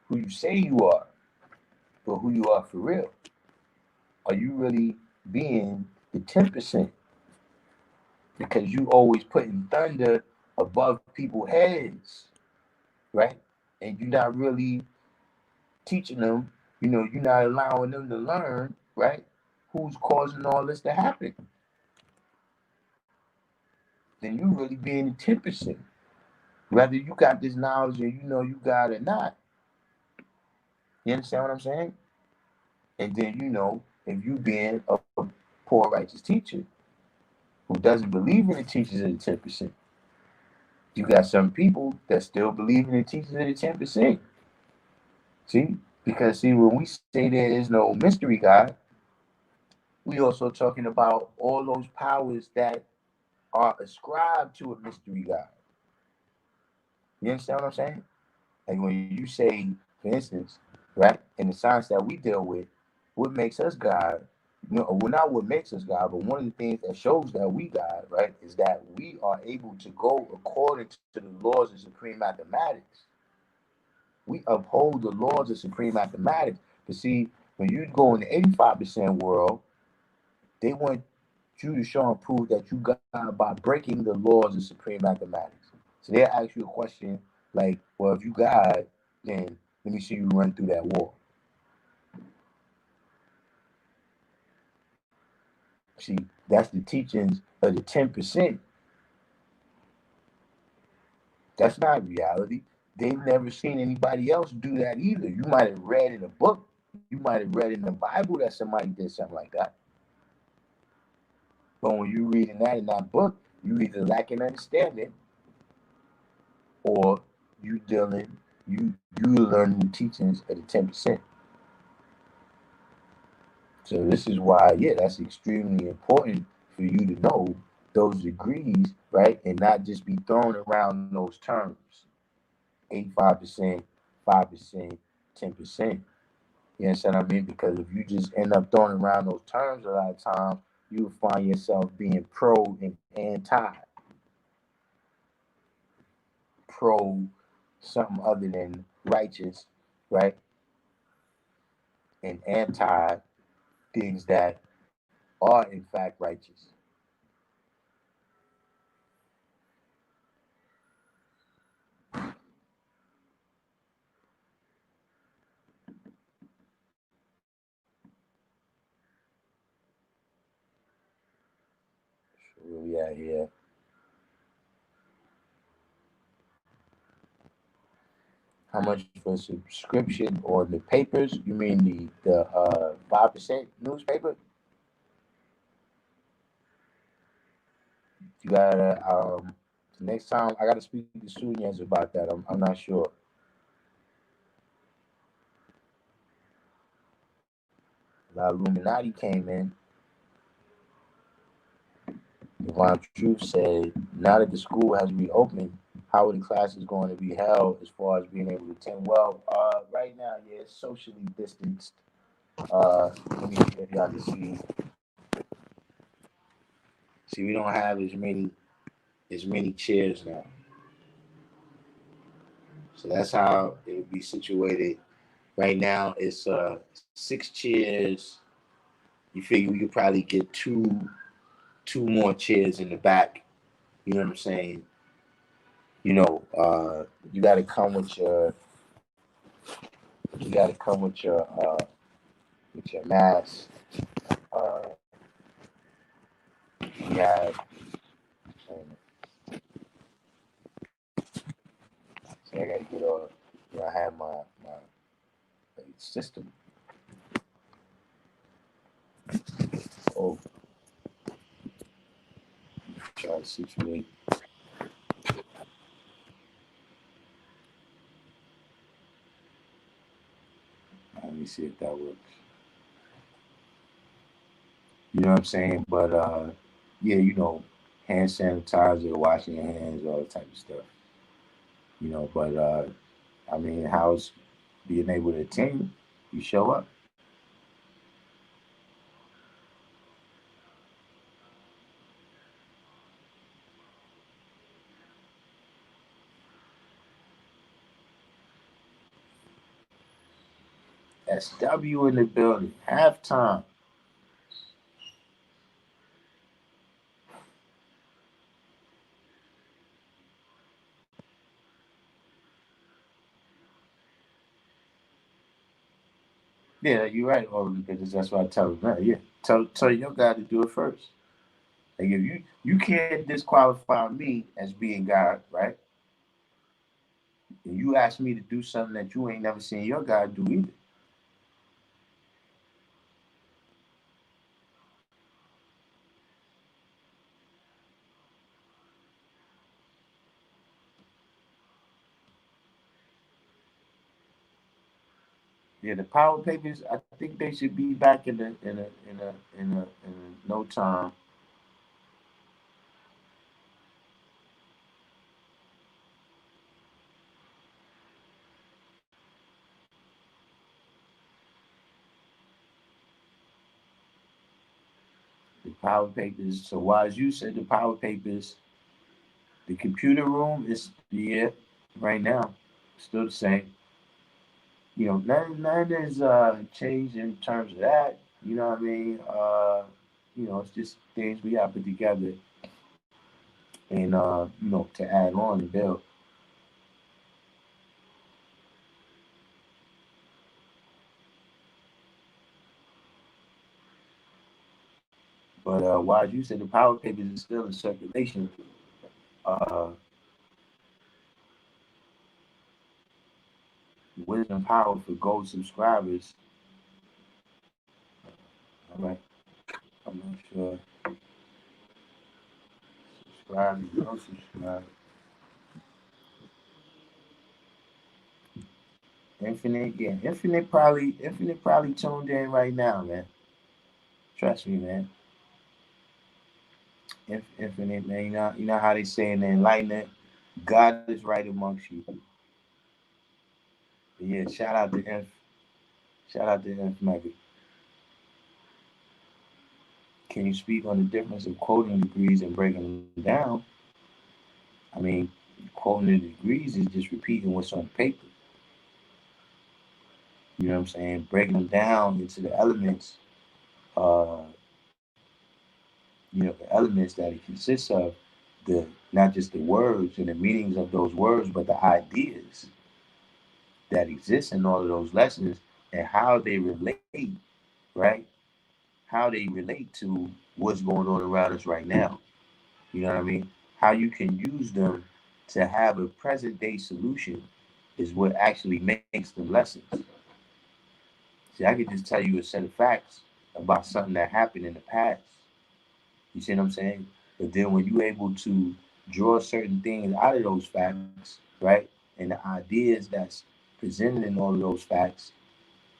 who you say you are, but who you are for real. Are you really being the 10%? Because you always putting thunder above people's heads, right? And you're not really teaching them, you're not allowing them to learn, right? Who's causing all this to happen? Then you really being the 10%. Whether you got this knowledge or you got it or not. You understand what I'm saying? And then if you being a poor righteous teacher who doesn't believe in the teachers of the 10%. You got some people that still believe in the teachers of the 10%. See? Because see, when we say there is no mystery God, we also talking about all those powers that are ascribed to a mystery God. You understand what I'm saying? Like when you say, for instance, right, in the science that we deal with, what makes us God, well, not what makes us God, but one of the things that shows that we God, right, is that we are able to go according to the laws of supreme mathematics. We uphold the laws of supreme mathematics. But see, when you go in the 85% world, they want you to show and prove that you got by breaking the laws of supreme mathematics. So they'll ask you a question like, well, if you God, then let me see you run through that wall. See, that's the teachings of the 10%. That's not reality. They've never seen anybody else do that either. You might have read in a book, you might have read in the Bible that somebody did something like that. But when you're reading that in that book, you either lacking understanding or you learning the teachings of the 10%. So this is why, yeah, that's extremely important for you to know those degrees, right? And not just be thrown around those terms. 85%, 5%, 10%. You understand what I mean? Because if you just end up throwing around those terms a lot of time, you'll find yourself being pro and anti. Pro something other than righteous, right? And anti things that are in fact righteous. So where we at here? How much for subscription or the papers? You mean the 5% newspaper? You gotta next time I gotta speak to Sunyas about that. I'm not sure. The Illuminati came in. Divine Truth said, now that the school has reopened, how are the classes going to be held as far as being able to attend? Well, right now, yeah, it's socially distanced. Let me see if y'all can see. See, we don't have as many chairs now. So that's how it would be situated. Right now, it's 6 chairs. You figure we could probably get two more chairs in the back. You know what I'm saying? You know, you got to come with your mask. Uh, you have so I got to get all. You know, I have my system. Oh, try to situate. Let me see if that works. You know what I'm saying? But yeah, you know, hand sanitizer, washing your hands, all that type of stuff. You know, but I mean, how's being able to attend? You show up. SW in the building. Halftime. Yeah, you're right, Ollie, because that's what I tell them. Right, yeah, tell your guy to do it first. Like if you can't disqualify me as being God, right? And you ask me to do something that you ain't never seen your guy do either. Yeah, the power papers. I think they should be back in no time. The power papers. So why, as you said, the power papers. The computer room is yeah, right now, still the same. You know, nothing has changed in terms of that. You know what I mean? You know, it's just things we have to put together and you know, to add on and build. But why you said the power papers is still in circulation. Uh, Wisdom Power for gold subscribers. All right. I'm not sure. Subscribe, don't subscribe. Infinite, yeah. Infinite probably tuned in right now, man. Trust me, man. Infinite, man. You know how they say in the enlightenment, God is right amongst you. But yeah, shout out to Inf. Shout out to Inf Mega. Can you speak on the difference of quoting degrees and breaking them down? I mean, quoting the degrees is just repeating what's on paper. You know what I'm saying? Breaking them down into the elements, uh, the elements that it consists of, the not just the words and the meanings of those words, but the ideas that exist in all of those lessons and how they relate, right? How they relate to what's going on around us right now. You know what I mean? How you can use them to have a present day solution is what actually makes them lessons. See, I could just tell you a set of facts about something that happened in the past. You see what I'm saying? But then when you're able to draw certain things out of those facts, right? And the ideas that's presented in all of those facts,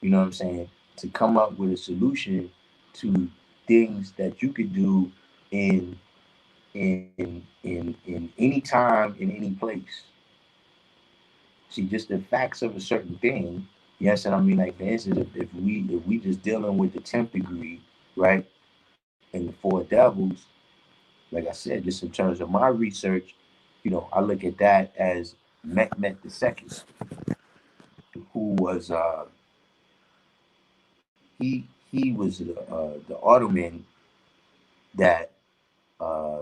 you know what I'm saying? To come up with a solution to things that you could do in in any time, in any place. See, just the facts of a certain thing. Yes, and I mean, like for instance, if we just dealing with the 10th degree, right, and the four devils, like I said, just in terms of my research, I look at that as Mehmet the second, who was he was the Ottoman that uh,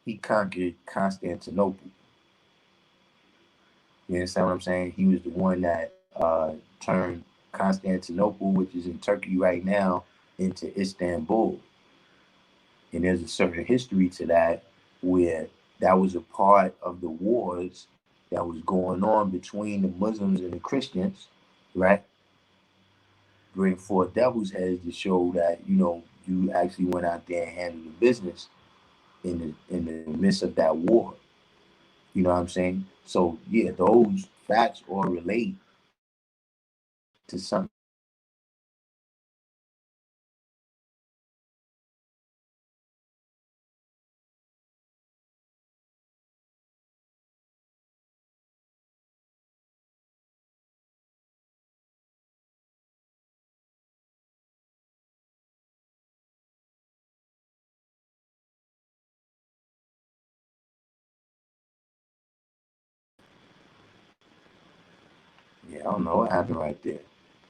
he conquered Constantinople. You understand what I'm saying? He was the one that turned Constantinople, which is in Turkey right now, into Istanbul. And there's a certain history to that where that was a part of the wars that was going on between the Muslims and the Christians, right? Bring forth devil's heads to show that you actually went out there and handled the business in the midst of that war. You know what I'm saying? So yeah, those facts all relate to something that happened in the past. Yeah, I don't know what happened right there.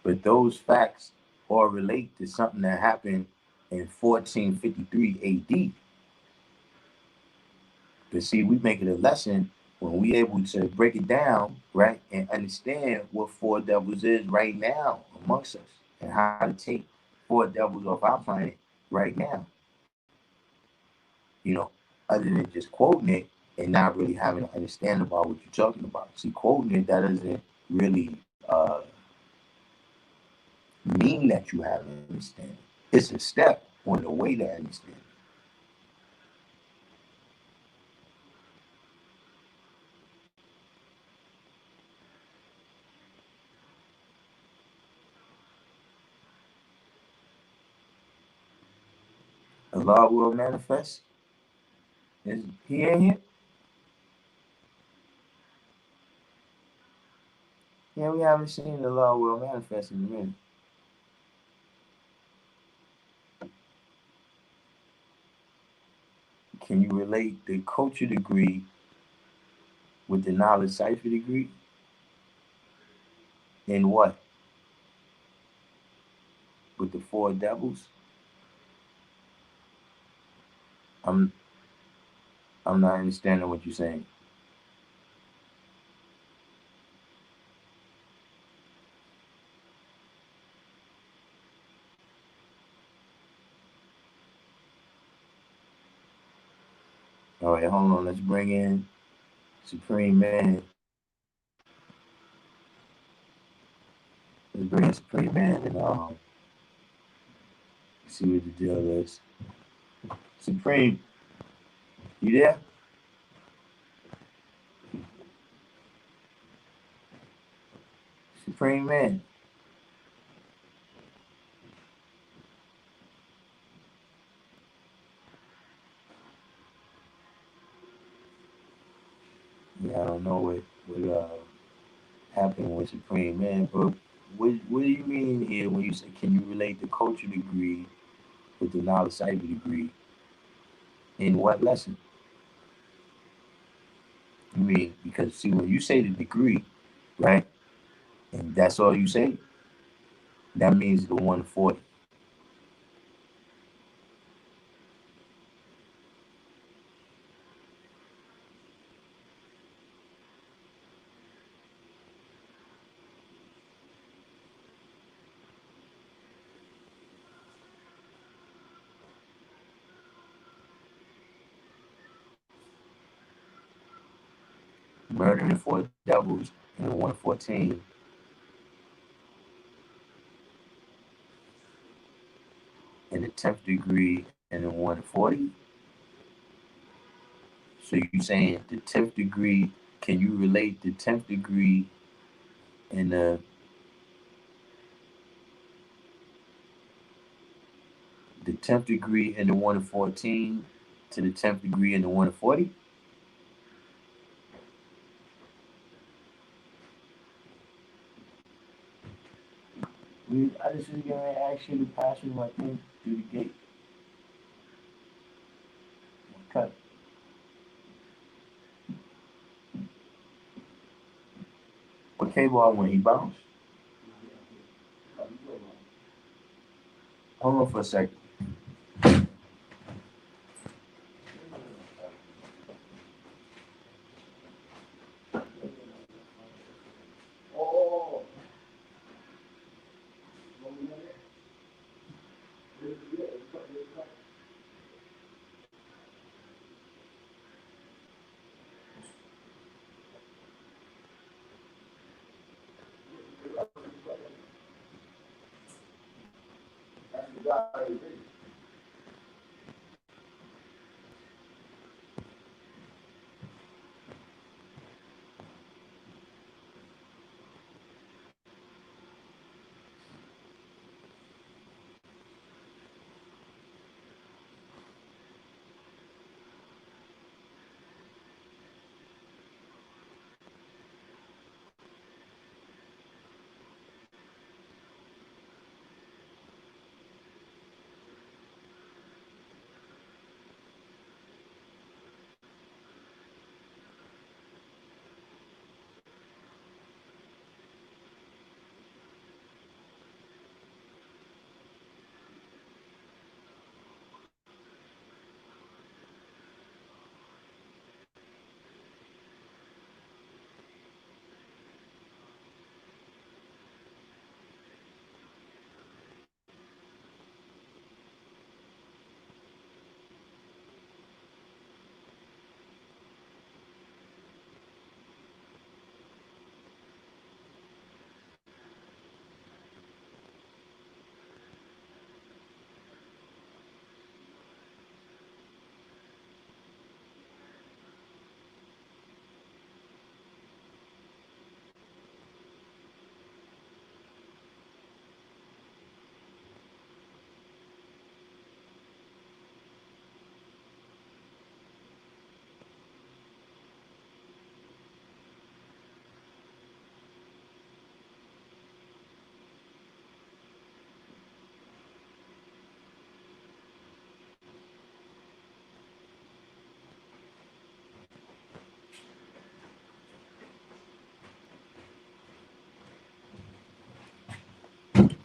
But those facts all relate to something that happened in 1453 AD. But see, we make it a lesson when we able to break it down, right, and understand what four devils is right now amongst us and how to take four devils off our planet right now. You know, other than just quoting it and not really having to understand about what you're talking about. See, quoting it, that doesn't really mean that you have an understanding. It's a step on the way to understanding. Allah will manifest. Is he in here? Yeah, we haven't seen the law will manifest in a minute. Can you relate the culture degree with the knowledge cipher degree? In what? With the four devils? I'm I'm not understanding what you're saying. All right, hold on. Let's bring in Supreme Man. man, Supreme Man, and see what the deal is. Supreme, you there? Supreme Man. Yeah, I don't know what happened with Supreme Man, but what do you mean here when you say can you relate the culture degree with the knowledge cipher degree? In what lesson? You mean because see when you say the degree, right? And that's all you say, that means the 140. Murder the four devils in the 114. In the 10th degree and the 140. So you saying the 10th degree, can you relate the 10th degree and the 10th degree and the 114 to the 10th degree and the 140? I just was going to ask you to pass me my thing through the gate. Cut. What cable I want? He bounced? Hold on for a second.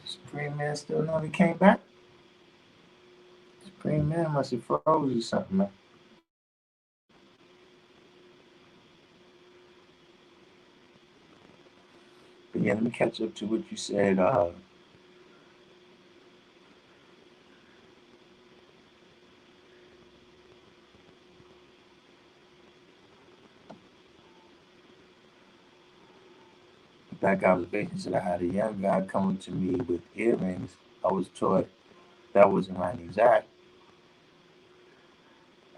Supreme Man still never came back? Supreme Man must have froze or something, man. But yeah, let me catch up to what you said. Black observation said I had a young guy coming to me with earrings. I was taught that wasn't right and exact.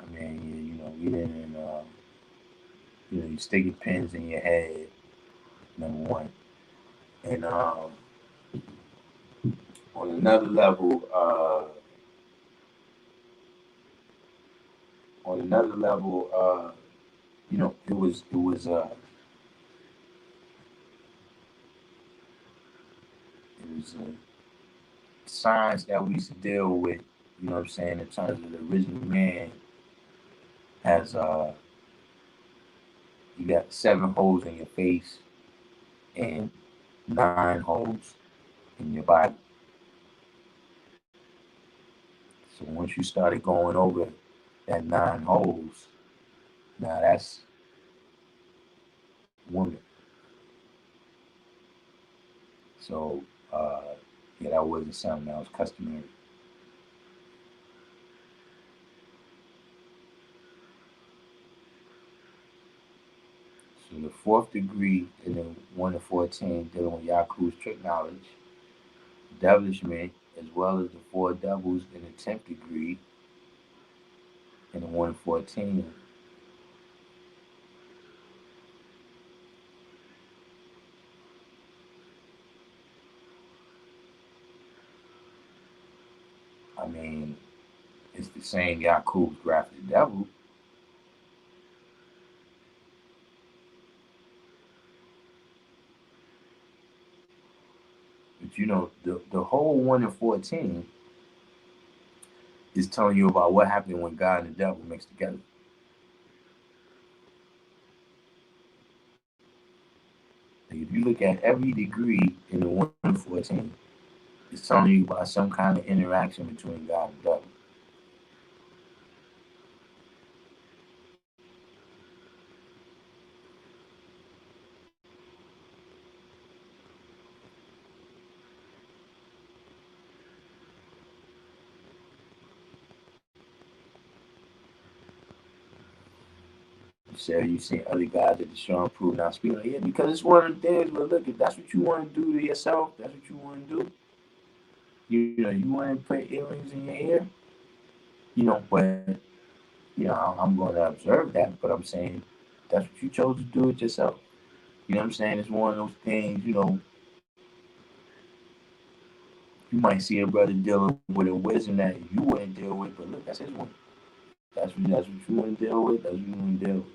I mean, you didn't, you sticking pins in your head, number one. And on another level, it was signs that we used to deal with, you know what I'm saying, in terms of the original man has you got 7 holes in your face and 9 holes in your body. So once you started going over that 9 holes, now that's women. So yeah, that wasn't something that was customary. So the 4th degree in the 1 to 14 dealing with Yaku's trick knowledge, devilishment, as well as the 4 devils in the 10th degree in the 1 to 14. I mean, it's the same Yakub's grafted devil. But the whole 1 to 14 is telling you about what happened when God and the devil mixed together. Like if you look at every degree in the 1 to 14, it's telling you about some kind of interaction between God and the devil. You said you seen other guys at the show and prove not speaking. Like, yeah, because it's one of the things. But look, if that's what you want to do to yourself, that's what you want to do. You want to put earrings in your ear. But I'm going to observe that. But I'm saying that's what you chose to do it yourself. You know what I'm saying? It's one of those things. You might see a brother dealing with a wisdom that you wouldn't deal with, but look, that's his one. That's what you want to deal with. That's what you want to deal with.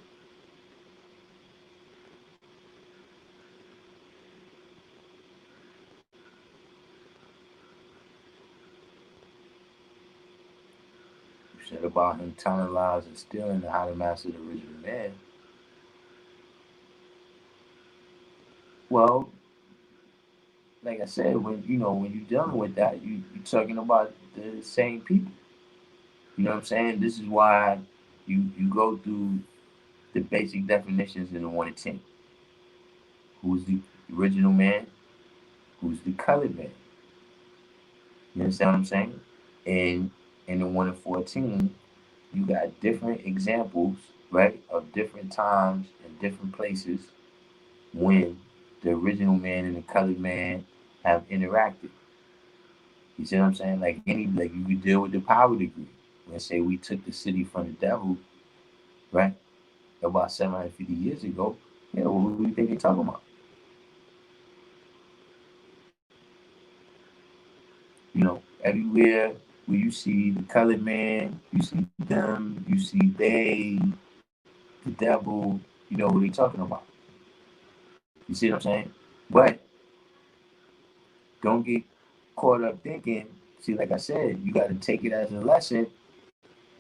You said about him telling lies and stealing and how to master the original man. Well, like I said, when you're dealing with that, you're talking about the same people. You know what I'm saying? This is why you go through the basic definitions in the 1 to 10. Who's the original man? Who's the colored man? You understand what I'm saying? And in the 1 to 14, you got different examples, right, of different times and different places when the original man and the colored man have interacted. You see what I'm saying? Like you could deal with the power degree. Let's say we took the city from the devil, right? About 750 years ago. Yeah, well, who do you think they're talking about? Everywhere where you see the colored man, you see them, you see they, the devil, you know what they talking about. You see what I'm saying? But don't get caught up thinking, see, like I said, you got to take it as a lesson,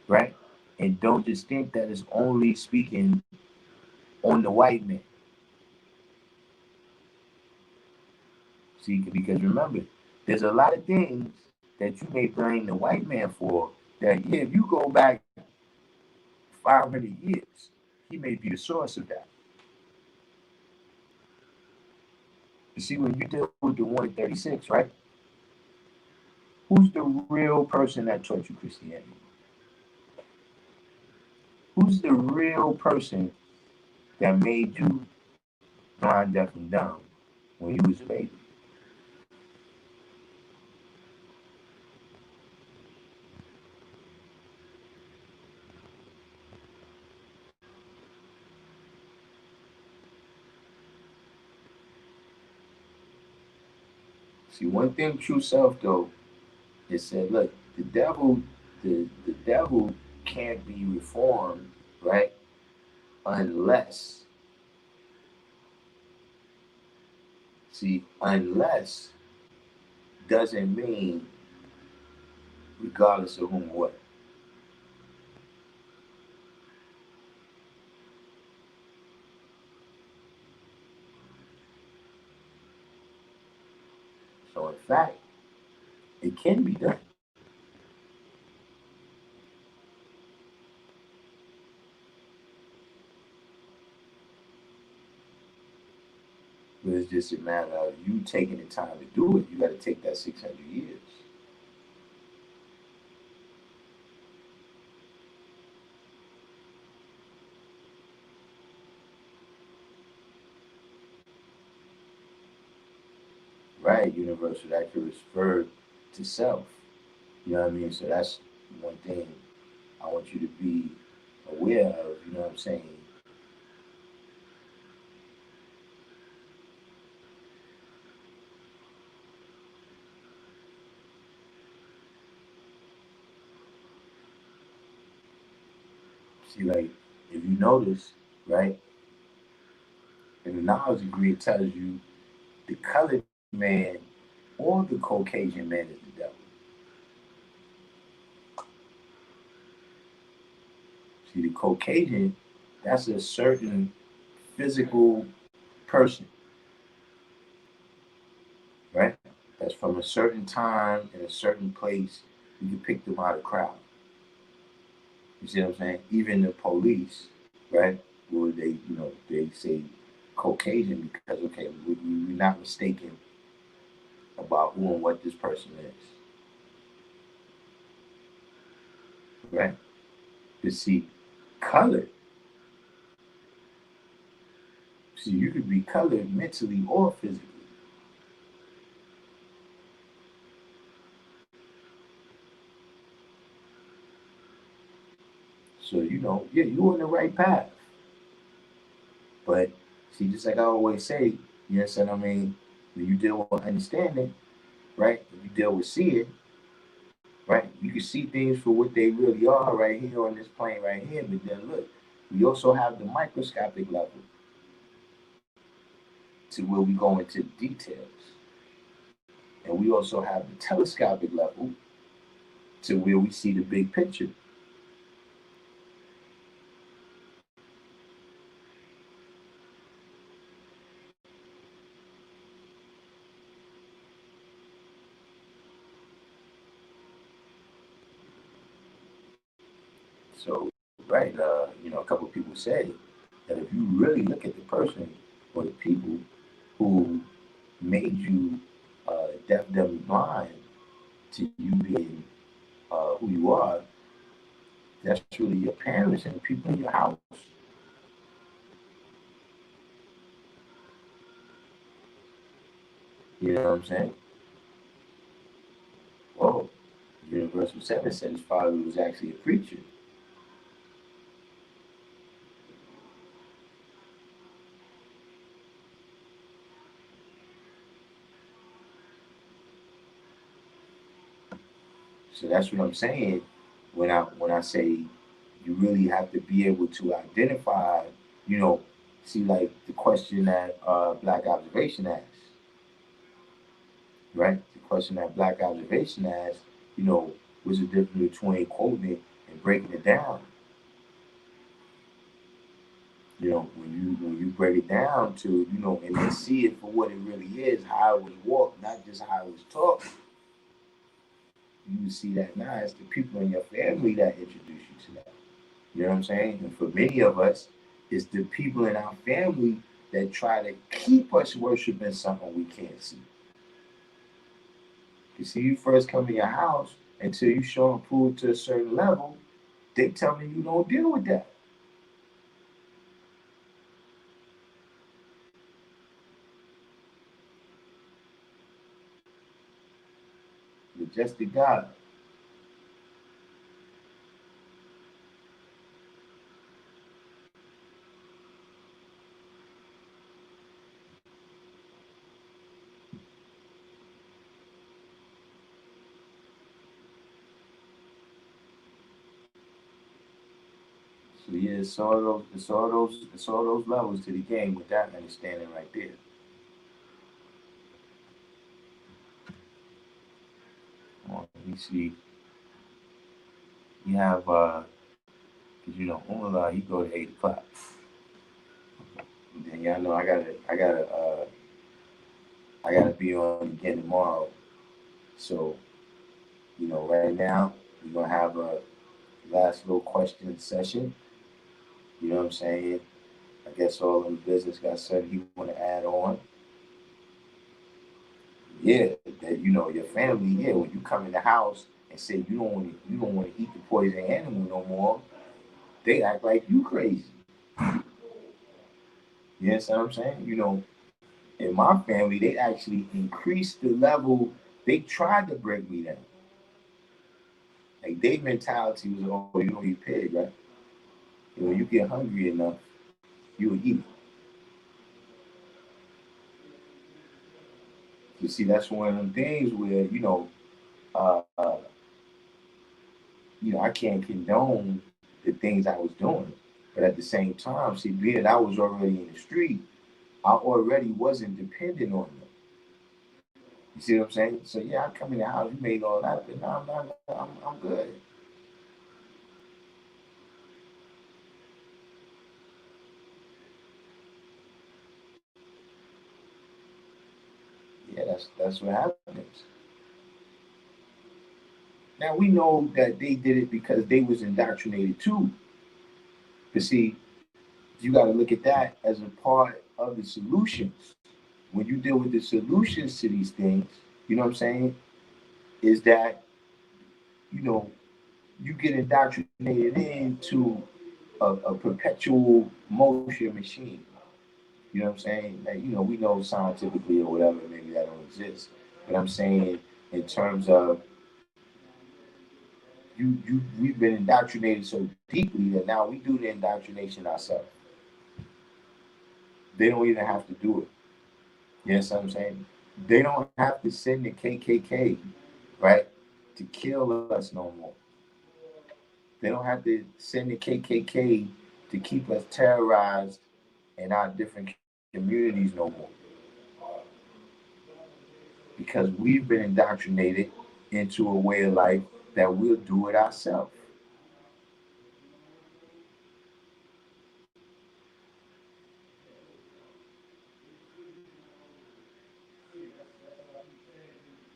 right? And don't just think that it's only speaking on the white man. See, because remember, there's a lot of things that you may blame the white man for that, yeah, if you go back 500 years, he may be the source of that. You see, when you deal with the 136, right? Who's the real person that taught you Christianity? Who's the real person that made you blind, deaf, and dumb when you was a baby. See, one thing, true self though, it said, look, the devil can't be reformed, right? Unless, see, unless doesn't mean regardless of whom or what. So in fact, it can be done. But it's just a matter of you taking the time to do it. You got to take that 600 years. Right? Universal actually referred to self. You know what I mean? So that's one thing I want you to be aware of. You know what I'm saying? See, like, if you notice, right, in the knowledge degree, it tells you the colored man or the Caucasian man is the devil. See, the Caucasian, that's a certain physical person, right? That's from a certain time in a certain place. You can pick them out of the crowd. You see what I'm saying? Even the police, right? Where they, they say Caucasian because, okay, we're not mistaken about who and what this person is, right? You see, color. See, you could be colored mentally or physically. So, yeah, you're on the right path. But see, just like I always say, you know what I mean? When you deal with understanding, right? When you deal with seeing, right? You can see things for what they really are right here on this plane right here. But then look, we also have the microscopic level to where we go into details. And we also have the telescopic level to where we see the big picture. So, right, a couple of people say that if you really look at the person or the people who made you deaf, dumb, and blind to you being who you are, that's really your parents and the people in your house. You know what I'm saying? Well, Universal 7 said his father was actually a preacher. So that's what I'm saying when I say you really have to be able to identify, see like the question that Black Observation asked, right? The question that Black Observation asked, what's the difference between quoting it and breaking it down? When you break it down to, and then see it for what it really is, how it was walked, not just how it was taught, you see that now it's the people in your family that introduce you to that. You know what I'm saying? And for many of us, it's the people in our family that try to keep us worshiping something we can't see. You see, you first come to your house until you show and prove to a certain level, they tell me you don't deal with that. Majestic God. So yeah, it's all those levels to the game with that understanding right there. Let me see. You have cause you know, Umar, he go to 8 o'clock. And then y'all know I gotta be on again tomorrow. So, you know, right now we're gonna have a last little question session. You know what I'm saying? I guess all in the business got something he wanna add on. Yeah, that you know, your family, yeah, when you come in the house and say you don't want to eat the poison animal no more, they act like you crazy. You understand what I'm saying? You know, in my family, they actually increased the level. They tried to break me down. Like their mentality was, oh, you don't eat pig, right? You know, you get hungry enough, you'll eat it. You see, that's one of them things where uh, uh, I can't condone the things I was doing, but at the same time, see, being that I was already in the street, I already wasn't dependent on them. You see what I'm saying? So yeah, I come in the house, you made all that, but no, I'm good. Yeah, that's what happens. Now we know that they did it because they was indoctrinated too. But see, you got to look at that as a part of the solutions. When you deal with the solutions to these things, you know what I'm saying? Is that you know you get indoctrinated into a perpetual motion machine. You know what I'm saying? Like, we know scientifically or whatever, maybe that don't exist. But I'm saying in terms of we've been indoctrinated so deeply that now we do the indoctrination ourselves. They don't even have to do it. You know what I'm saying? They don't have to send the KKK, right, to kill us no more. They don't have to send the KKK to keep us terrorized in our different communities no more. Because we've been indoctrinated into a way of life that we'll do it ourselves.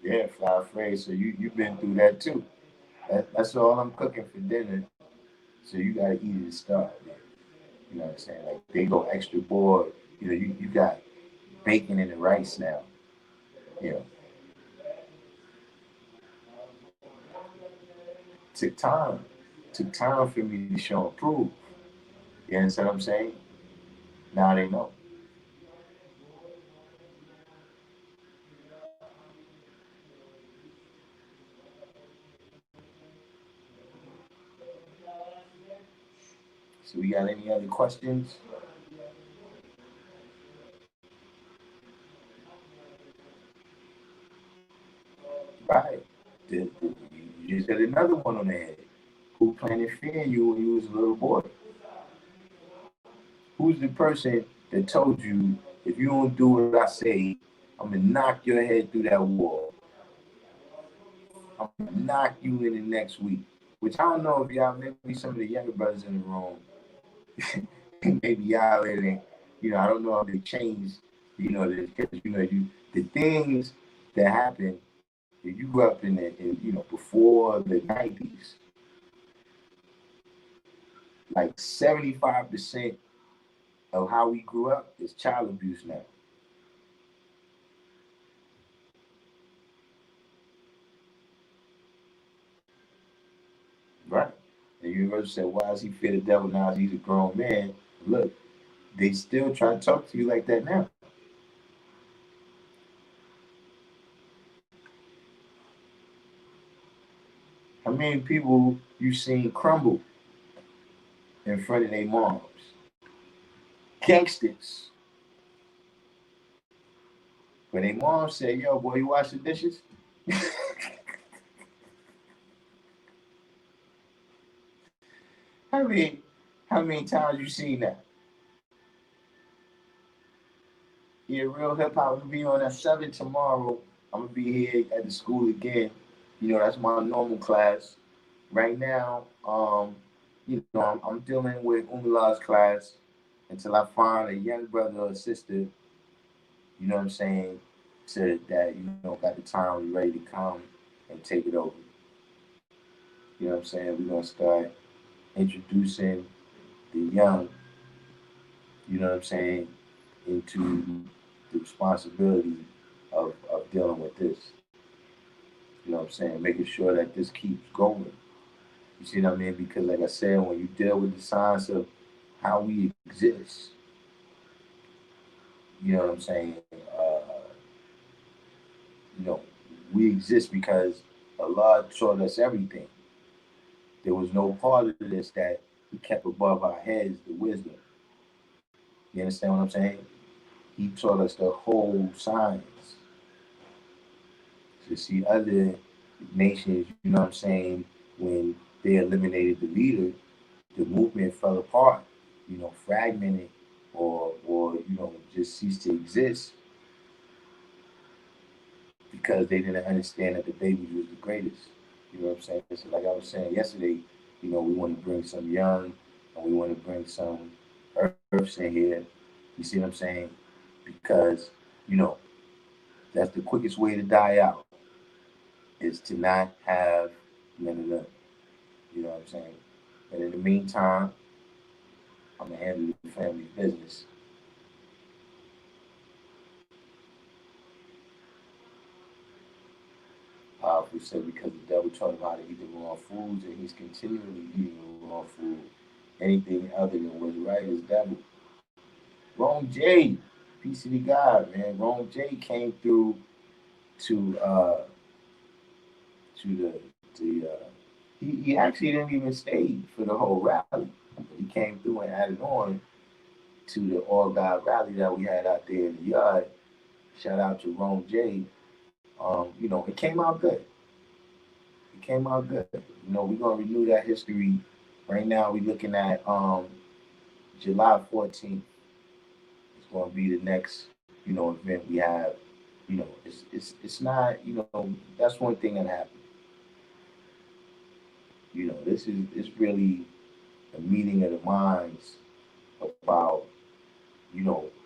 Yeah, fly afraid. So you've been through that too. That's all I'm cooking for dinner. So you gotta eat it to start. You know what I'm saying? Like they go extra board. You got bacon in the rice now. You know, took time. Took time for me to show and prove. You understand what I'm saying? Now they know. So we got any other questions? Right. You just got another one on the head. Who planted fear in you when you was a little boy? Who's the person that told you if you don't do what I say, I'm gonna knock your head through that wall. I'm gonna knock you in the next week. Which I don't know if y'all, maybe some of the younger brothers in the room, maybe y'all in it. I don't know if they changed. The things that happen. If you grew up before the '90s, like 75% of how we grew up is child abuse now. Right. And you ever said, why does he fear the devil now as he's a grown man? Look, they still try to talk to you like that now. many people you seen crumble in front of their moms? Gangsters. When their mom said, yo, boy, you wash the dishes? How many times you seen that? Yeah, real hip hop will be on at 7 tomorrow. I'm gonna be here at the school again. You know, that's my normal class. Right now, I'm dealing with Umlah's class until I find a young brother or sister, you know what I'm saying, that, got the time ready to come and take it over. You know what I'm saying? We're gonna start introducing the young, you know what I'm saying, into the responsibility of dealing with this. You know what I'm saying? Making sure that this keeps going. You see what I mean? Because like I said, when you deal with the science of how we exist, you know what I'm saying? You know, we exist because Allah taught us everything. There was no part of this that He kept above our heads, the wisdom. You understand what I'm saying? He taught us the whole science. To see other nations, you know what I'm saying, when they eliminated the leader, the movement fell apart, fragmented or just ceased to exist because they didn't understand that the baby was the greatest. You know what I'm saying? So like I was saying yesterday, we want to bring some young and we want to bring some earths in here. You see what I'm saying? Because, that's the quickest way to die out is to not have none of them. You know what I'm saying? But in the meantime, I'm going to handle the family business. Powerful said because the devil taught him how to eat the wrong foods and he's continually eating the wrong food. Anything other than what's right is devil. Rome J, peace be God, man. Rome J came through to he actually didn't even stay for the whole rally. He came through and added on to the All God rally that we had out there in the yard. Shout out to Rome J. It came out good. It came out good. We're gonna renew that history. Right now, we're looking at July 14th. It's gonna be the next, event we have. It's not, that's one thing that happened. This is it's really a meeting of the minds about,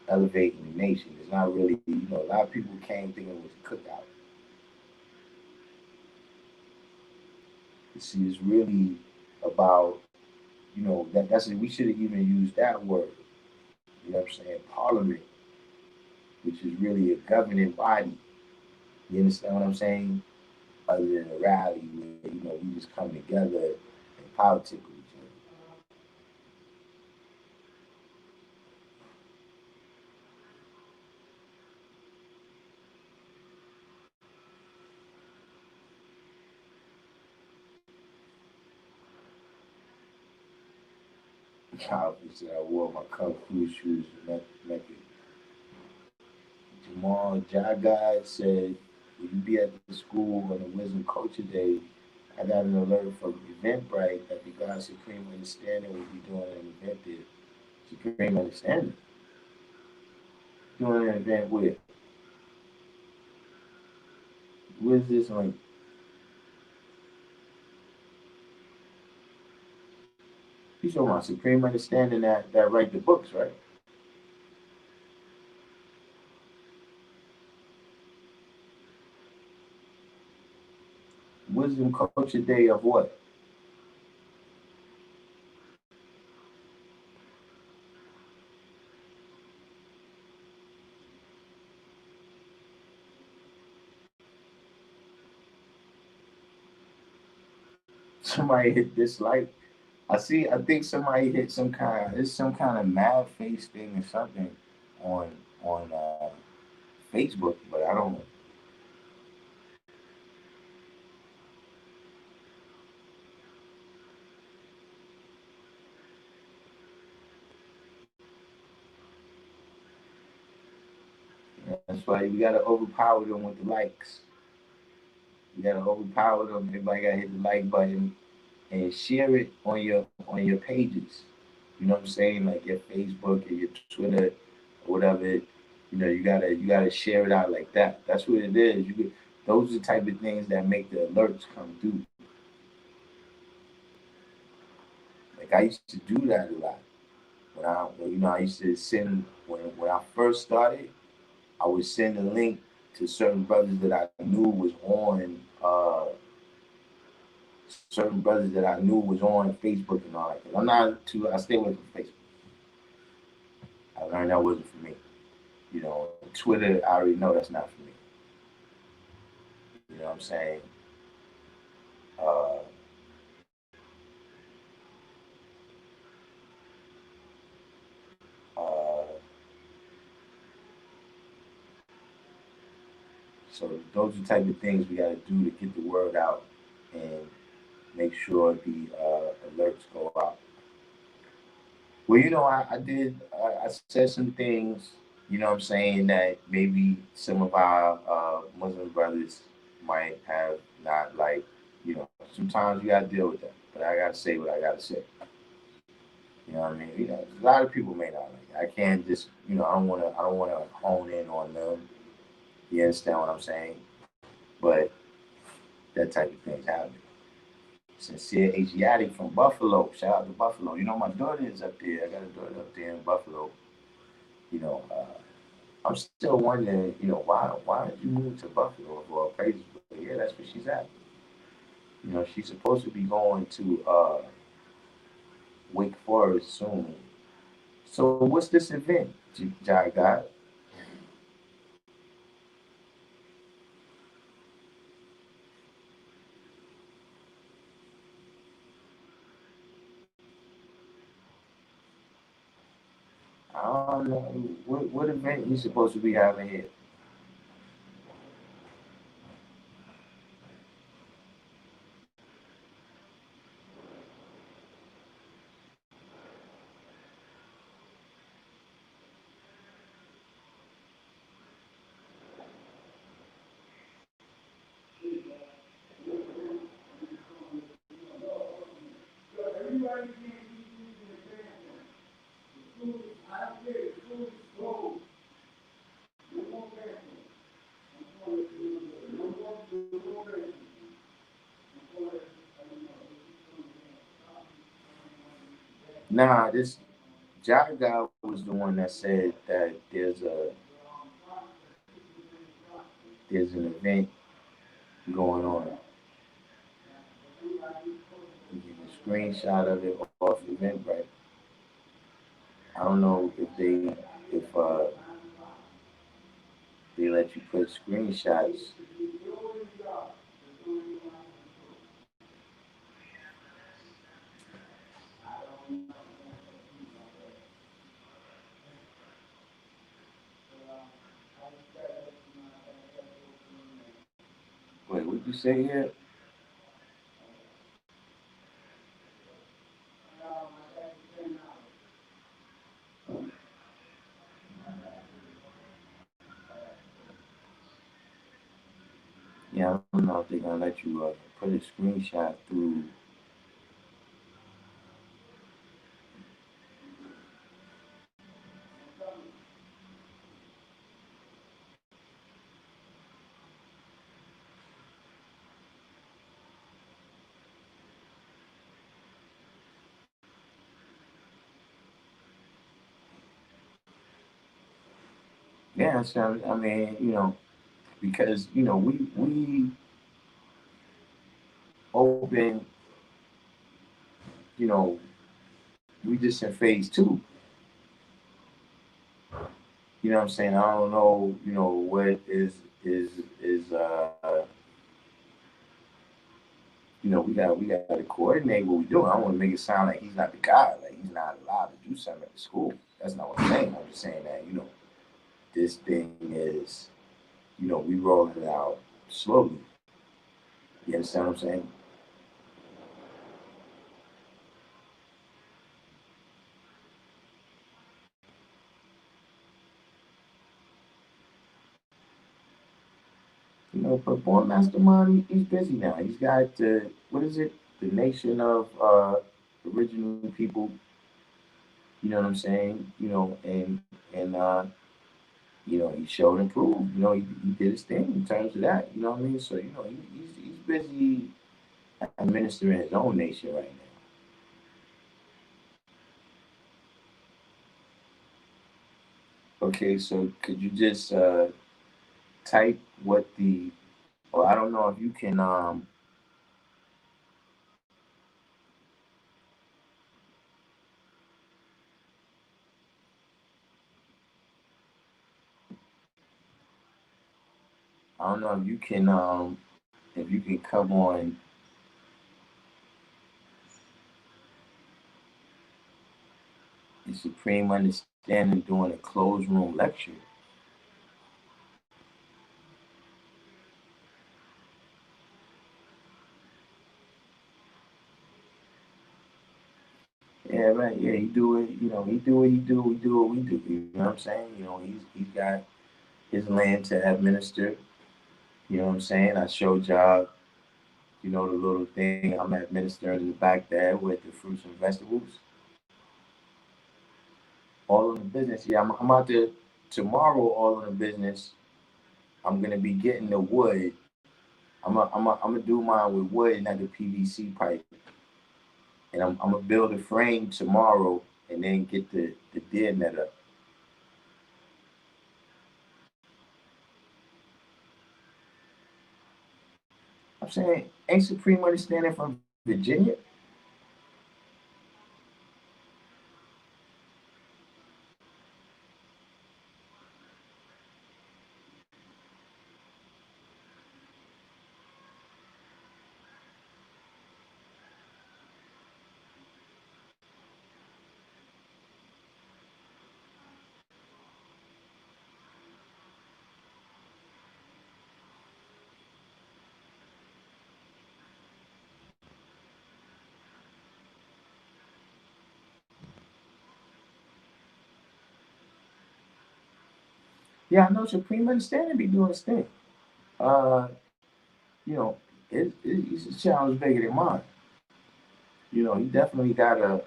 elevating the nation. It's not really, a lot of people came thinking it was a cookout. You see, it's really about, that's we should have even used that word. You know what I'm saying? Parliament, which is really a governing body. You understand what I'm saying? Other than a rally where, we just come together and politic with each other. Powerful said I wore my kung fu shoes to Mecca. Jamal Jagai said, will you be at the school on the Wisdom Culture Day? I got an alert from Eventbrite that the God Supreme Understanding will be doing an event there. Supreme Understanding? Doing an event where? Where's this link? You talking about Supreme Understanding that write the books, right? Wisdom Culture Day of what? Somebody hit dislike. I think somebody hit it's some kind of mad face thing or something on Facebook, but I don't know. That's why we gotta overpower them with the likes. You gotta overpower them. Everybody gotta hit the like button and share it on your pages. You know what I'm saying? Like your Facebook or your Twitter or whatever. You gotta share it out like that. That's what it is. Those are the type of things that make the alerts come through. Like I used to do that a lot. I used to send when I first started, I would send a link to certain brothers that I knew was on Facebook and all that. I'm not too. I stay away from Facebook. I learned that wasn't for me. Twitter, I already know that's not for me. You know what I'm saying? Uh, uh, so those are the type of things we got to do to get the word out and make sure the alerts go out. Well, I did. I said some things. You know what I'm saying, that maybe some of our Muslim brothers might have not like. Sometimes you gotta deal with that. But I gotta say what I gotta say. You know what I mean? A lot of people may not like it. I can't just, I don't wanna hone in on them. You understand what I'm saying? But that type of things happen. Sincere Asiatic from Buffalo. Shout out to Buffalo. My daughter is up there. I got a daughter up there in Buffalo. You know, I'm still wondering, why did you move to Buffalo of all places? But yeah, that's where she's at. She's supposed to be going to Wake Forest soon. So what's this event, Jai God? I don't know. What event you supposed to be having here? Nah, this Jai God was the one that said that there's an event going on. You get a screenshot of it off Eventbrite. I don't know if they let you put screenshots. Wait, what you say here? Yeah, I don't know if they're gonna let you put a screenshot through. Yeah, so I mean, because we open, you know, we just in phase 2. You know what I'm saying? I don't know, what is we got to coordinate what we do. I don't want to make it sound like he's not the guy, like he's not allowed to do something at the school. That's not what I'm saying. I'm just saying that this thing is, we rolling it out slowly. You understand what I'm saying? You know, but Born Mastermind, he's busy now. He's got what is it? The Nation of Original People. You know what I'm saying? You know, and you know, he showed and proved. You know, he did his thing in terms of that. You know what I mean? So you know, he's busy administering his own nation right now. Okay, so could you just type what the? Or I don't know if you can. I don't know if you can. If you can come on the Supreme Understanding during a closed room lecture. Yeah, right. Yeah, he do it. You know, he do what he do. We do what we do. You know what I'm saying? You know, he's got his land to administer. You know what I'm saying? I showed y'all, you know, the little thing I'm administering in the back there with the fruits and vegetables. All in the business. Yeah, I'm out there tomorrow. All in the business. I'm gonna be getting the wood. I'm gonna do mine with wood and not the PVC pipe. And I'm gonna build a frame tomorrow and then get the deer net up. I'm saying, ain't Supreme Understanding from Virginia? Yeah, I know Supreme Understanding be doing his thing. Uh, you know, it's a challenge bigger than mine. You know, he definitely got a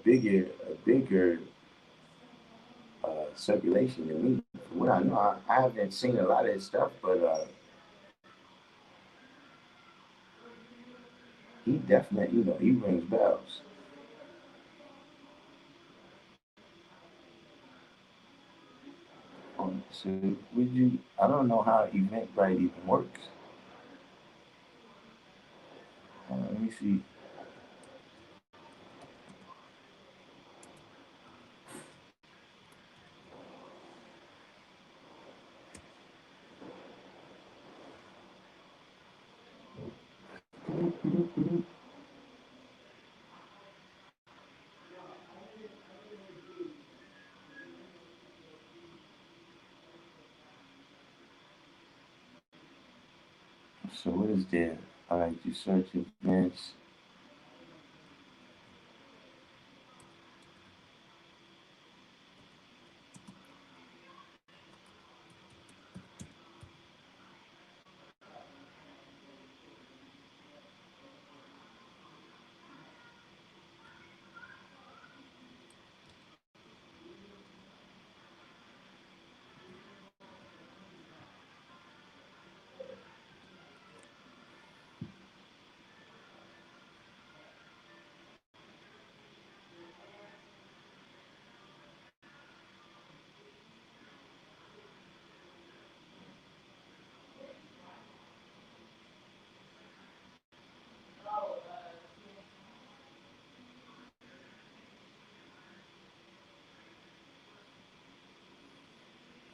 bigger circulation than me. From what I know, I haven't seen a lot of his stuff, but he definitely, you know, he rings bells. So would you? I don't know how Eventbrite even works. Let me see. So what is there? All right, you search events.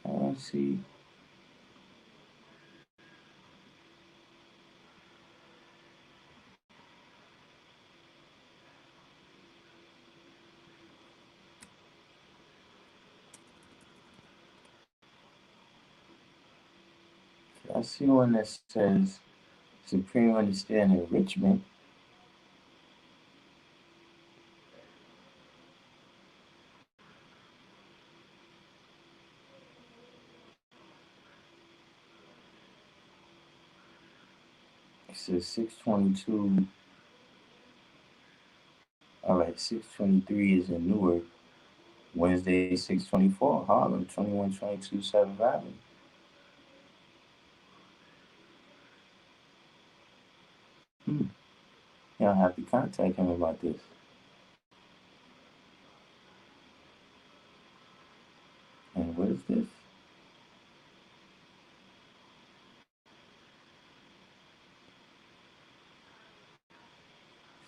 Let's see. I see one that says Supreme Understanding Enrichment. says 622. All right, 623 is in Newark. Wednesday, 624, Harlem, 2122 7th Avenue. Y'all have to contact him about this. And what is this?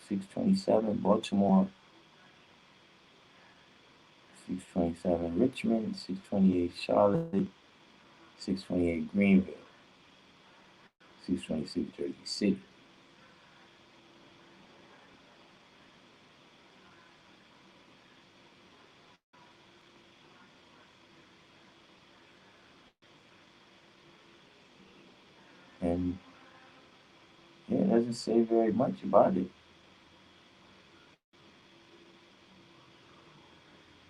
$627 Baltimore, 627 Richmond, 628 Charlotte, 628 Greenville, 626 Jersey City. And yeah, it doesn't say very much about it.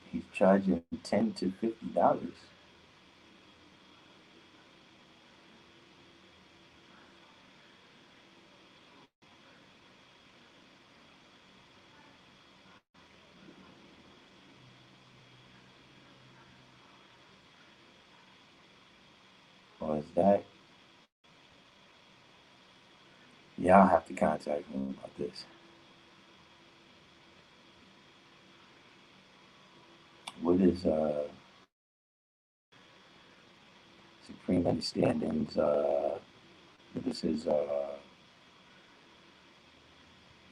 He's charging $10 to $50. Or is that? Yeah, I'll have to contact him about this. What is Supreme Understandings? What is his?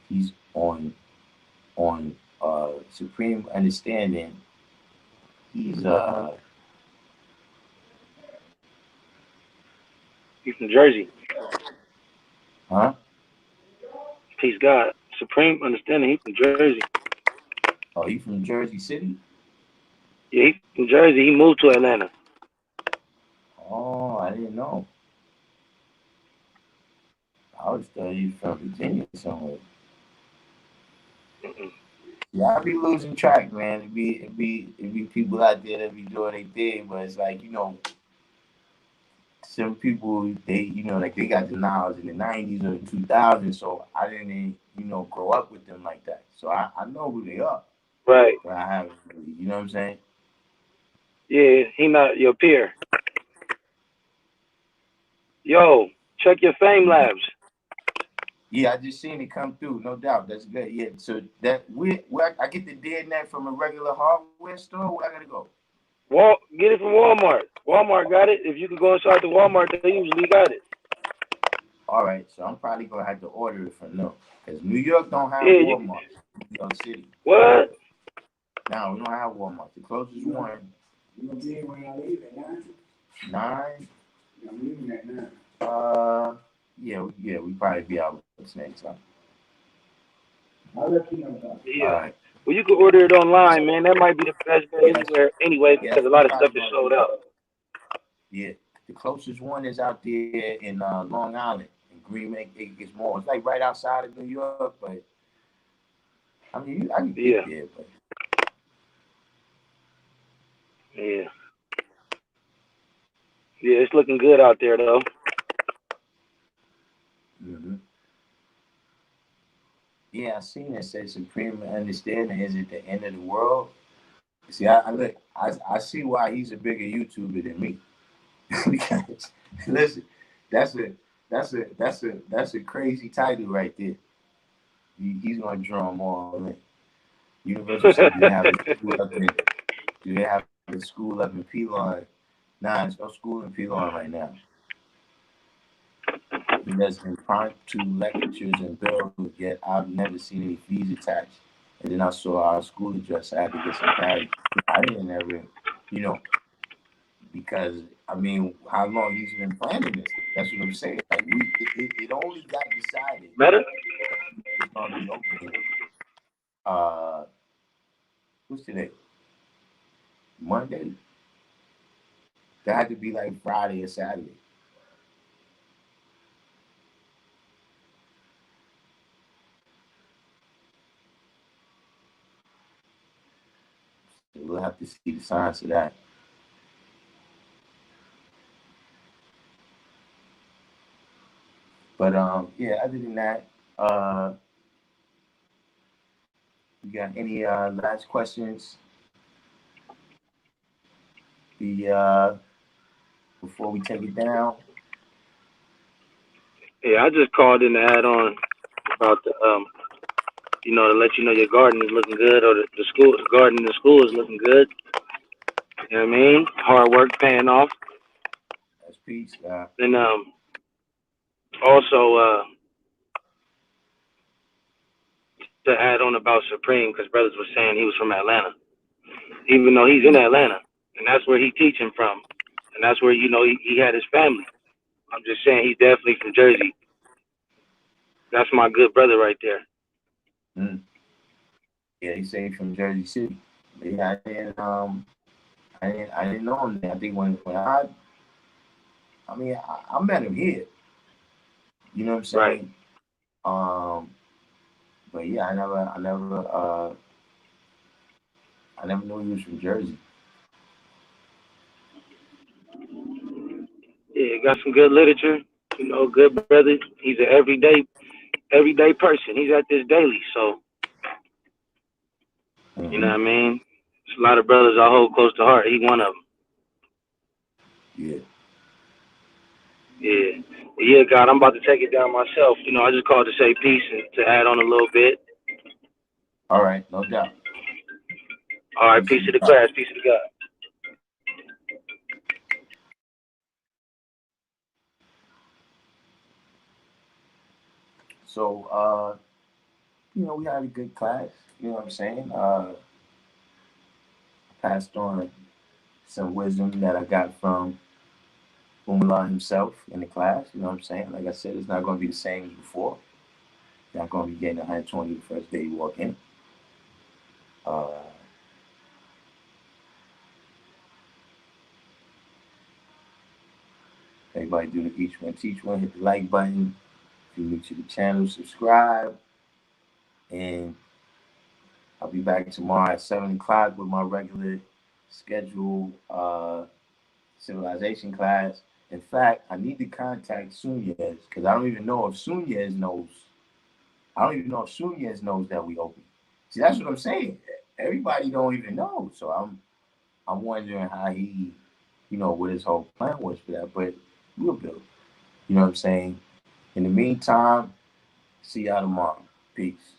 He's on Supreme Understanding. He's He's from Jersey. huh? Peace God. Supreme Understanding. He's from Jersey. Oh, he's from Jersey City. Yeah, he's from Jersey. He moved to Atlanta. Oh, I didn't know. I was thought he was from Virginia somewhere. Yeah, I be losing track, man. It be people out there that be doing their thing, but it's like, some people like they got the knowledge in the 90s or the 2000s, so I didn't grow up with them like that. So I know who they are, Right. but I haven't really, you know what I'm saying? Yeah, he not your peer. Yo, check your Fame Labs. Yeah, I just seen it come through, no doubt. That's good. Yeah, so that where I get the dead net from a regular hardware store. Where I gotta go? Get it from Walmart. Walmart got it. If you can go inside the Walmart, they usually got it. All right, so I'm probably gonna have to order it from them because New York don't have Yeah, you Walmart. New York City. what? No, we don't have Walmart. The closest one. You gonna be here when I leave at 9? 9. I'm leaving at 9. Yeah, we probably be out next time. I'll let you know about it. Yeah. All right. Well, you can order it online, man. That might be the best bet anyway, Yeah, because a lot of stuff is sold out. Yeah, the closest one is out there in Long Island, in Greenway. It's more. It's like right outside of New York, but I mean, I can get there, but Yeah. Yeah, it's looking good out there, though. Yeah, I seen it say Supreme Understanding is at the end of the world. See, I see why he's a bigger YouTuber than me. Because listen, that's a crazy title right there. He's gonna draw them all in. Universal said, do they have a school up in Pelon? Nah, there's no school in Pelon right now. He does impromptu lectures in Bellevue, yet I've never seen any fees attached. And then I saw our school address. I had to get some clarity. I didn't ever, because I mean, how long he's been planning this? That's what I'm saying. Like it only got decided. Better? It's gonna be opening. What's today? Monday. That had to be like Friday or Saturday. So we'll have to see the signs of that. But yeah, other than that, you got any last questions? Before we take it down. Yeah, I just called in to add on about the to let you know your garden is looking good, or the school, the garden in the school is looking good. You know what I mean? Hard work paying off. That's peace. And also to add on about Supreme, because brothers was saying he was from Atlanta, even though he's in Atlanta, and that's where he teaching from, and that's where he had his family. I'm just saying he's definitely from Jersey. That's my good brother right there. Mm. Yeah, he said he's from Jersey City. But yeah, I didn't know him there. I think when I met him here. You know what I'm saying? Right. But yeah, I never knew he was from Jersey. Yeah, got some good literature. Good brother. He's an everyday person. He's at this daily, so you know what I mean. There's a lot of brothers I hold close to heart. He one of them. Yeah. Yeah. Yeah, God, I'm about to take it down myself. I just called to say peace and to add on a little bit. All right, no doubt. All right, peace to the class, peace to the God. So, we had a good class. You know what I'm saying? Passed on some wisdom that I got from Umar himself in the class. You know what I'm saying? Like I said, it's not going to be the same as before. You're not going to be getting 120 the first day you walk in. Everybody do the each one teach one. Hit the like button. If you're new to the channel, subscribe. And I'll be back tomorrow at 7 o'clock with my regular scheduled civilization class. In fact, I need to contact Sunyez because I don't even know if Sunyez knows. I don't even know if Sunyez knows that we open. See, that's what I'm saying. Everybody don't even know. So I'm wondering how he, what his whole plan was for that. But we'll build. You know what I'm saying? In the meantime, see y'all tomorrow. Peace.